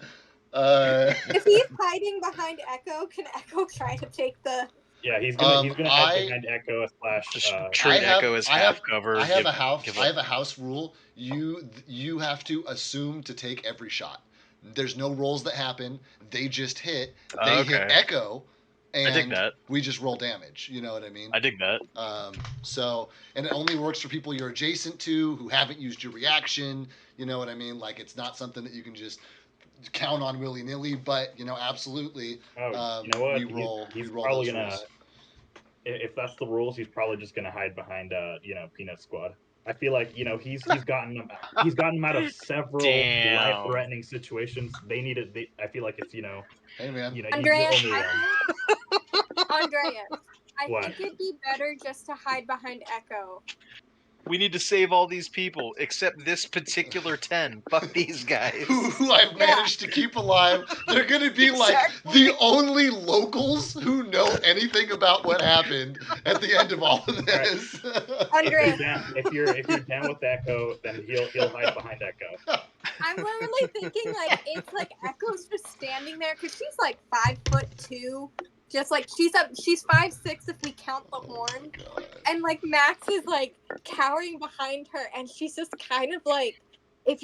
If he's hiding behind Echo, can Echo try to take the? Yeah, he's gonna hide behind Echo Just / treat Echo as half cover. I have a house rule. You have to assume to take every shot. There's no rolls that happen. They just hit. They hit Echo, I dig and that. we just roll damage. You know what I mean? I dig that. And it only works for people you're adjacent to who haven't used your reaction. You know what I mean? Like it's not something that you can just count on willy nilly. But absolutely. Oh, you know what? We roll. He's we roll probably those gonna. rules. If that's the rules, he's probably just gonna hide behind Peanut Squad. I feel like he's gotten him out of several life-threatening situations. I feel like it's Hey man. Andreas, the only one. Andreas, I What? think it'd be better just to hide behind Echo. We need to save all these people except this particular 10. Fuck these guys. Who I've managed to keep alive. They're gonna be like the only locals who know anything about what happened at the end of all of this. Andreas, If you're down with Echo, then he'll hide behind Echo. I'm literally thinking like it's like Echo's just standing there because she's like 5'2". Just like she's 5'6" if we count the horn, and like Max is like cowering behind her, and she's just kind of like, if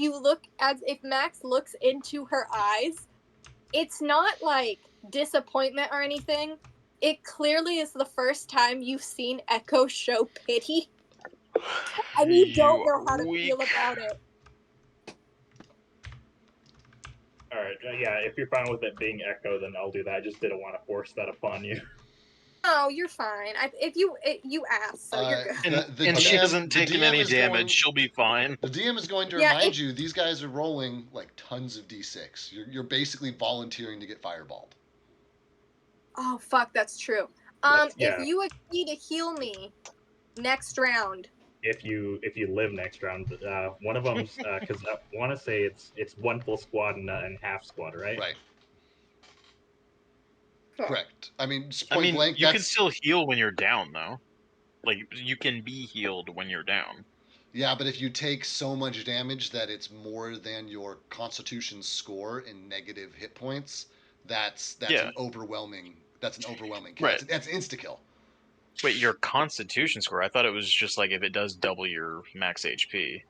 Max looks into her eyes, it's not like disappointment or anything. It clearly is the first time you've seen Echo show pity, and you don't know how to feel about it. All right, yeah. If you're fine with it being Echo, then I'll do that. I just didn't want to force that upon you. No, you're fine. If you asked, so you're good. And she doesn't take any damage. She'll be fine. The DM is going to remind you these guys are rolling like tons of d6. You're basically volunteering to get fireballed. Oh fuck, that's true. If you agree to heal me next round. If you live next round, one of them's because I want to say it's one full squad and half squad, right? Right. Correct. I mean, blank. You can still heal when you're down, though. Like you can be healed when you're down. Yeah, but if you take so much damage that it's more than your Constitution score in negative hit points, that's an overwhelming. That's an overwhelming kill. Right. That's insta kill. Wait, your Constitution score? I thought it was just like if it does double your max HP.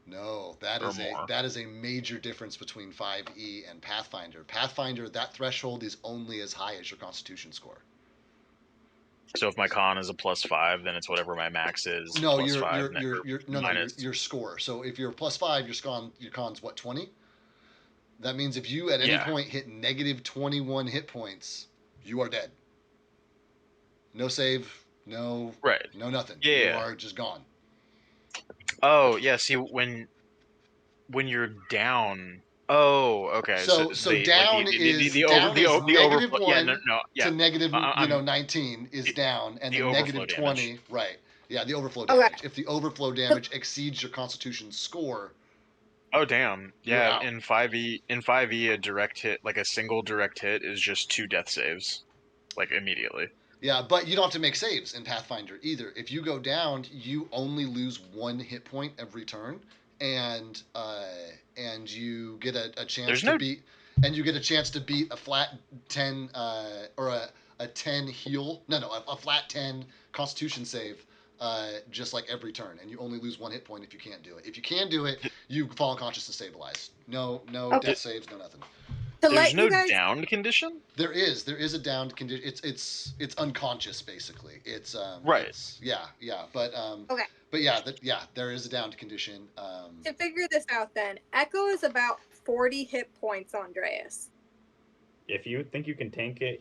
No, that is a major difference between 5e and Pathfinder. Pathfinder, that threshold is only as high as your Constitution score. So if my con is a +5, then it's whatever my max is. No, minus your score. So if you're +5, your con's what, 20? That means if you at any point hit negative 21 hit points, you are dead. No save, no nothing. Yeah. You are just gone. Oh yeah, see when you're down. Oh, okay. So down is negative 1 to negative 19 is down, and the negative 20 damage. Right. Yeah, the overflow damage. If the overflow damage exceeds your Constitution score. Oh damn. Yeah, in 5e a direct hit, like a single direct hit is just 2 death saves. Like immediately. Yeah, but you don't have to make saves in Pathfinder either. If you go down, you only lose 1 hit point every turn, and you get a chance beat. And you get a chance to beat a flat 10 or a 10 heal. A flat 10 Constitution save, just like every turn, and you only lose 1 hit point if you can't do it. If you can do it, you fall unconscious and stabilize. No death saves, no nothing. There's no downed condition? There is a downed condition. It's unconscious basically. It's right. There is a downed condition. To figure this out, then Echo is about 40 hit points, Andreas. If you think you can tank it,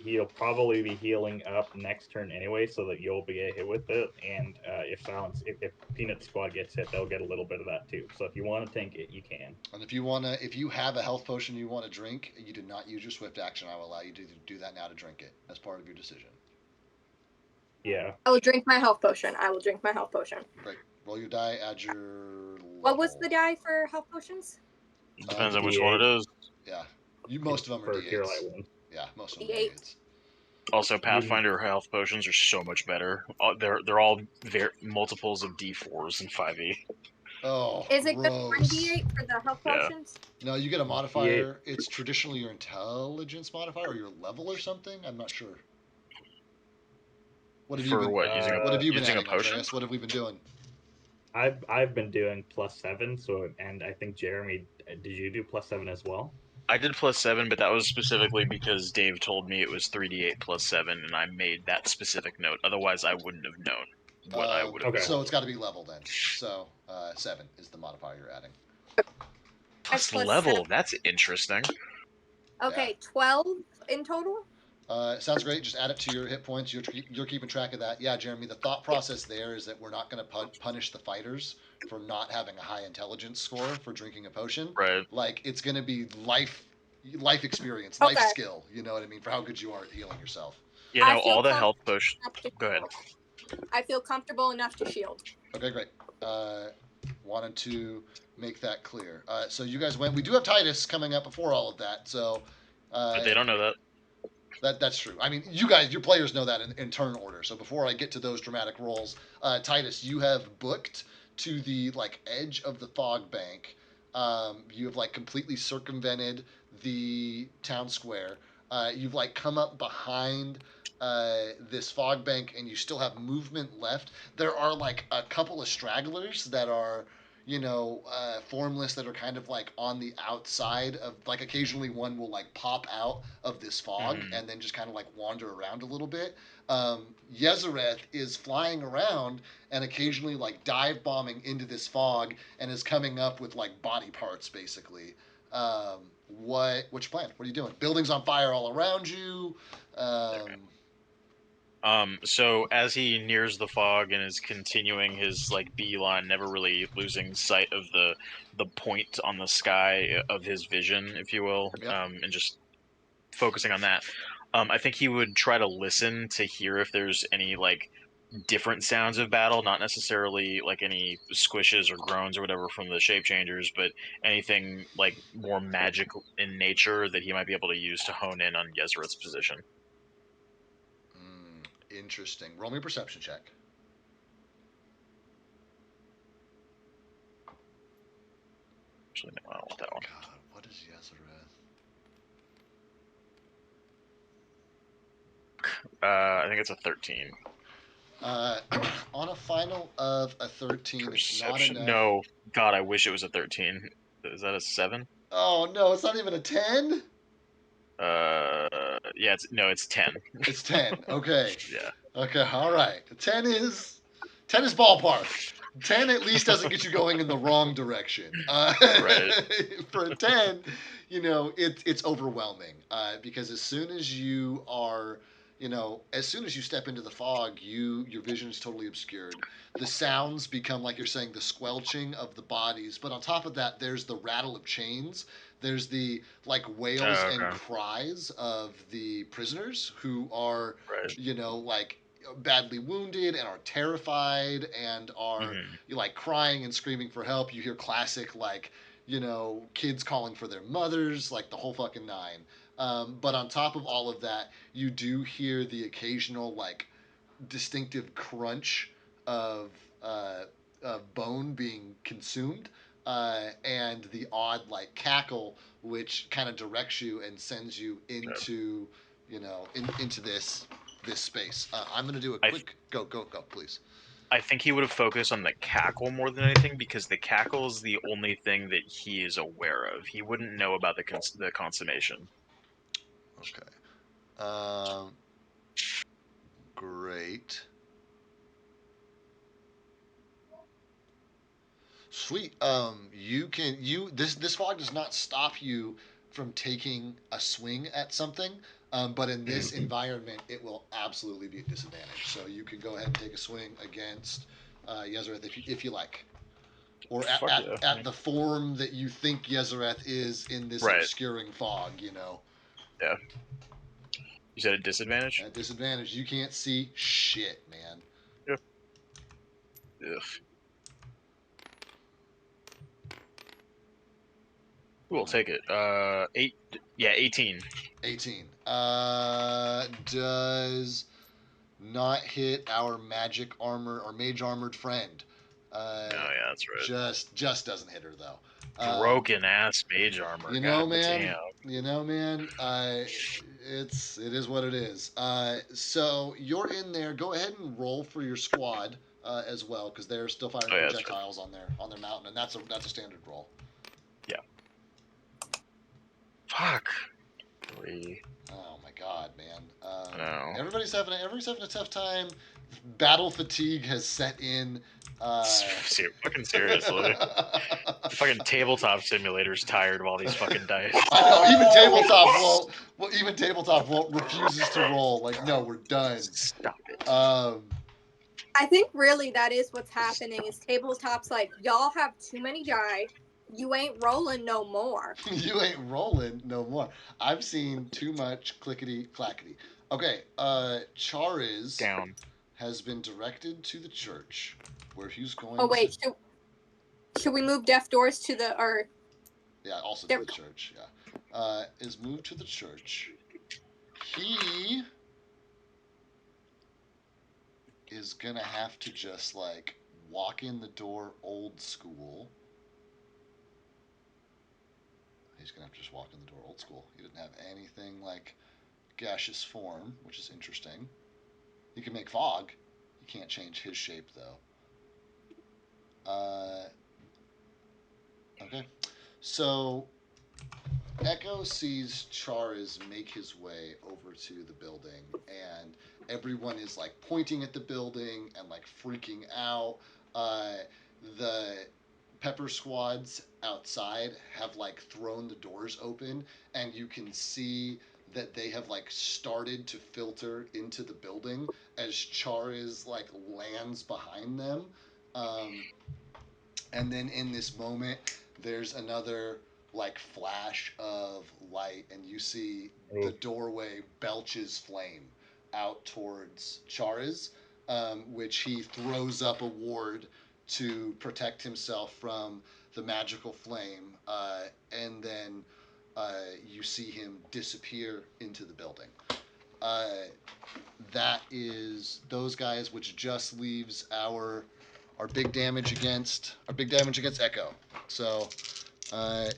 he'll probably be healing up next turn anyway, so that you'll be hit with it. And if Peanut Squad gets hit, they'll get a little bit of that too. So if you want to tank it, you can. And if you have a health potion you want to drink, you did not use your swift action. I will allow you to do that now to drink it as part of your decision. Yeah. I will drink my health potion. I will drink my health potion. Great. Roll your die. Add your level. What was the die for health potions? Depends on which one it is. Yeah. Most of them are for Pure Light D8s. one. Yeah, most of them are D8. D8s. Also, Pathfinder health potions are so much better. They're all multiples of D4s and 5e. Oh, Is it just gross. 1d8 for the health Yeah. potions? No, you get a modifier. It's traditionally your intelligence modifier or your level or something. I'm not sure. What have you For been? what? What have you been using a adding, potion? Andreas? What have we been doing? I've been doing +7, and I think Jeremy, did you do +7 as well? I did +7, but that was specifically because Dave told me it was 3d8 +7, and I made that specific note. Otherwise, I wouldn't have known what I would have. Okay. So it's got to be level then. So 7 is the modifier you're adding. Plus plus level. 7. That's interesting. Okay, 12 in total? Sounds great. Just add it to your hit points. You're keeping track of that. Yeah, Jeremy. The thought process there is that we're not going to punish the fighters for not having a high intelligence score for drinking a potion. Right. Like it's going to be life experience, life Okay. skill. You know what I mean? For how good you are at healing yourself. You know, all the health potions. Go ahead. I feel comfortable enough to shield. Okay, great. Wanted to make that clear. So you guys went. We do have Titus coming up before all of that. So. But they don't know that. That's true. I mean, your players know that in turn order. So before I get to those dramatic rolls, Titus, you have booked to the edge of the fog bank. You have completely circumvented the town square. You've come up behind this fog bank, and you still have movement left. There are a couple of stragglers that are formless that are kind of on the outside of occasionally one will pop out of this fog and then just kind of wander around a little bit. Yezereth is flying around and occasionally dive bombing into this fog and is coming up with body parts basically. What's your plan? What are you doing? Buildings on fire all around you. So as he nears the fog and is continuing his beeline, never really losing sight of the point on the sky of his vision, if you will, Yep. and just focusing on that, I think he would try to listen to hear if there's any different sounds of battle, not necessarily any squishes or groans or whatever from the shape changers, but anything more magic in nature that he might be able to use to hone in on Yezereth's position. Interesting. Roll me a perception check. Actually, no, I don't want that one. God, what is Yezereth? I think it's a 13. On a final of a 13, it's not Perception. enough. No, God, I wish it was a 13. Is that a 7? Oh no, it's not even a 10. Yeah, it's 10. It's 10. Okay. Yeah. Okay. All right. 10 is ballpark. 10 at least doesn't get you going in the wrong direction. Right. For a 10, it's overwhelming because as soon as you step into the fog, your vision is totally obscured. The sounds become, like you're saying, the squelching of the bodies. But on top of that, there's the rattle of chains. There's the wails and cries of the prisoners who are, badly wounded and are terrified and are crying and screaming for help. You hear classic kids calling for their mothers, the whole fucking nine. But on top of all of that, you do hear the occasional distinctive crunch of bone being consumed, and the odd cackle, which kind of directs you and sends you into into this space. I'm gonna do a quick go, please. I think he would have focused on the cackle more than anything because the cackle is the only thing that he is aware of. He wouldn't know about the consummation. Okay. Great. Sweet. This fog does not stop you from taking a swing at something. But in this environment, it will absolutely be a disadvantage. So you can go ahead and take a swing against Yezereth if you like. Or at the form that you think Yezereth is in this obscuring fog, Yeah. You said a disadvantage? At disadvantage. You can't see shit, man. Yep. Ugh. We'll take it. 18. 18. Does not hit our magic armor or mage armored friend. Oh yeah, that's right. Just doesn't hit her though. Broken ass mage armor. You know, God man. Damn. You know, man. It is what it is. So you're in there. Go ahead and roll for your squad as well, because they're still firing projectiles on their mountain, and that's a standard roll. Yeah. Fuck. 3. Oh my god, man. No. Everybody's having a tough time. Battle fatigue has set in. Fucking seriously. The fucking tabletop simulator's tired of all these fucking dice. I know, even tabletop won't refuses to roll. Like, no, we're done. Stop it. I think really that is what's happening is tabletop's like, y'all have too many die. You ain't rolling no more. You ain't rolling no more. I've seen too much clickety clackety. Okay, Chariz Down. has been directed to the church, where he's going. Oh wait, should we move Deaf Doors to the or? Yeah, also to the church. Yeah, is moved to the church. He is gonna have to just like walk in the door old school. He's gonna have to just walk in the door old school. He didn't have anything like gaseous form, which is interesting. He can make fog. He can't change his shape though. Okay. So Echo sees Chariz make his way over to the building, and everyone is like pointing at the building and like freaking out. The pepper squads outside have like thrown the doors open, and you can see that they have like started to filter into the building as Chariz like lands behind them. And then in this moment, there's another like flash of light, and you see the doorway belches flame out towards Chariz, which he throws up a ward to protect himself from the magical flame, and then you see him disappear into the building. That is those guys, which just leaves our big damage against Echo. So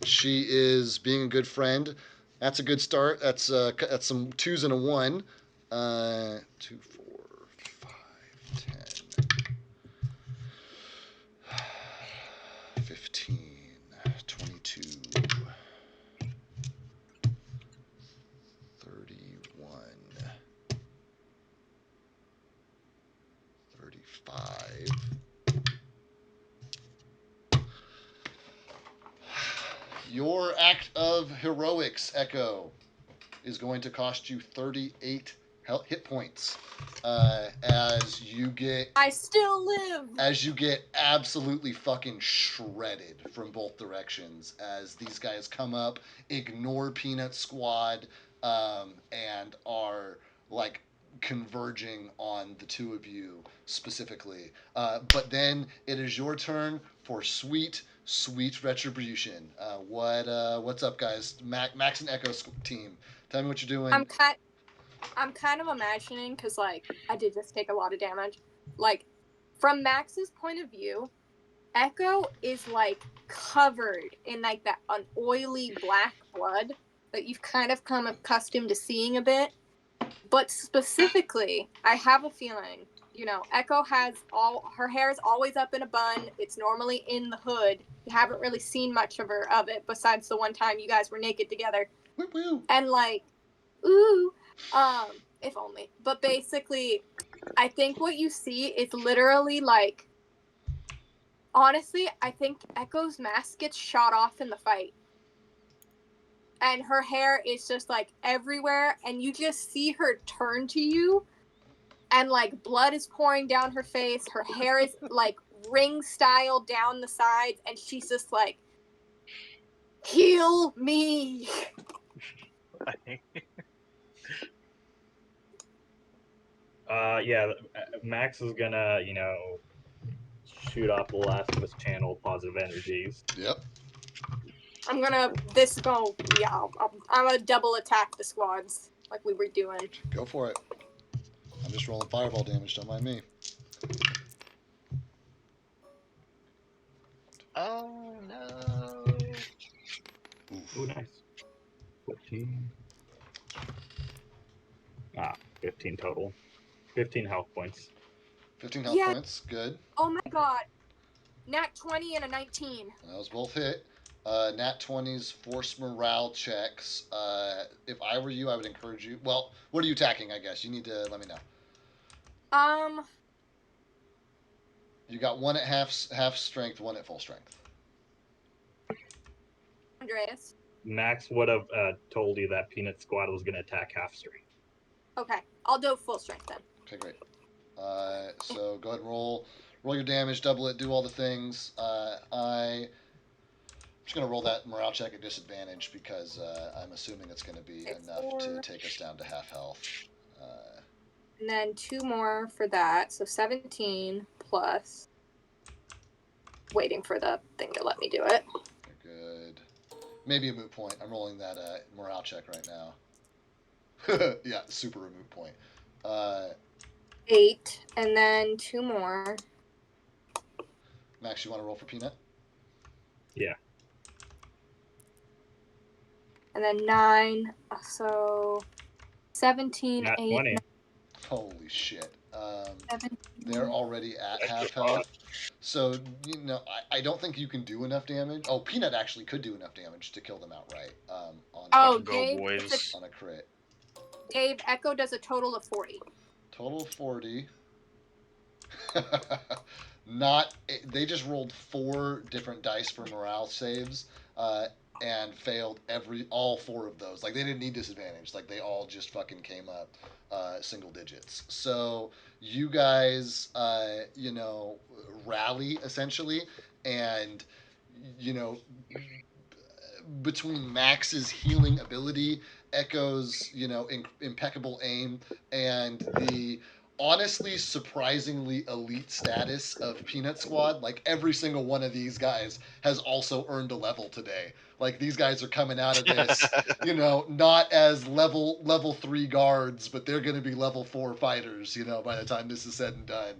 she is being a good friend. That's a good start. That's some 2s and a 1. 2, 4, 5, 10, 15, 22, 31, 35. Your act of heroics, Echo, is going to cost you 38 hit points as you get. I still live. As you get absolutely fucking shredded from both directions, as these guys come up, ignore Peanut Squad, and are like converging on the two of you specifically. But then it is your turn for sweet retribution. What's up, guys? Max and Echo team, tell me what you're doing. I'm kind of imagining, because like I did just take a lot of damage. Like from Max's point of view, Echo is like covered in like that an oily black blood that you've kind of come accustomed to seeing a bit. But specifically, I have a feeling, Echo has her hair is always up in a bun. It's normally in the hood. You haven't really seen much of it besides the one time you guys were naked together. Woo-woo. And like, ooh, if only. But basically, I think what you see is literally like, honestly, I think Echo's mask gets shot off in the fight. and her hair is just like everywhere, and you just see her turn to you, and like blood is pouring down her face. Her hair is like ring style down the sides, and she's just like, heal me. Yeah, Max is gonna, shoot off the last of his channel positive energies. Yep. I'm gonna double attack the squads like we were doing. Go for it. I'm just rolling fireball damage. Don't mind me. Oh no! Ooh, nice. 15. 15 total. 15 health points. 15 health Yeah. points. Good. Oh my god. Nat 20 and a 19. Those both hit. Nat 20s force morale checks. If I were you, I would encourage you. Well, what are you attacking, I guess? You need to let me know. You got one at half strength, one at full strength. Andreas. Max would have told you that Peanut Squad was going to attack half strength. Okay, I'll do full strength then. Okay, great. So go ahead and roll your damage, double it, do all the things. I'm just going to roll that morale check at disadvantage because I'm assuming it's going to be enough to take us down to half health. And then 2 more for that, so 17 plus. Waiting for the thing to let me do it. Good. Maybe a moot point. I'm rolling that morale check right now. Yeah, super a moot point. 8, and then 2 more. Max, you want to roll for Peanut? Yeah. And then 9, so 17, Nat 8, 20. 9, Holy shit. 17. They're already at half health. So, I don't think you can do enough damage. Oh, Peanut actually could do enough damage to kill them outright. Oh, Go, Dave, boys. On a crit. Dave, Echo does a total of 40. Total of 40. They just rolled 4 different dice for morale saves, and failed all 4 of those. Like, they didn't need disadvantage. Like, they all just fucking came up single digits. So you guys, rally essentially, and between Max's healing ability, Echo's impeccable aim, and the honestly surprisingly elite status of Peanut Squad, like every single one of these guys has also earned a level today. Like, these guys are coming out of this, not as level 3 guards, but they're going to be level 4 fighters, by the time this is said and done.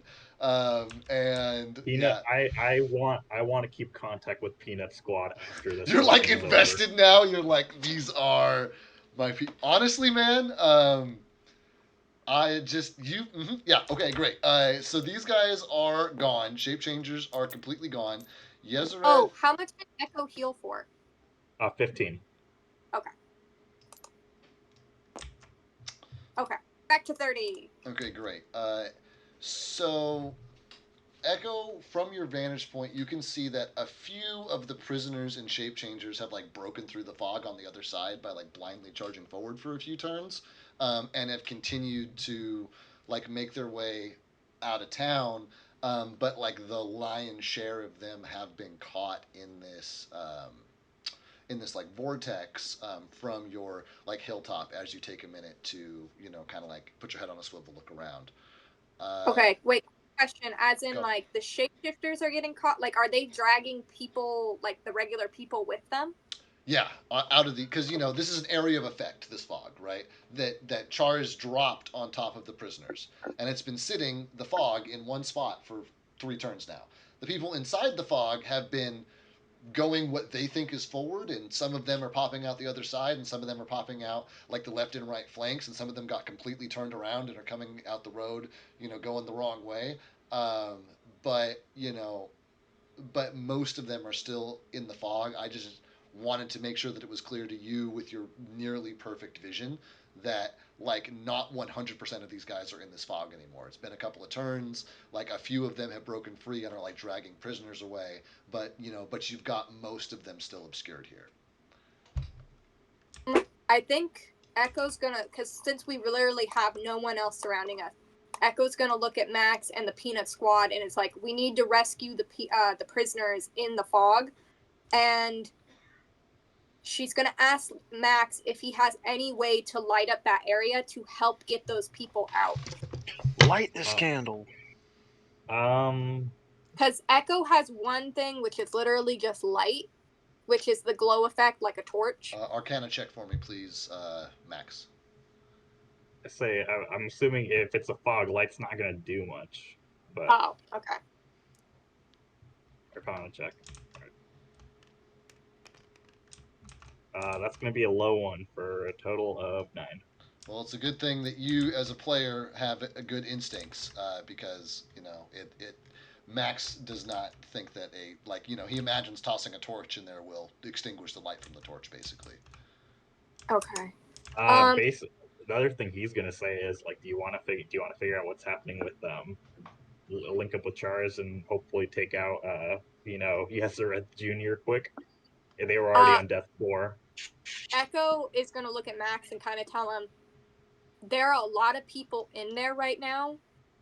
And Peanut, yeah, I want to keep contact with Peanut Squad after this. you're like session's invested over. now. You're like, these are my people. Honestly, man, I just yeah, okay, great. So these guys are gone. Shape changers are completely gone. Yezeret. Oh, how much did Echo heal for? 15. Okay. Okay. Back to 30. Okay, great. So Echo, from your vantage point, you can see that a few of the prisoners and shape changers have like broken through the fog on the other side by like blindly charging forward for a few turns, and have continued to like make their way out of town. But like the lion's share of them have been caught in this like vortex, from your like hilltop as you take a minute to kind of like put your head on a swivel, look around. Okay, wait. Question, as in Go. like the shapeshifters are getting caught, like are they dragging people, like the regular people, with them? Yeah, out of because this is an area of effect, this fog, right? That Char is dropped on top of the prisoners, and it's been sitting the fog in one spot for 3 turns now. The people inside the fog have been going what they think is forward, and some of them are popping out the other side, and some of them are popping out like the left and right flanks, and some of them got completely turned around and are coming out the road, going the wrong way. But but most of them are still in the fog. I just wanted to make sure that it was clear to you with your nearly perfect vision that like not 100% of these guys are in this fog anymore. It's been a couple of turns, like a few of them have broken free and are like dragging prisoners away, but you've got most of them still obscured here. I think Echo's gonna, because since we literally have no one else surrounding us, Echo's gonna look at Max and the Peanut Squad, and it's like, we need to rescue the prisoners in the fog, and she's gonna ask Max if he has any way to light up that area to help get those people out. Light this candle. Because Echo has one thing, which is literally just light, which is the glow effect, like a torch. Arcana check for me, please, Max. I say I'm assuming if it's a fog, light's not gonna do much. But Oh, okay. Arcana check. That's gonna be a low one for a total of 9. Well, it's a good thing that you, as a player, have a good instincts, because Max does not think that he imagines tossing a torch in there will extinguish the light from the torch, basically. Okay. The other thing he's gonna say is like, do you want to figure out what's happening with link up with Charles and hopefully take out Yezereth Jr. quick? They were already on death's door. Echo is gonna look at Max and kind of tell him, there are a lot of people in there right now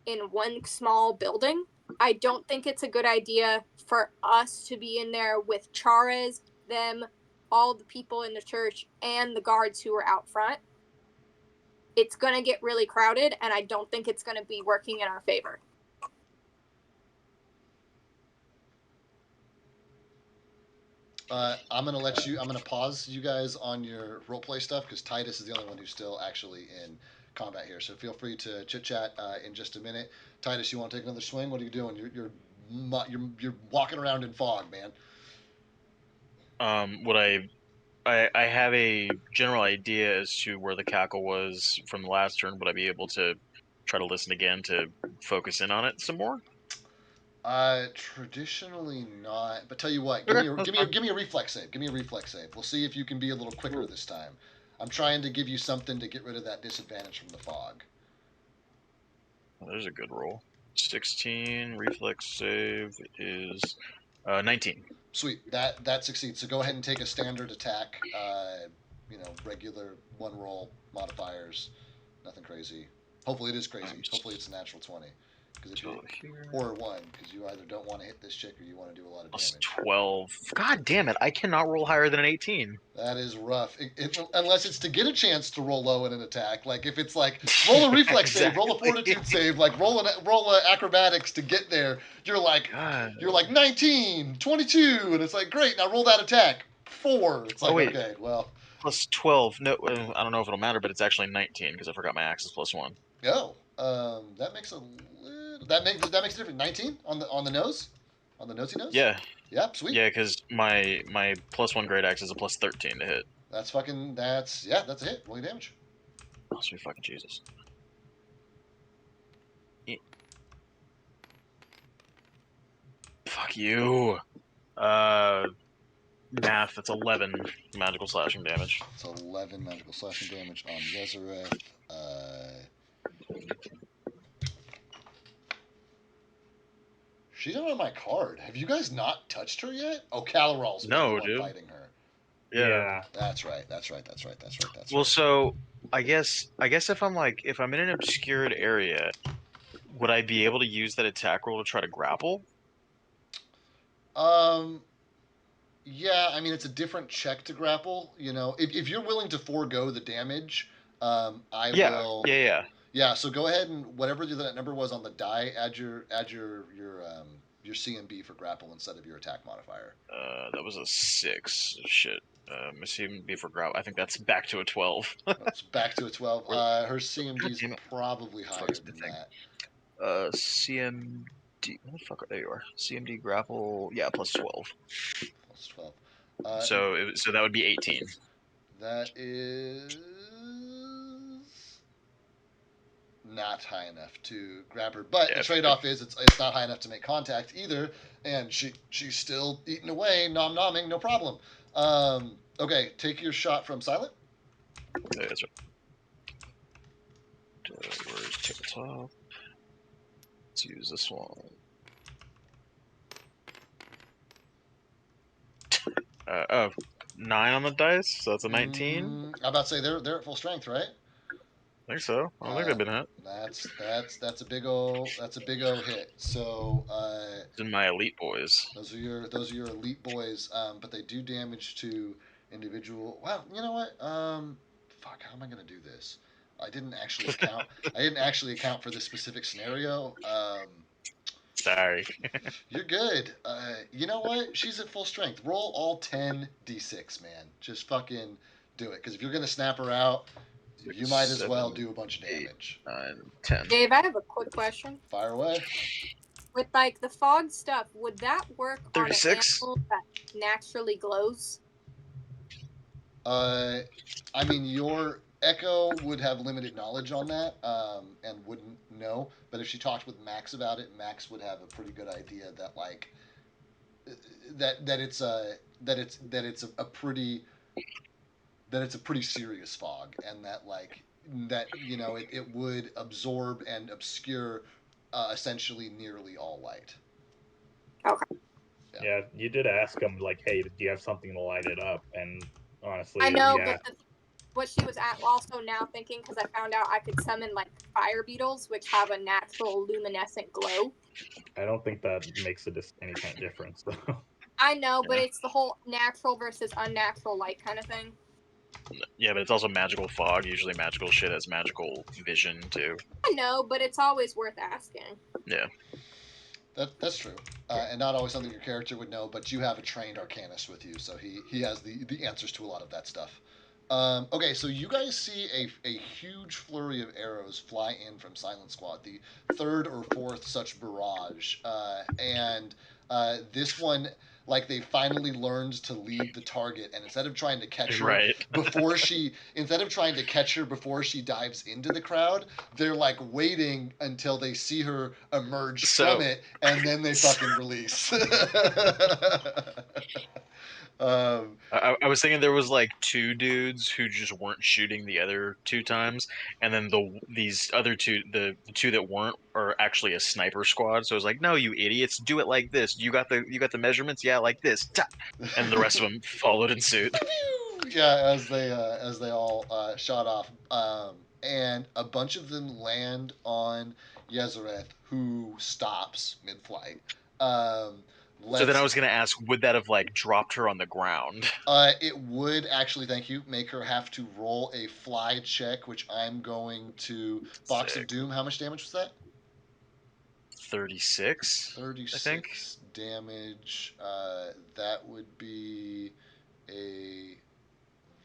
in one small building. I don't think it's a good idea for us to be in there with Charez, them, all the people in the church, and the guards who are out front. It's going to get really crowded, and I don't think it's going to be working in our favor. I'm going to pause you guys on your roleplay stuff, because Titus is the only one who's still actually in combat here. So feel free to chit-chat in just a minute. Titus, you want to take another swing? What are you doing? You're walking around in fog, man. Would I have a general idea as to where the cackle was from the last turn. Would I be able to try to listen again to focus in on it some more? Traditionally not. But tell you what, Okay, give me a reflex save. Give me a reflex save. We'll see if you can be a little quicker this time. I'm trying to give you something to get rid of that disadvantage from the fog. Well, there's a good roll. 16 reflex save is 19. Sweet. That succeeds. So go ahead and take a standard attack. Regular one roll modifiers. Nothing crazy. Hopefully it is crazy. Hopefully it's a natural 20. Or 1, because you either don't want to hit this chick or you want to do a lot of damage. 12. God damn it! I cannot roll higher than an 18. That is rough. Unless it's to get a chance to roll low in an attack. Like if it's like roll a reflex save, roll a fortitude save, like roll a acrobatics to get there. You're like 19, 22, and it's like great. Now roll that attack 4. It's like okay, well. Plus 12. No, I don't know if it'll matter, but it's actually 19 because I forgot my axes plus 1. Oh, that makes a little. That makes a difference. 19 on the nose, on the nosy nose. Yeah. Yep. Sweet. Yeah, because my plus 1 great axe is a plus 13 to hit. That's a hit. Roll your damage. Oh, sweet fucking Jesus. Fuck you. Math, that's 11 magical slashing damage. It's 11 magical slashing damage on Yezereth. She's not on my card. Have you guys not touched her yet? Oh, Caloral's fighting her. Yeah. That's right. Well, so I guess if I'm in an obscured area, would I be able to use that attack roll to try to grapple? Yeah, I mean it's a different check to grapple. If you're willing to forego the damage, I will. Yeah. Yeah, so go ahead and whatever that number was on the die, add your CMB for grapple instead of your attack modifier. That was a 6. Shit. My CMB for grapple. I think that's back to a 12. It's back to a 12. Her CMB is probably higher than that. CMD. What the fuck? There you are. CMD grapple. Yeah, plus 12. Plus 12. So that would be 18. That is not high enough to grab her, but the trade-off is it's not high enough to make contact either, and she's still eating away, nom-nomming, no problem. Okay, take your shot from Silent. Yeah, that's right. Where's tabletop? Let's use this one. 9 on the dice, so that's a 19. I'm about to say they're at full strength, right? I think so. I don't think they've been hit. That's a big ol' hit. So It's in my elite boys. those are your elite boys. But they do damage to individual. Well, you know what? Fuck. How am I gonna do this? I didn't actually account. I didn't actually account for this specific scenario. Sorry. You're good. You know what? She's at full strength. Roll all 10 d6, man. Just fucking do it. Because if you're gonna snap her out, you might as well do a bunch of damage. 9, 10. Dave, I have a quick question. Fire away. With like the fog stuff, would that work on an 36? animal that naturally glows? I mean, your Echo would have limited knowledge on that, and wouldn't know. But if she talked with Max about it, Max would have a pretty good idea that like that it's a pretty serious fog, and that like that it would absorb and obscure essentially nearly all light. Okay. Yeah, you did ask him like, "Hey, do you have something to light it up?" And honestly, I know, yeah, but what she was also now thinking, because I found out I could summon like fire beetles, which have a natural luminescent glow. I don't think that makes any kind of difference, though. I know, but Yeah. it's the whole natural versus unnatural light kind of thing. Yeah, but it's also magical fog. Usually magical shit has magical vision, too. I know, but it's always worth asking. Yeah. That's true, and not always something your character would know. But you have a trained arcanist with you, so he has the answers to a lot of that stuff. Okay, so you guys see a huge flurry of arrows fly in from Silent Squad, the third or fourth such barrage, and this one, like they finally learned to lead the target, and instead of trying to catch her instead of trying to catch her before she dives into the crowd, they're like waiting until they see her emerge from it, and then they fucking release. I was thinking there was like 2 dudes who just weren't shooting the other 2 times, and then these other 2, the 2 that weren't, are actually a sniper squad. So I was like, no, you idiots, do it like this. You got the measurements, yeah, like this. And the rest of them followed in suit. Yeah, as they all shot off, and a bunch of them land on Yezereth, who stops mid-flight. So then I was gonna ask, would that have like dropped her on the ground? It would actually, thank you, make her have to roll a fly check, which I'm going to Box of Doom. How much damage was that? 36. 36 I think. damage. That would be a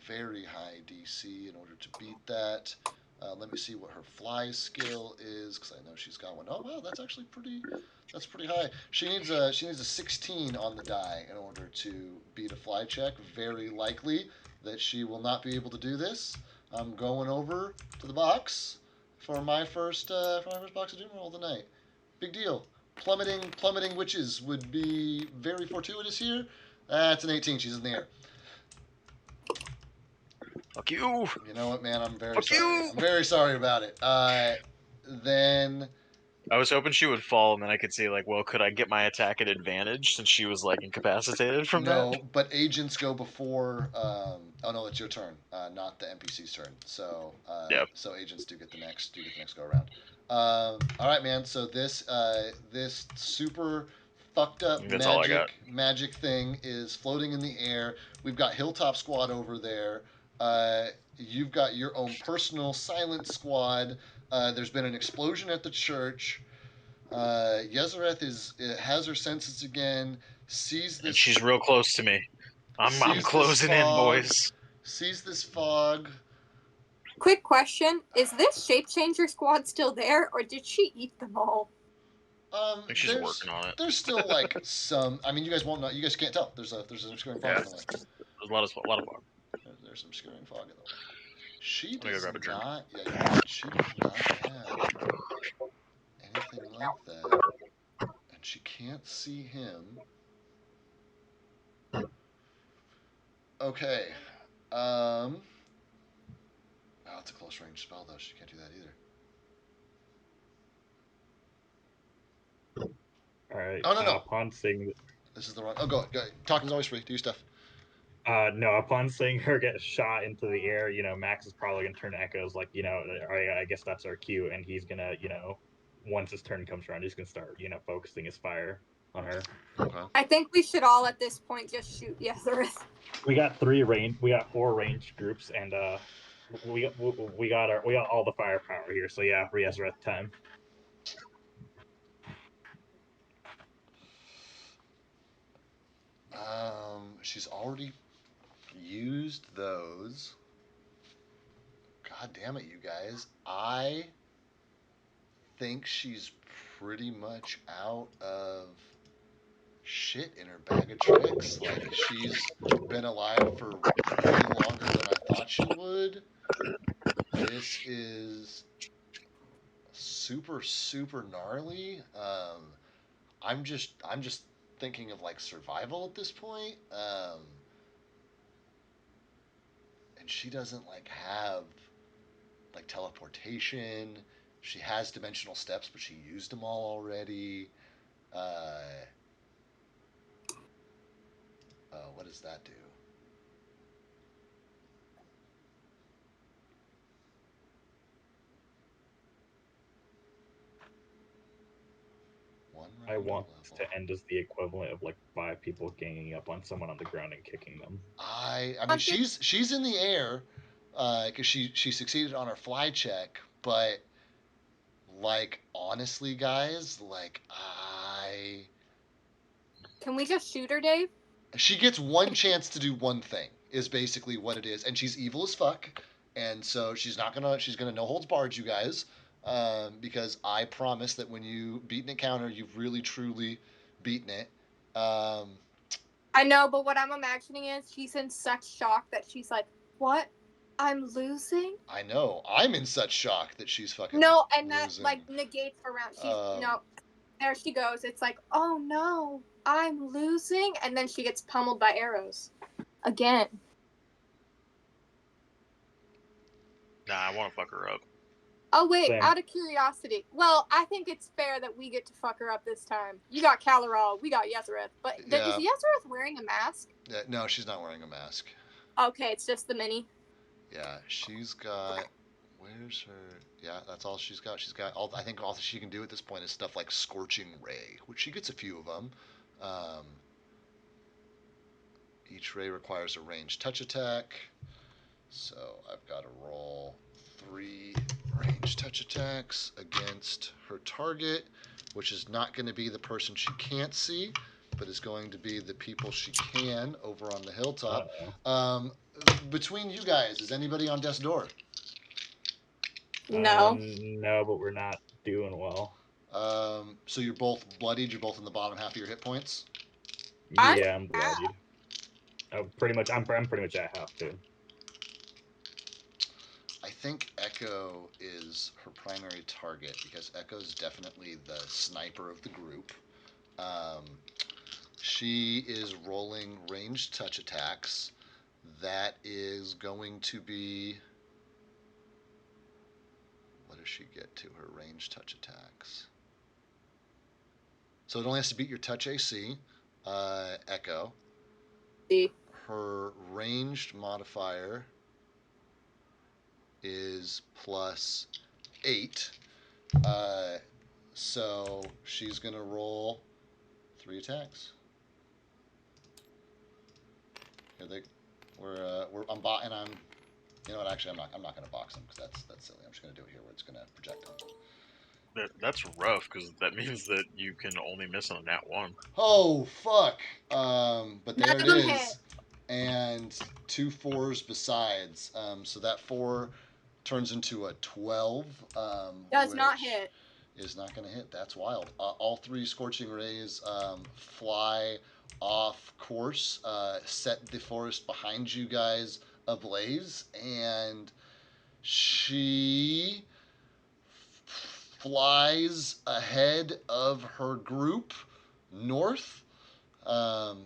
very high DC in order to beat that. Let me see what her fly skill is, because I know she's got one. Oh wow, that's actually pretty high. She needs a 16 on the die in order to beat a fly check. Very likely that she will not be able to do this. I'm going over to the box for my first box of doom roll of the night. Big deal. Plummeting witches would be very fortuitous here. That's an 18. She's in the air. Fuck you. You know what, man? I'm very Fuck sorry. you. I'm very sorry about it. Then I was hoping she would fall, and then I could say like, well, could I get my attack at advantage since she was like incapacitated from that? no, but agents go before. Oh no, it's your turn, not the NPC's turn. So Yep. So agents do get the next go around. All right, man. So this super fucked up That's all I got. magic thing is floating in the air. We've got Hilltop Squad over there. You've got your own personal silent squad. There's been an explosion at the church. Yezereth has her senses again. Sees this. And she's real close to me. I'm closing in, boys. Sees this fog. Quick question: is this shape changer squad still there, or did she eat them all? I think she's working on it. There's still like some. I mean, you guys won't know. You guys can't tell. There's an obscuring fog in the way. There's a lot of fog. There's some obscuring fog in the way. She I'm gonna does go grab a drink. not. Yeah, she does not have anything like that, and she can't see him. Okay. Oh, it's a close range spell though. She can't do that either. All right. Oh no. Upon seeing This is the wrong. Oh, go. Talking's always free. Do your stuff. No, upon seeing her get shot into the air, Max is probably gonna turn to Echoes like, I guess that's our cue, and he's gonna, once his turn comes around, he's gonna start, focusing his fire on her. Okay. I think we should all at this point just shoot Yezereth. We got 4 range groups, and we got all the firepower here. So yeah, Yezereth time. She's already used those. God damn it, you guys. I think she's pretty much out of shit in her bag of tricks. Like, she's been alive for way longer than I thought she would. This is super, super gnarly. I'm just thinking of like survival at this point. And she doesn't like have like teleportation. She has dimensional steps, but she used them all already. What does that do? I want to end as the equivalent of like 5 people ganging up on someone on the ground and kicking them. I mean, she's in the air because she succeeded on her fly check, but like honestly, guys, like Can we just shoot her, Dave? she gets one chance to do one thing is basically what it is, and she's evil as fuck, and so she's gonna no holds barred you guys, because I promise that when you beat an encounter, you've really truly beaten it. I know, but what I'm imagining is she's in such shock that she's like, "What? I'm losing?" I know. I'm in such shock that she's fucking No, and losing. that like negates her round. She's no. There she goes. It's like, oh no, I'm losing, and then she gets pummeled by arrows again. Nah, I want to fuck her up. Oh wait, Same. out of curiosity. Well, I think it's fair that we get to fuck her up this time. You got Caloral, we got Yezereth, but is Yezereth wearing a mask? No, she's not wearing a mask. Okay, it's just the mini. Yeah, she's got. Where's her? Yeah, that's all she's got. She's got all. I think all that she can do at this point is stuff like Scorching Ray, which she gets a few of them. Each ray requires a ranged touch attack, so I've got to roll 3 ranged touch attacks against her target, which is not going to be the person she can't see, but is going to be the people she can over on the hilltop. Between you guys, is anybody on death's door? No. No, but we're not doing well. So you're both bloodied. You're both in the bottom half of your hit points. Yeah, I'm bloodied. I'm pretty much at half too. I think Echo is her primary target because Echo's definitely the sniper of the group. She is rolling ranged touch attacks. That is going to be. What does she get to her ranged touch attacks? So it only has to beat your touch AC, Echo. Her ranged modifier is +8. So she's going to roll 3 attacks. Here I'm and I'm. You know what? Actually, I'm not going to box them because that's silly. I'm just going to do it here where it's going to project them. That's rough because that means that you can only miss on a nat 1. Oh fuck! But there it is, hit. And 2 4s besides. So that 4 turns into a 12. Does not hit. Is not going to hit. That's wild. All 3 scorching rays fly off course, set the forest behind you guys ablaze, and she flies ahead of her group north. God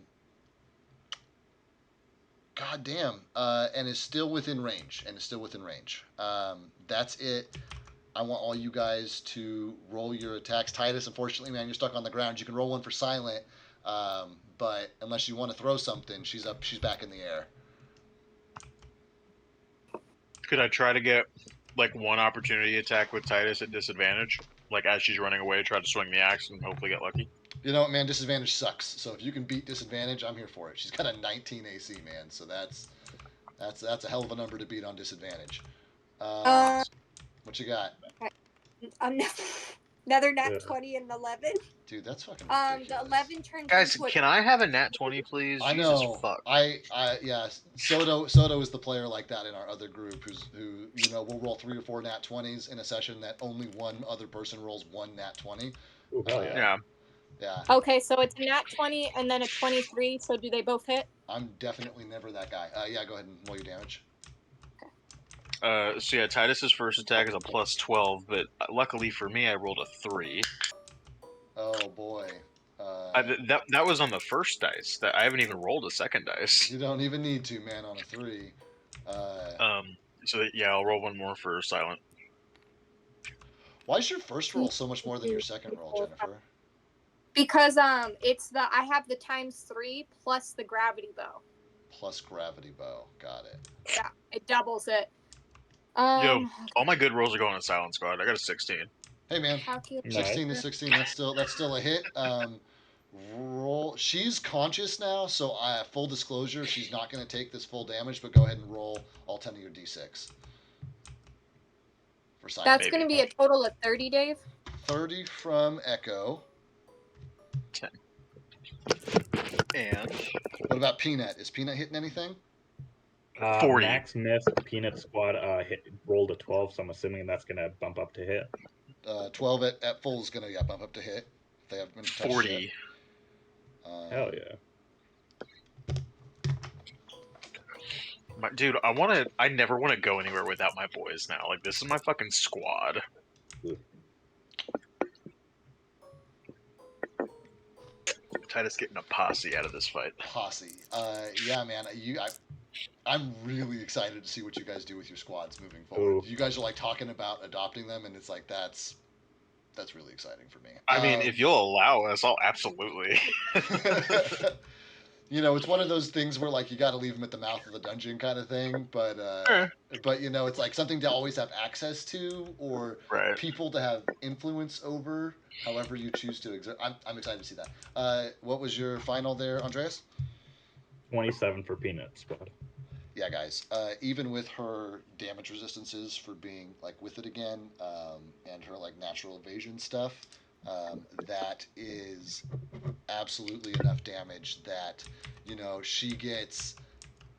damn. And is still within range. That's it. I want all you guys to roll your attacks. Titus, unfortunately, man, you're stuck on the ground. You can roll one for silent, but unless you want to throw something, she's back in the air. Could I try to get like one opportunity attack with Titus at disadvantage? Like as she's running away, try to swing the axe and hopefully get lucky. You know what, man? Disadvantage sucks. So if you can beat disadvantage, I'm here for it. She's got a 19 AC, man. So that's a hell of a number to beat on disadvantage. What you got? Another nat 20 and 11. Dude, that's fucking ridiculous. The 11 turns Guys, into a can I have a nat 20, please? I Jesus know. fuck. Yeah. Soto is the player like that in our other group who we'll roll 3 or 4 nat 20s in a session that only one other person rolls 1 nat 20. Ooh, hell yeah. Yeah. Yeah. Okay, so it's a nat 20 and then a 23. So do they both hit? I'm definitely never that guy. Yeah, go ahead and roll your damage. So yeah, Titus's first attack is a plus 12, but luckily for me, I rolled a 3. Oh boy. That was on the first dice. That I haven't even rolled a second dice. You don't even need to, man, on a 3. So yeah, I'll roll one more for silent. Why is your first roll so much more than your second roll, Jennifer? Because it's I have the ×3 plus the gravity bow. Plus gravity bow. Got it. Yeah, it doubles it. Yo, all my good rolls are going to silent squad. I got a 16. Hey man, calculate. 16 to 16. That's still a hit. Roll. She's conscious now, so full disclosure, she's not going to take this full damage. But go ahead and roll all 10 of your d6 for silent. That's going to be a total of 30, Dave. 30 from Echo. 10. And what about Peanut? Is Peanut hitting anything? 40. Max missed. Peanut squad rolled a 12, so I'm assuming that's gonna bump up to hit. 12 at full is gonna bump up to hit. If they haven't been touched 40. Yet. Hell yeah. Dude, I never want to go anywhere without my boys now. Like, this is my fucking squad. Ooh. Titus getting a posse out of this fight. Posse. Yeah, man. I'm really excited to see what you guys do with your squads moving forward. Ooh. You guys are like talking about adopting them, and it's like that's really exciting for me. I mean, if you'll allow us, I'll absolutely. It's one of those things where like you got to leave them at the mouth of the dungeon kind of thing, but it's like something to always have access to or Right. people to have influence over, however you choose to exert. I'm excited to see that. What was your final there, Andreas? 27 for Peanut squad. Yeah, guys. Even with her damage resistances for being like with it again, and her like natural evasion stuff, that is absolutely enough damage that she gets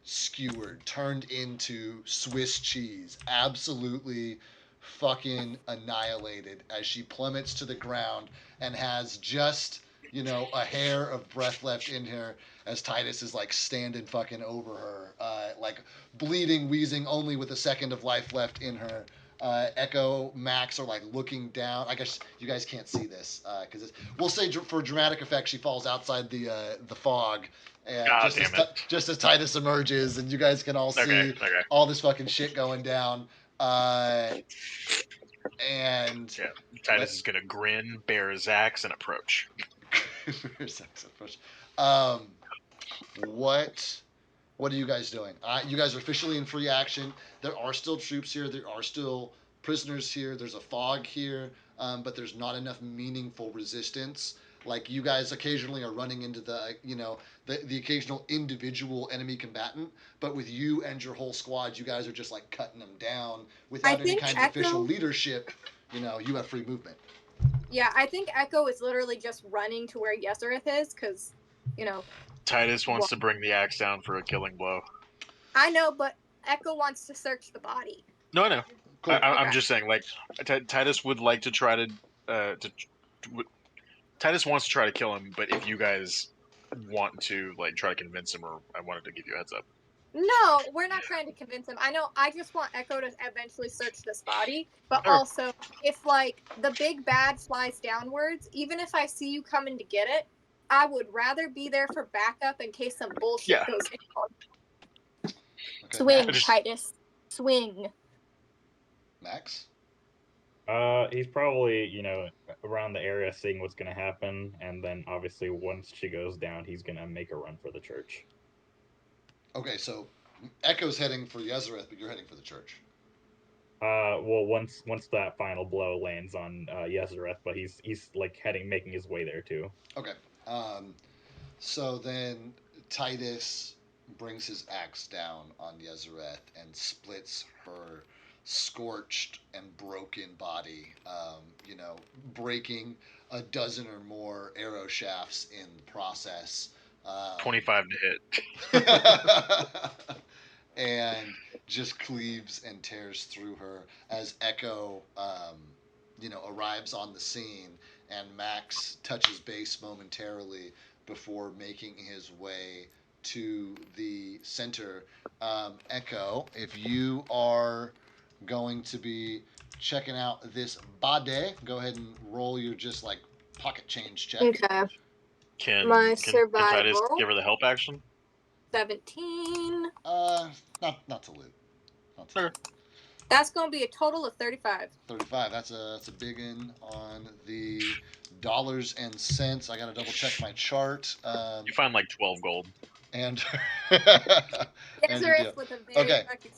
skewered, turned into Swiss cheese, absolutely fucking annihilated as she plummets to the ground and has just a hair of breath left in her as Titus is like standing fucking over her, like bleeding, wheezing, only with a second of life left in her. Echo, Max are like looking down. I guess you guys can't see this because we'll say for dramatic effect she falls outside the fog, and just as Titus emerges, and you guys can all see all this fucking shit going down. And yeah, Titus is gonna grin, bare his axe, and approach. What are you guys doing? You guys are officially in free action. There are still troops here. There are still prisoners here. There's a fog here, but there's not enough meaningful resistance. Like you guys occasionally are running into the occasional individual enemy combatant, but with you and your whole squad, you guys are just like cutting them down without any kind of official leadership. You have free movement. Yeah, I think Echo is literally just running to where Yezereth is, because, Titus wants to bring the axe down for a killing blow. I know, but Echo wants to search the body. No, I know. Cool. I'm just saying, like, Titus would like to try to Titus wants to try to kill him, but if you guys want to, like, try to convince him, or I wanted to give you a heads up. No, we're not trying to convince him. I know, I just want Echo to eventually search this body, but also, if, like, the big bad flies downwards, even if I see you coming to get it, I would rather be there for backup in case some bullshit goes down. Okay, swing, Titus. Swing. Max? He's probably, around the area, seeing what's going to happen, and then obviously once she goes down, he's going to make a run for the church. Okay, so Echo's heading for Yezereth, but you're heading for the church. Well, once that final blow lands on Yezereth, but he's like making his way there too. Okay. So then Titus brings his axe down on Yezereth and splits her scorched and broken body, breaking a dozen or more arrow shafts in the process. 25 to hit. And just cleaves and tears through her as Echo, arrives on the scene, and Max touches base momentarily before making his way to the center. Echo, if you are going to be checking out this bade, go ahead and roll your just like pocket change check. Okay. Can My Titus survival. give her the help action? 17. Not to loot. Not to loot. That's gonna be a total of 35. 35. That's a big one on the dollars and cents. I gotta double check my chart. You find like 12 gold. And Yezereth with a very attractive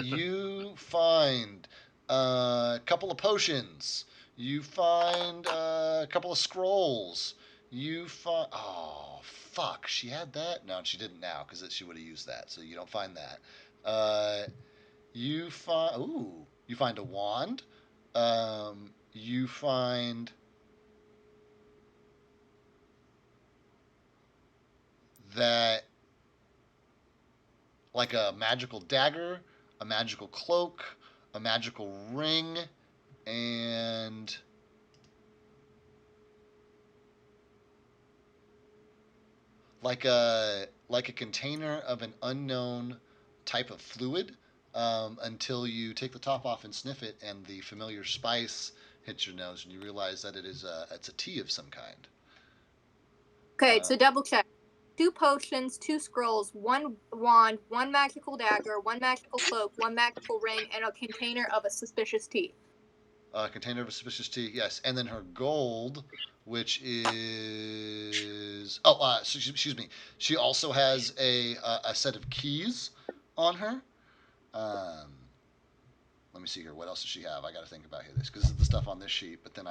you find a couple of potions. You find a couple of scrolls. You find fuck, she had that? No, she didn't now because she would have used that. So you don't find that. You find a wand. You find that like a magical dagger, a magical cloak, a magical ring, and like a container of an unknown type of fluid. Until you take the top off and sniff it, and the familiar spice hits your nose, and you realize that it's a tea of some kind. Okay, so double check. 2 potions, 2 scrolls, 1 wand, 1 magical dagger, 1 magical cloak, 1 magical ring, and a container of a suspicious tea. A container of a suspicious tea, yes. And then her gold, which is excuse me. She also has a set of keys on her. Let me see here. What else does she have? I got to think about this because this is the stuff on this sheet. But then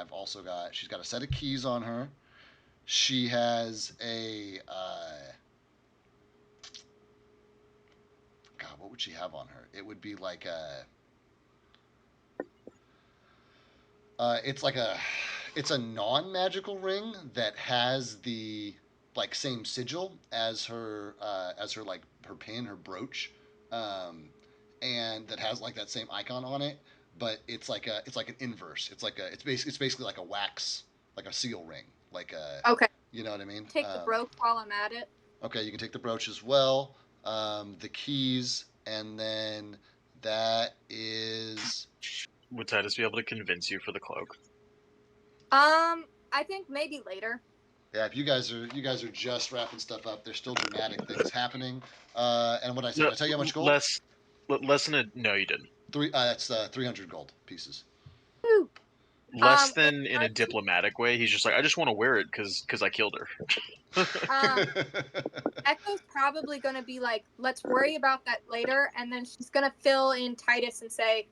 she's got a set of keys on her. She has a God, what would she have on her? It would be like it's a non-magical ring that has the like same sigil as her like her pin, her brooch. And that has like that same icon on it, but it's like an inverse. It's basically like a wax, like a seal ring, like a. Okay. You know what I mean? Take the brooch while I'm at it. Okay, you can take the brooch as well. The keys, and then that is. Would Titus be able to convince you for the cloak? I think maybe later. Yeah, if you guys are just wrapping stuff up, there's still dramatic things happening. And what I said, did I tell you how much gold? Less than no, you didn't. That's 300 gold pieces. Woo. Less than in a diplomatic way. He's just like, I just want to wear it because I killed her. Echo's probably going to be like, let's worry about that later, and then she's going to fill in Titus and say,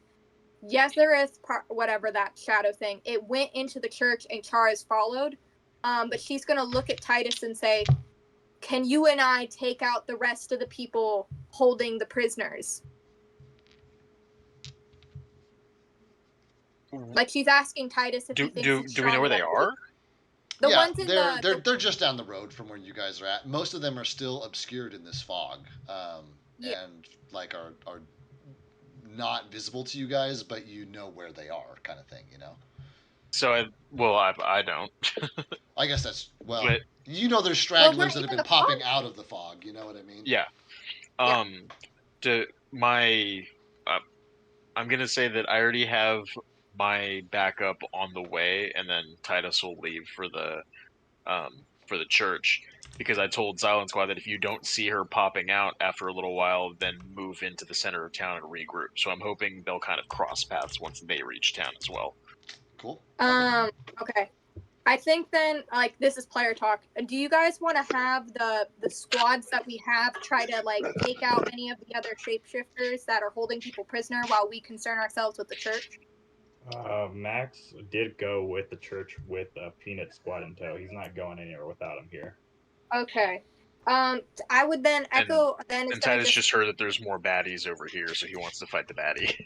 Yezereth, whatever that shadow thing, it went into the church and Charis followed, but she's going to look at Titus and say, can you and I take out the rest of the people holding the prisoners? Like she's asking Titus if he thinks do we know where they are? The ones in they're just down the road from where you guys are at. Most of them are still obscured in this fog, and like are not visible to you guys, but you know where they are, kind of thing, you know. So I don't. I guess that's but, you know, there's stragglers that have been popping out of the fog. You know what I mean? Yeah. I'm gonna say that I already have my backup on the way, and then Titus will leave for the church, because I told Silent Squad that if you don't see her popping out after a little while, then move into the center of town and regroup. So I'm hoping they'll kind of cross paths once they reach town as well. Cool. Okay. I think then, like, this is player talk. Do you guys want to have the squads that we have try to, like, take out any of the other shapeshifters that are holding people prisoner while we concern ourselves with the church? Max did go with the church with a Peanut squad in tow. He's not going anywhere without him here. Okay. I would then echo. And Titus just heard that there's more baddies over here, so he wants to fight the baddie.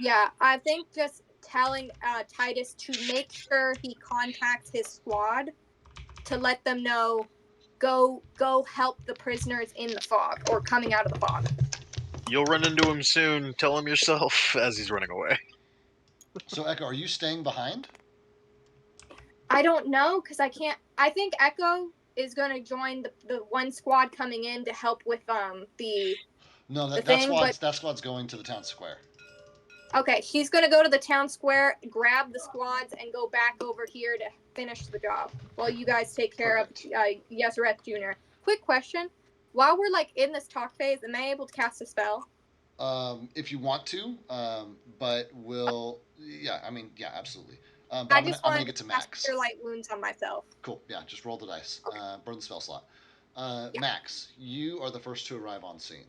Yeah, I think just telling Titus to make sure he contacts his squad to let them know, go help the prisoners in the fog or coming out of the fog. You'll run into him soon. Tell him yourself as he's running away. So Echo, are you staying behind? I don't know because I can't. I think Echo is going to join the one squad coming in to help with the. No, the that thing, squad's but that squad's going to the town square. okay, she's going to go to the town square, grab the squads, and go back over here to finish the job while you guys take care of Yeseret Jr. Quick question: while we're like in this talk phase, am I able to cast a spell? If you want to, but yeah, absolutely. But I I'm just gonna wanted get to to cast Max. Cure Light Wounds on myself. Cool. Yeah, just roll the dice. Okay. Burn the spell slot. Yeah. Max, you are the first to arrive on scene.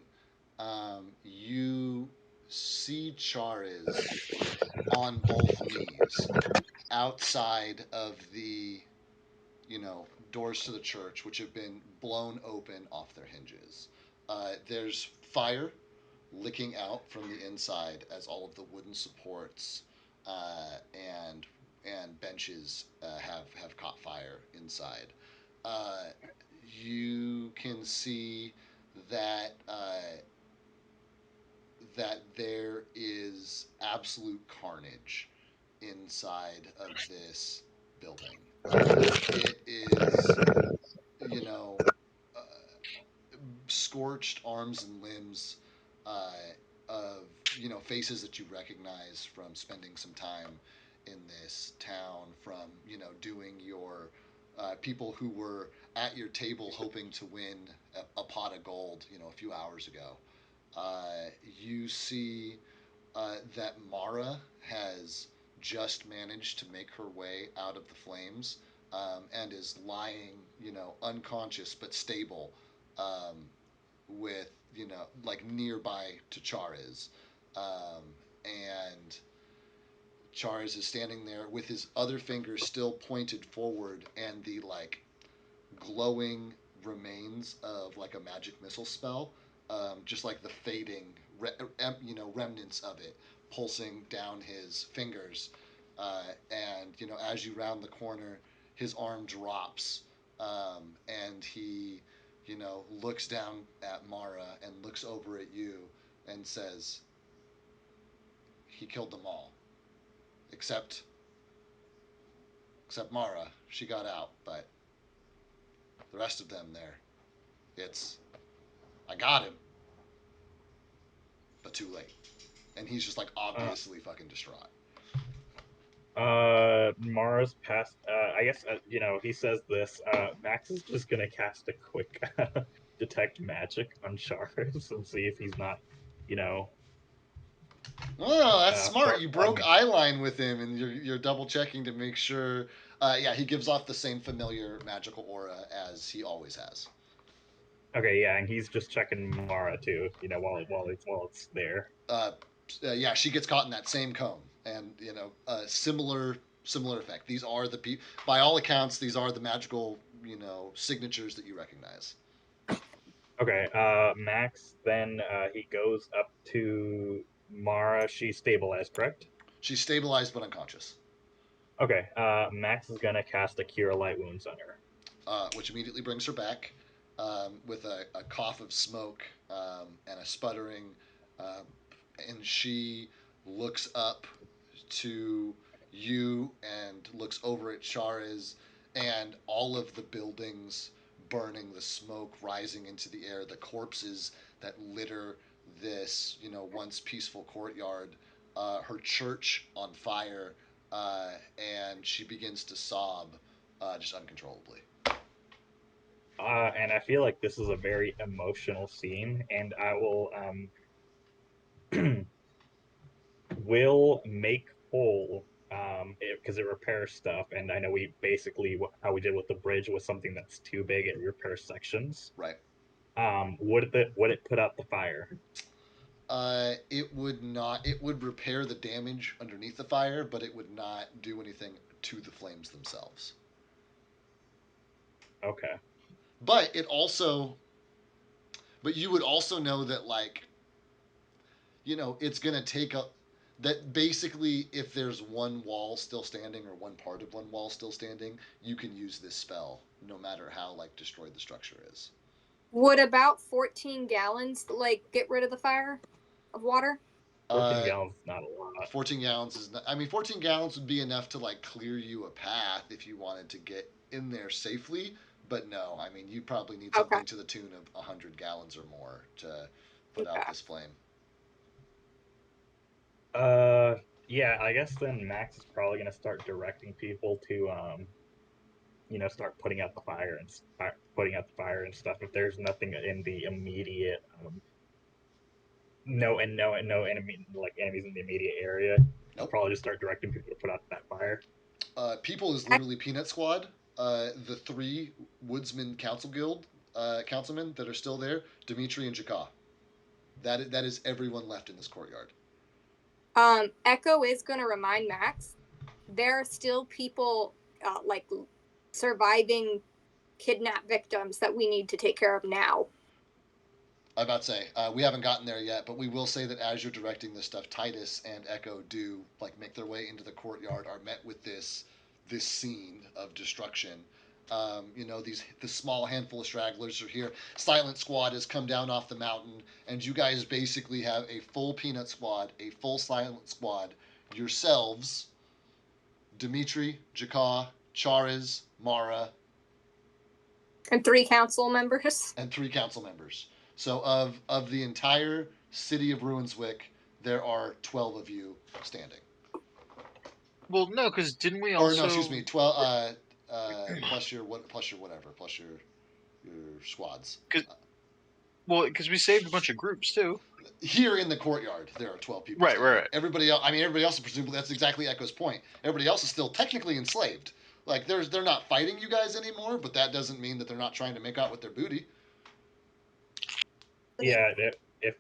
You see Chariz on both knees outside of the, doors to the church, which have been blown open off their hinges. There's fire licking out from the inside as all of the wooden supports and benches have caught fire inside. Uh, you can see that that there is absolute carnage inside of this building. It is, you know, uh, scorched arms and limbs uh, of faces that you recognize from spending some time in this town, from doing your people who were at your table hoping to win a pot of gold a few hours ago. You see that Mara has just managed to make her way out of the flames and is lying, unconscious but stable, with like nearby to Chariz, and Chariz is standing there with his other finger still pointed forward, and the like glowing remains of like a magic missile spell, just like the fading, remnants of it pulsing down his fingers. And as you round the corner, his arm drops, and he, looks down at Mara and looks over at you and says, "He killed them all, except Mara. She got out, but the rest of them there, I got him, but too late." And he's just like obviously fucking distraught. Mara's past. I guess he says this. Max is just gonna cast a quick detect magic on Charis and see if he's not, Oh, that's smart. You broke eye line with him, and you're double checking to make sure. Yeah, he gives off the same familiar magical aura as he always has. Okay, yeah, and he's just checking Mara too. While it's there. Yeah, she gets caught in that same cone, and similar effect. These are by all accounts, these are the magical signatures that you recognize. Okay, Max. Then he goes up to Mara. She's stabilized, correct? She's stabilized but unconscious. Okay, Max is gonna cast a Cure Light Wounds on her. Which immediately brings her back, with a cough of smoke, and a sputtering, and she looks up to you and looks over at Chariz, and all of the buildings burning, the smoke rising into the air, the corpses that litter this once peaceful courtyard, her church on fire, and she begins to sob, just uncontrollably. And I feel like this is a very emotional scene, and I will make whole because it repairs stuff, and I know we basically how we did with the bridge was something that's too big, it repairs sections. Right. Would it put out the fire? It would not. It would repair the damage underneath the fire, but it would not do anything to the flames themselves. Okay. But it also. But you would also know that, like, it's going to take a. That basically, if there's one wall still standing or one part of one wall still standing, you can use this spell no matter how, like, destroyed the structure is. Would about 14 gallons, like, get rid of the fire of water? 14 gallons is not a lot. 14 gallons is not. I mean, 14 gallons would be enough to, like, clear you a path if you wanted to get in there safely. But no, I mean, you probably need something to the tune of 100 gallons or more to put out this flame. Yeah, I guess then Max is probably going to start directing people to, start putting out the fire and stuff. If there's nothing in the immediate, no enemy, like enemies in the immediate area, Nope. probably just start directing people to put out that fire. People is literally Peanut Squad. The 3 Woodsman Council Guild councilmen that are still there, Dimitri and Jakar. That is everyone left in this courtyard. Echo is going to remind Max there are still people like surviving kidnapped victims that we need to take care of now. I'm about to say, we haven't gotten there yet, but we will say that as you're directing this stuff, Titus and Echo do, like, make their way into the courtyard, are met with this scene of destruction. The small handful of stragglers are here. Silent Squad has come down off the mountain, and you guys basically have a full Peanut Squad, a full Silent Squad, yourselves, Dimitri, Jakar, Charis, Mara, and 3 council members. And 3 council members. So of the entire city of Ruinswick, there are 12 of you standing. Well, no, because didn't we also? Or no, excuse me, 12. Plus your whatever, plus your squads. Because we saved a bunch of groups too. Here in the courtyard, there are 12 people. Right. Everybody else, presumably, that's exactly Echo's point. Everybody else is still technically enslaved. Like, they're not fighting you guys anymore, but that doesn't mean that they're not trying to make out with their booty. Yeah, if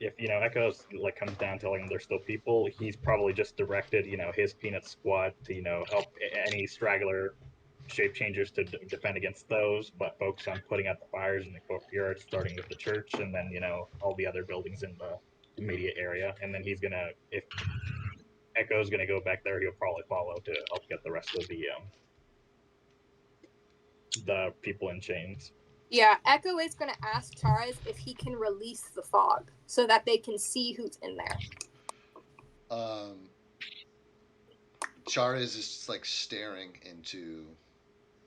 Echo's like comes down telling them there's still people, he's probably just directed his Peanut Squad to help any straggler shape changers to defend against those, but focus on putting out the fires in the courtyard, starting with the church, and then all the other buildings in the immediate area. And then he's gonna, if Echo's gonna go back there, he'll probably follow to help get the rest of the people in chains. Yeah, Echo is going to ask Charis if he can release the fog so that they can see who's in there. Charis is just, like, staring into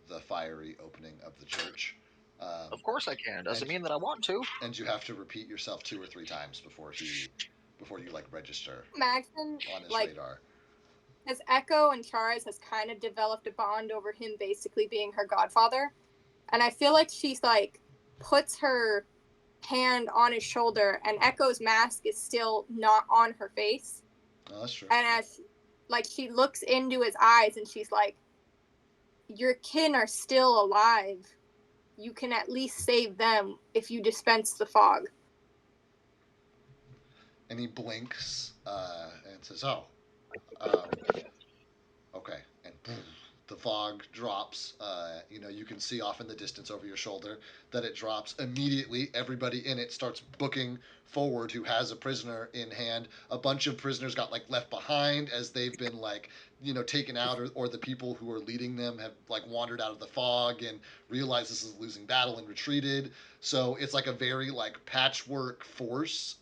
the fiery opening of the church. Of course I can. Doesn't mean that I want to. And you have to repeat yourself 2 or 3 times before you like register Imagine, on his like, radar. As Echo and Charis has kind of developed a bond over him basically being her godfather. And I feel like she's, like, puts her hand on his shoulder, and Echo's mask is still not on her face. Oh, that's true. And as, like, she looks into his eyes, and she's like, your kin are still alive. You can at least save them if you dispense the fog. And he blinks and says, okay. And boom, the fog drops. You can see off in the distance over your shoulder that it drops immediately. Everybody in it starts booking forward who has a prisoner in hand. A bunch of prisoners got, like, left behind as they've been, like, taken out, or the people who are leading them have, like, wandered out of the fog and realized this is a losing battle and retreated. So it's like a very, like, patchwork force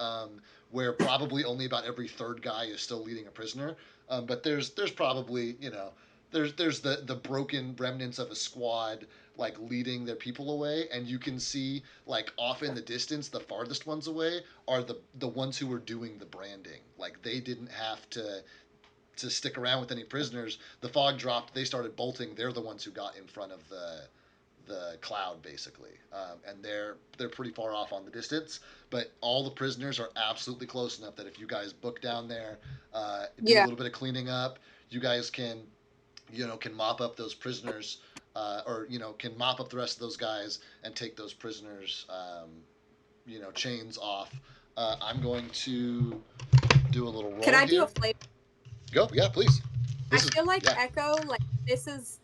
where probably only about every 3rd guy is still leading a prisoner. But there's probably, there's the broken remnants of a squad, like, leading their people away, and you can see, like, off in the distance, the farthest ones away are the ones who were doing the branding. Like, they didn't have to stick around with any prisoners. The fog dropped, they started bolting. They're the ones who got in front of the cloud, basically, and they're pretty far off on the distance, but all the prisoners are absolutely close enough that if you guys book down there, do a little bit of cleaning up, you guys can can mop up those prisoners, or can mop up the rest of those guys and take those prisoners, chains off. I'm going to do a little roll Can I do here. a flavor? Go, yeah, please. I feel like yeah. Echo, like this is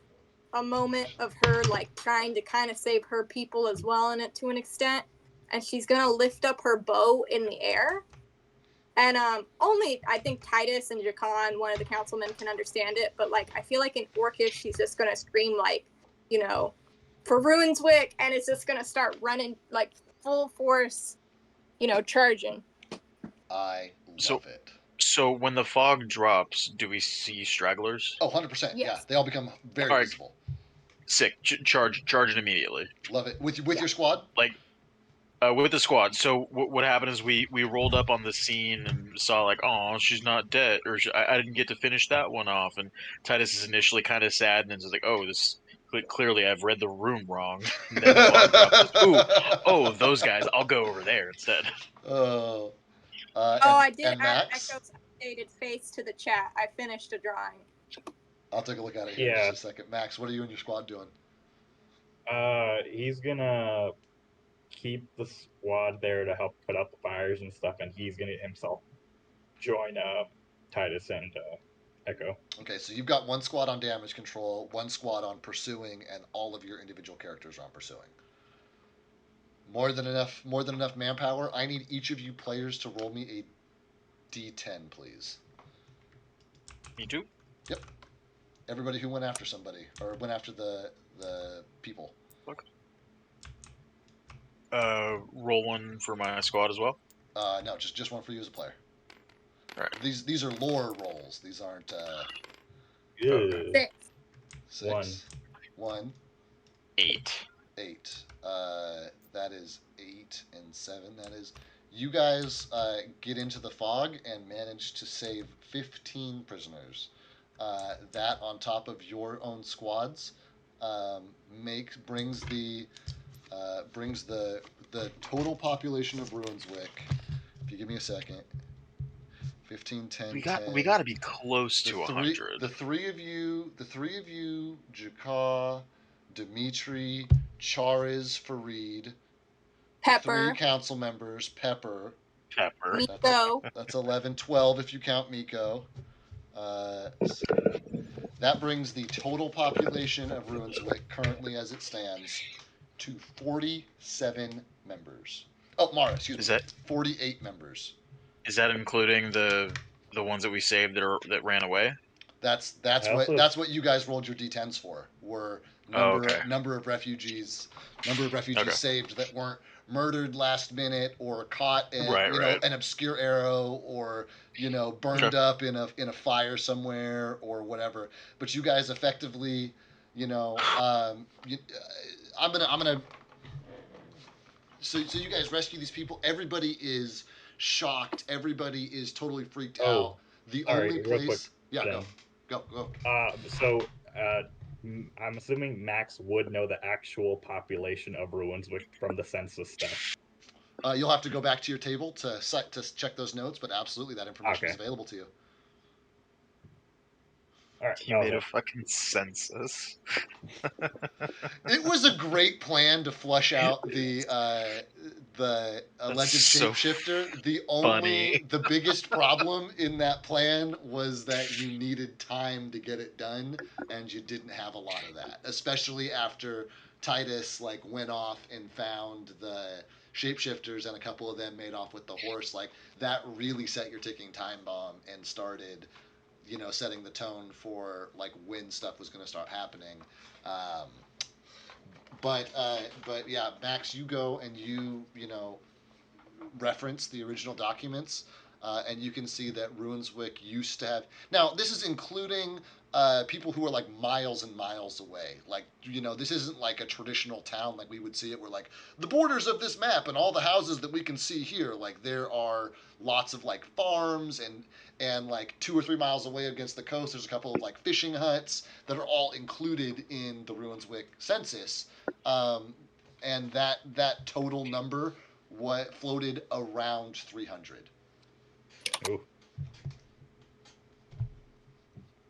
a moment of her like trying to kind of save her people as well in it to an extent, and she's gonna lift up her bow in the air. And only I think Titus and Jakan, one of the councilmen, can understand it. But like I feel like in Orcish, she's just gonna scream like, for Ruinswick, and it's just gonna start running like full force, charging. I love it. So when the fog drops, do we see stragglers? Oh, 100%. Yes. Yeah, they all become very All right. visible. Sick. Charge it immediately. Love it. With your squad? Like, with the squad. So what happened is we rolled up on the scene and saw like, oh, she's not dead, or I didn't get to finish that one off. And Titus is initially kind of sad, and then it's like, oh, this clearly I've read the room wrong. And then the fog drops. Ooh, oh, those guys. I'll go over there instead. Oh. I did and add Max? Echo's updated face to the chat. I finished a drawing. I'll take a look at it here in just a second. Max, what are you and your squad doing? He's gonna keep the squad there to help put out the fires and stuff, and he's gonna himself join Titus and Echo. Okay, so you've got one squad on damage control, one squad on pursuing, and all of your individual characters are on pursuing. More than enough manpower. I need each of you players to roll me a D10, please. Me too. Yep. Everybody who went after somebody or went after the people. Okay. Roll one for my squad as well. No, just one for you as a player. All right. These are lore rolls. These aren't. Okay. 6. 1. 8. 8. That is 8 and 7. That is. You guys get into the fog and manage to save 15 prisoners. That on top of your own squads brings the total population of Ruinswick. If you give me a second. 15, 10, We 10. got to be close to 100. The three of you, Jakar, Dimitri, Chariz, Farid, Pepper. 3 council members, Pepper. Miko. That's 11, 12 if you count Miko. That brings the total population of Ruinswick currently as it stands to 47 members. Oh, Mara, excuse me. 48 members. Is that including the ones that we saved that ran away? That's what you guys rolled your D10s for. Were number of refugees saved that weren't murdered last minute or caught in an obscure arrow or burned up in a fire somewhere or whatever. But you guys effectively, I'm gonna. So you guys rescue these people. Everybody is shocked. Everybody is totally freaked out. The only place. Yeah, go. So I'm assuming Max would know the actual population of Ruinswick from the census stuff. You'll have to go back to your table to check those notes, but absolutely that information is available to you. All right, You made a fucking census. It was a great plan to flush out the alleged shapeshifter. The biggest problem in that plan was that you needed time to get it done, and you didn't have a lot of that, especially after Titus went off and found the shapeshifters, and a couple of them made off with the horse. That really set your ticking time bomb and started setting the tone for when stuff was going to start happening. But yeah, Max, you go and you reference the original documents, and you can see that Ruinswick used to have. Now, this is including people who are miles and miles away. This isn't like a traditional town like we would see it, where the borders of this map and all the houses that we can see here. There are lots of farms and 2 or 3 miles away against the coast. There's a couple of fishing huts that are all included in the Ruinswick census, and that total number floated around 300. Ooh.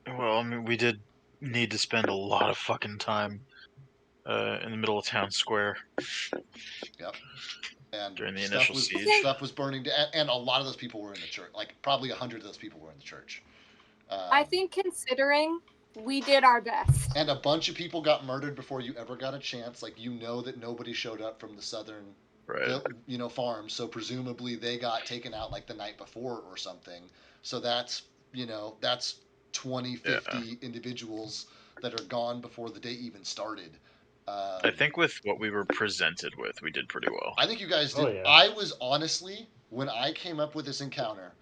Well, I mean, we did need to spend a lot of fucking time in the middle of town square And during the stuff initial was siege. stuff was burning down, and a lot of those people were in the church. Like probably 100 of those people were in the church. I think considering we did our best. And a bunch of people got murdered before you ever got a chance. Like that nobody showed up from the southern, Right. farms. So presumably they got taken out like the night before or something. So that's 20, 50 individuals that are gone before the day even started. I think with what we were presented with, we did pretty well. I think you guys did. Oh, yeah. I was honestly, when I came up with this encounter,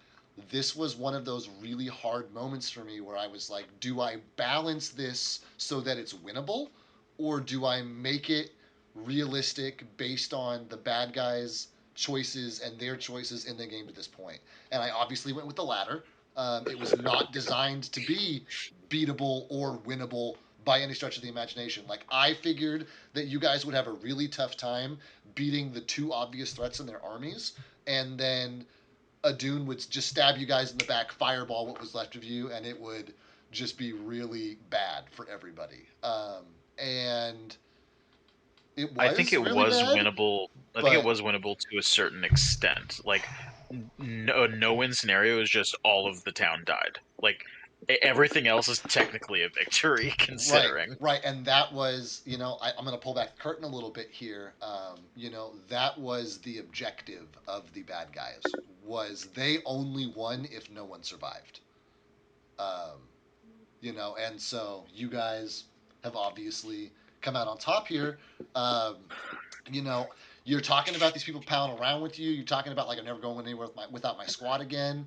this was one of those really hard moments for me where I was like, do I balance this so that it's winnable? Or do I make it realistic based on the bad guys' choices and their choices in the game to this point? And I obviously went with the latter. It was not designed to be beatable or winnable by any stretch of the imagination. Like, I figured that you guys would have a really tough time beating the two obvious threats in their armies, and then Adun would just stab you guys in the back, fireball what was left of you, and it would just be really bad for everybody. And it was I think it really was bad, winnable. I think it was winnable to a certain extent. Like, a no-win scenario is just all of the town died. Like, everything else is technically a victory, considering. Right, and that was, I'm going to pull back the curtain a little bit here. That was the objective of the bad guys, was they only won if no one survived. And so you guys have obviously come out on top here. You know, you're talking about these people pounding around with you. You're talking about like I'm never going anywhere without my squad again.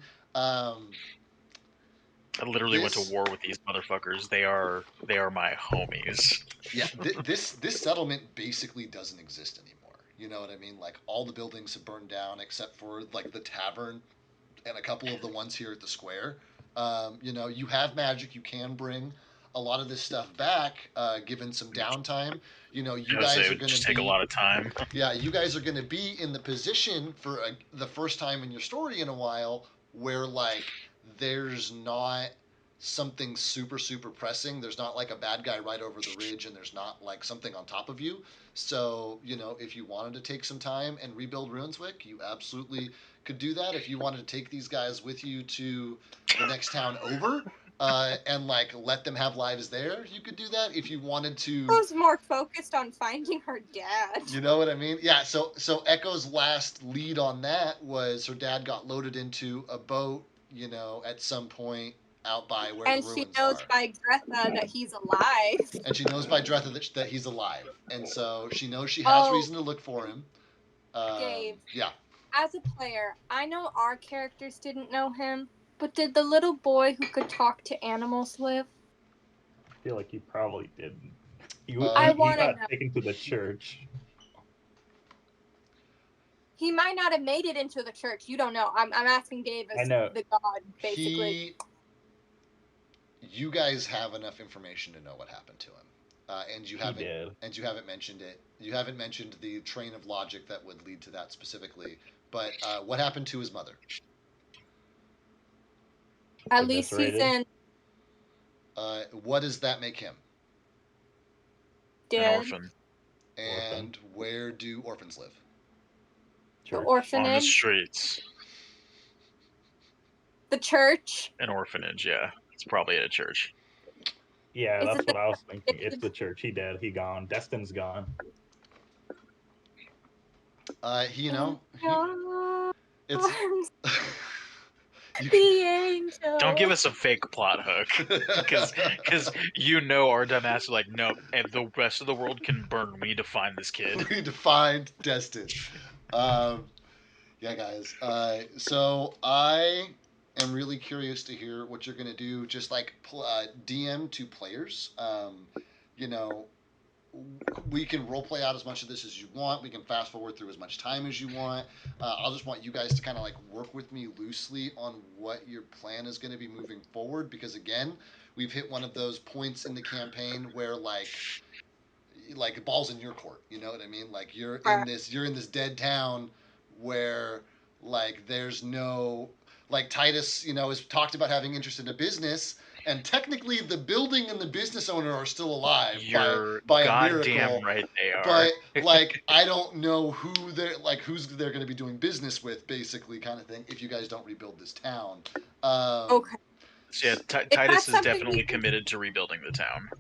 I literally went to war with these motherfuckers. They are my homies. Yeah, this settlement basically doesn't exist anymore. You know what I mean? Like all the buildings have burned down except for like the tavern and a couple of the ones here at the square. You have magic. You can bring a lot of this stuff back, given some downtime. You guys are going to take a lot of time. Yeah, you guys are going to be in the position for the first time in your story in a while where like there's not something super super pressing. There's not like a bad guy right over the ridge, and there's not like something on top of you. So if you wanted to take some time and rebuild Ruinswick, you absolutely could do that. If you wanted to take these guys with you to the next town over, and like let them have lives there, you could do that. If you wanted to, I was more focused on finding her dad. you know what I mean? Yeah. So Echo's last lead on that was her dad got loaded into a boat, at some point out by where and the ruins she knows are. by Dretha that he's alive. And she knows by Dretha that he's alive, and so she knows she has reason to look for him. Dave. Yeah. As a player, I know our characters didn't know him, but did the little boy who could talk to animals live? I feel like he probably didn't. He wanna got taken to the church. He might not have made it into the church. You don't know. I'm asking Dave as the god, basically. You guys have enough information to know what happened to him, and you haven't mentioned it. You haven't mentioned the train of logic that would lead to that specifically. But what happened to his mother? At least he's in. What does that make him? Dead. An orphan. And where do orphans live? The orphanage. On the streets. The church. An orphanage, yeah. It's probably at a church. Yeah, that's what I was thinking. It's the church. He dead. He gone. Destin's gone. It's the angel. Don't give us a fake plot hook, because our dumbass are like, nope, and the rest of the world can burn. We need to find this kid. We need to find Destin. Yeah, guys. So I am really curious to hear what you're gonna do. Just like DM to players. We can role play out as much of this as you want. We can fast forward through as much time as you want. I'll just want you guys to kind of like work with me loosely on what your plan is going to be moving forward, because again, we've hit one of those points in the campaign where like ball's in your court. You know what I mean? Like you're in this dead town where like there's no, like Titus, has talked about having interest in a business, and technically the building and the business owner are still alive You're by a goddamn miracle. right they are. But like, I who's they're going to be doing business with, basically, kind of thing. If you guys don't rebuild this town, Okay. So yeah, that Titus is something definitely we can- committed to rebuilding the town.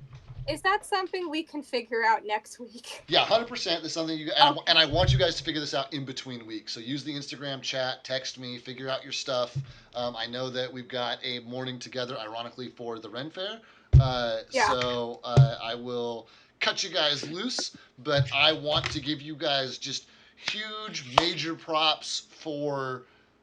Is that something we can figure out next week? Yeah, 100%. That's something and I want you guys to figure this out in between weeks. So use the Instagram chat, text me, figure out your stuff. I know that we've got a morning together, ironically, for the Ren Fair. So I will cut you guys loose, but I want to give you guys just huge, major props for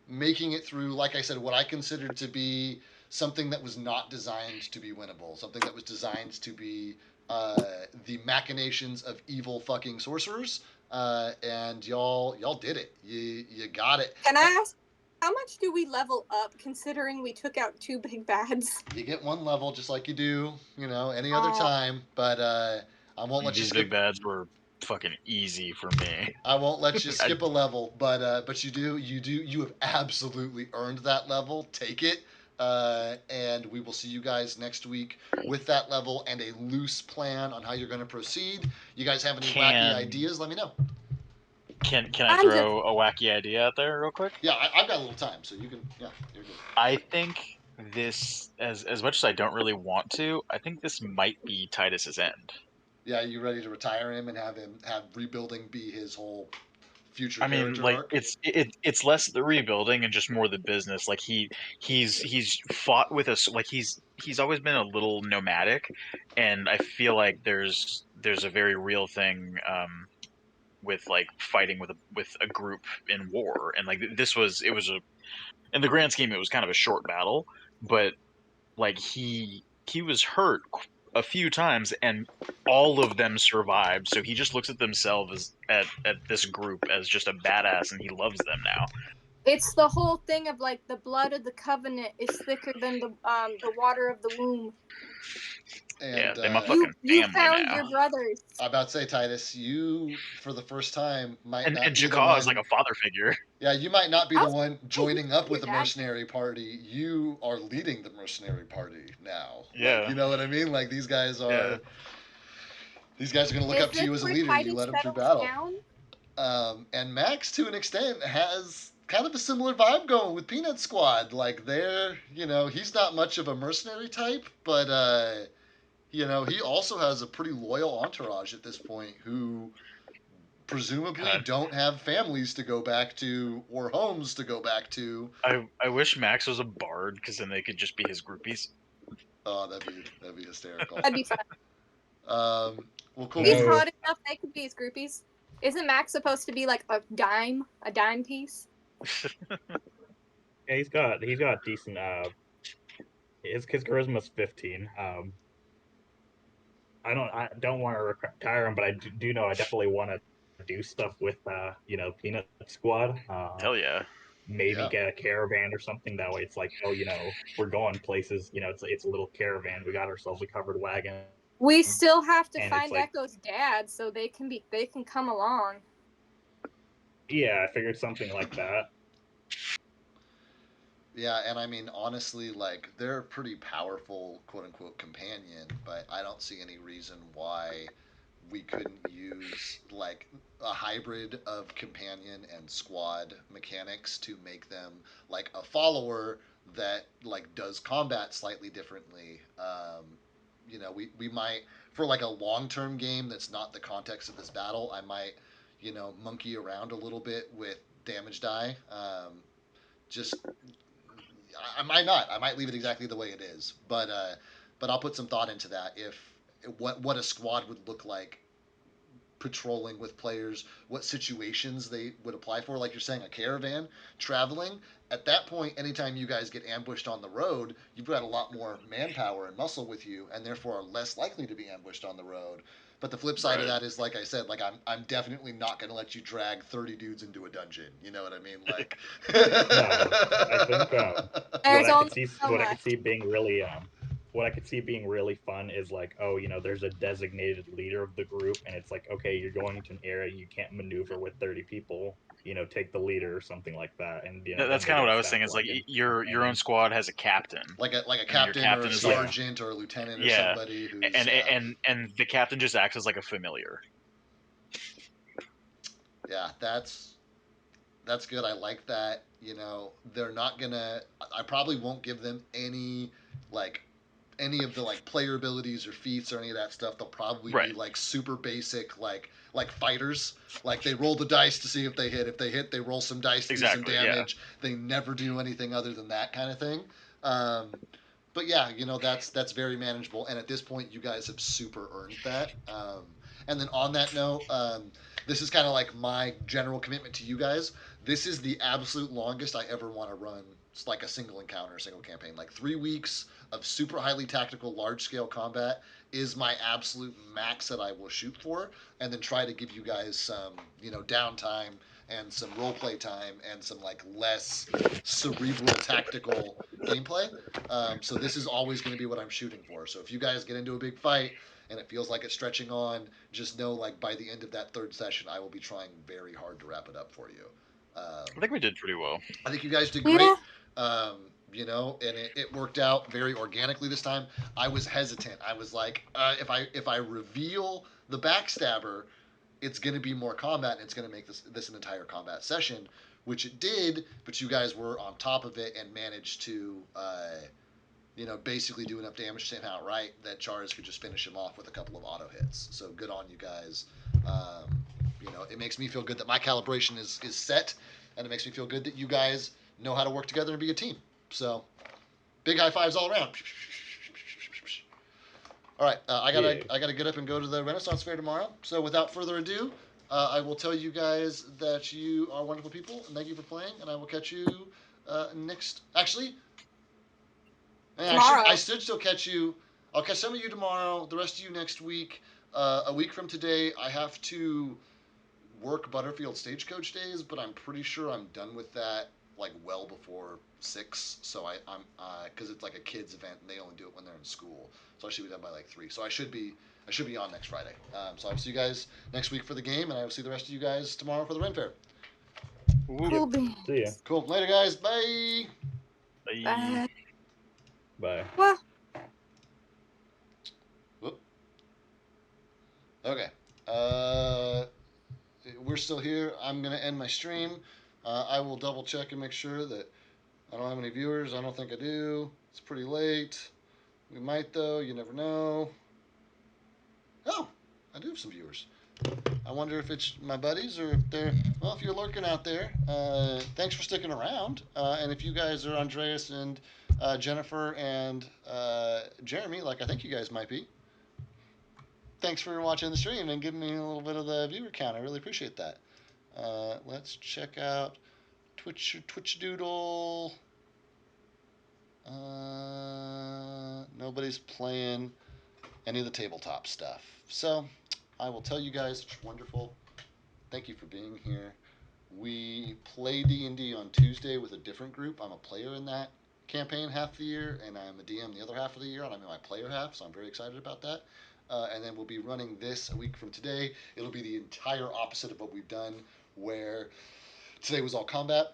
making it through, like I said, what I considered to be something that was not designed to be winnable, something that was designed to be the machinations of evil fucking sorcerers, and y'all did it. You got it. Can I ask, how much do we level up considering we took out 2 big bads? You get 1 level just like you do, any other time. But I won't let you These skip. big bads were fucking easy for me. I won't let you skip a level, but you have absolutely earned that level. Take it. And we will see you guys next week with that level and a loose plan on how you're going to proceed. You guys have any wacky ideas? Let me know. Can I throw a wacky idea out there real quick? Yeah, I've got a little time, so you can. Yeah, you're good. I think this, as much as I don't really want to, I think this might be Titus's end. Yeah, you ready to retire him and have rebuilding be his whole future I mean, character like arc? it's less the rebuilding and just more the business. Like he's fought with us. Like he's always been a little nomadic, and I feel like there's a very real thing with like fighting with a group in war, and like it was a in the grand scheme it was kind of a short battle, but like he was hurt a few times and all of them survived, so he just looks at themselves at this group as just a badass and he loves them now. It's the whole thing of like the blood of the covenant is thicker than the water of the womb. And yeah, they're my fucking you family found now. your brothers. I'm about to say, Titus, you for the first time might not And be the Jakar one. is like a father figure. Yeah, you might not be the one joining up with your the dad. mercenary party. You are leading the mercenary party now. Yeah. Like, you know what I mean? Like these guys are. Yeah. These guys are going to look Is up to this you as a where leader. Titus You led them through settles battle. down? And Max, to an extent, has kind of a similar vibe going with Peanut Squad. Like they're, he's not much of a mercenary type, but he also has a pretty loyal entourage at this point who presumably don't have families to go back to or homes to go back to. I wish Max was a bard because then they could just be his groupies. Oh, that'd be hysterical. That'd be fun. Well, cool. He's hot enough they could be his groupies. Isn't Max supposed to be like a dime piece? Yeah, he's got decent. His charisma's 15. I don't want to retire him, but I do know I definitely want to do stuff with Peanut Squad. Hell yeah. Maybe get a caravan or something. That way, it's like, we're going places. It's a little caravan. We got ourselves a covered wagon. We still have to And find it's like- Echo's dad so they can come along. Yeah, I figured something like that. Yeah, and I mean, honestly, like, they're a pretty powerful, quote-unquote, companion, but I don't see any reason why we couldn't use, like, a hybrid of companion and squad mechanics to make them, like, a follower that, like, does combat slightly differently. We might, for, like, a long-term game that's not the context of this battle, I might, monkey around a little bit with damage die. I might not. I might leave it exactly the way it is, but I'll put some thought into that. If what a squad would look like patrolling with players, what situations they would apply for, like you're saying, a caravan traveling. At that point, anytime you guys get ambushed on the road, you've got a lot more manpower and muscle with you, and therefore are less likely to be ambushed on the road. But the flip side of that is, like I said, like I'm definitely not going to let you drag 30 dudes into a dungeon. You know what I mean? Like, I think There's what only I could see being really what I could see being really fun is like, there's a designated leader of the group, and it's like, okay, you're going to an area you can't maneuver with 30 people. take the leader or something like that, and That's then kind of they what get I was stacked thinking. It's like in your own squad has a captain. like a And then your captain or a captain is like sergeant or a lieutenant or yeah, somebody who's and the captain just acts as like a familiar. yeah, that's good. I like that. They're not gonna. I probably won't give them like any of the like player abilities or feats or any of that stuff. They'll probably be Right. like super basic, like fighters. Like they roll the dice to see if they hit. If they hit, they roll some dice to do some Exactly, yeah. damage. They never do anything other than that kind of thing. But yeah, that's very manageable. And at this point, you guys have super earned that. And then on that note, this is kind of like my general commitment to you guys. This is the absolute longest I ever want to run. It's like a single encounter, a single campaign. Like 3 weeks of super highly tactical, large scale combat is my absolute max that I will shoot for, and then try to give you guys some, downtime and some role play time and some like less cerebral tactical gameplay. So this is always going to be what I'm shooting for. So if you guys get into a big fight and it feels like it's stretching on, just know like by the end of that third session, I will be trying very hard to wrap it up for you. I think we did pretty well. I think you guys did great. And it worked out very organically this time. I was hesitant. I was like, if I reveal the backstabber, it's going to be more combat, and it's going to make this an entire combat session, which it did. But you guys were on top of it and managed to, basically do enough damage to him outright that Charis could just finish him off with a couple of auto hits. So good on you guys. It makes me feel good that my calibration is set, and it makes me feel good that you guys know how to work together and be a team. So, big high fives all around. All right, I gotta get up and go to the Renaissance Fair tomorrow. So without further ado, I will tell you guys that you are wonderful people, and thank you for playing. And I will catch you next. Actually, I should still catch you. I'll catch some of you tomorrow. The rest of you next week. A week from today, I have to work Butterfield Stagecoach Days, but I'm pretty sure I'm done with that like well before 6. So I'm because it's like a kids event and they only do it when they're in school. So I should be done by like 3. So I should be on next Friday. So I will see you guys next week for the game, and I will see the rest of you guys tomorrow for the Ren Fair. Cool beans. See ya. Cool. Later, guys. Bye. Bye. Bye. Well. Whoop. Okay. We're still here. I'm gonna end my stream. I will double check and make sure that I don't have any viewers. I don't think I do. It's pretty late. We might though. You never know. Oh, I do have some viewers. I wonder if it's my buddies or if they're. Well, if you're lurking out there, thanks for sticking around. And if you guys are Andreas and Jennifer and Jeremy, like I think you guys might be, thanks for watching the stream and giving me a little bit of the viewer count. I really appreciate that. Let's check out Twitch Doodle. Nobody's playing any of the tabletop stuff. So I will tell you guys, it's wonderful. Thank you for being here. We play D&D on Tuesday with a different group. I'm a player in that campaign half the year, and I'm a DM the other half of the year, and I'm in my player half, so I'm very excited about that. And then we'll be running this a week from today. It'll be the entire opposite of what we've done, where today was all combat.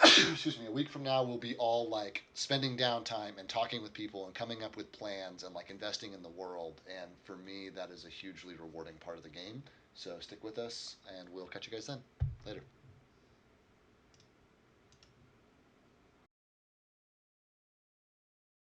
Excuse me. A week from now, we'll be all like spending downtime and talking with people and coming up with plans and like investing in the world. And for me, that is a hugely rewarding part of the game. So stick with us, and we'll catch you guys then. Later.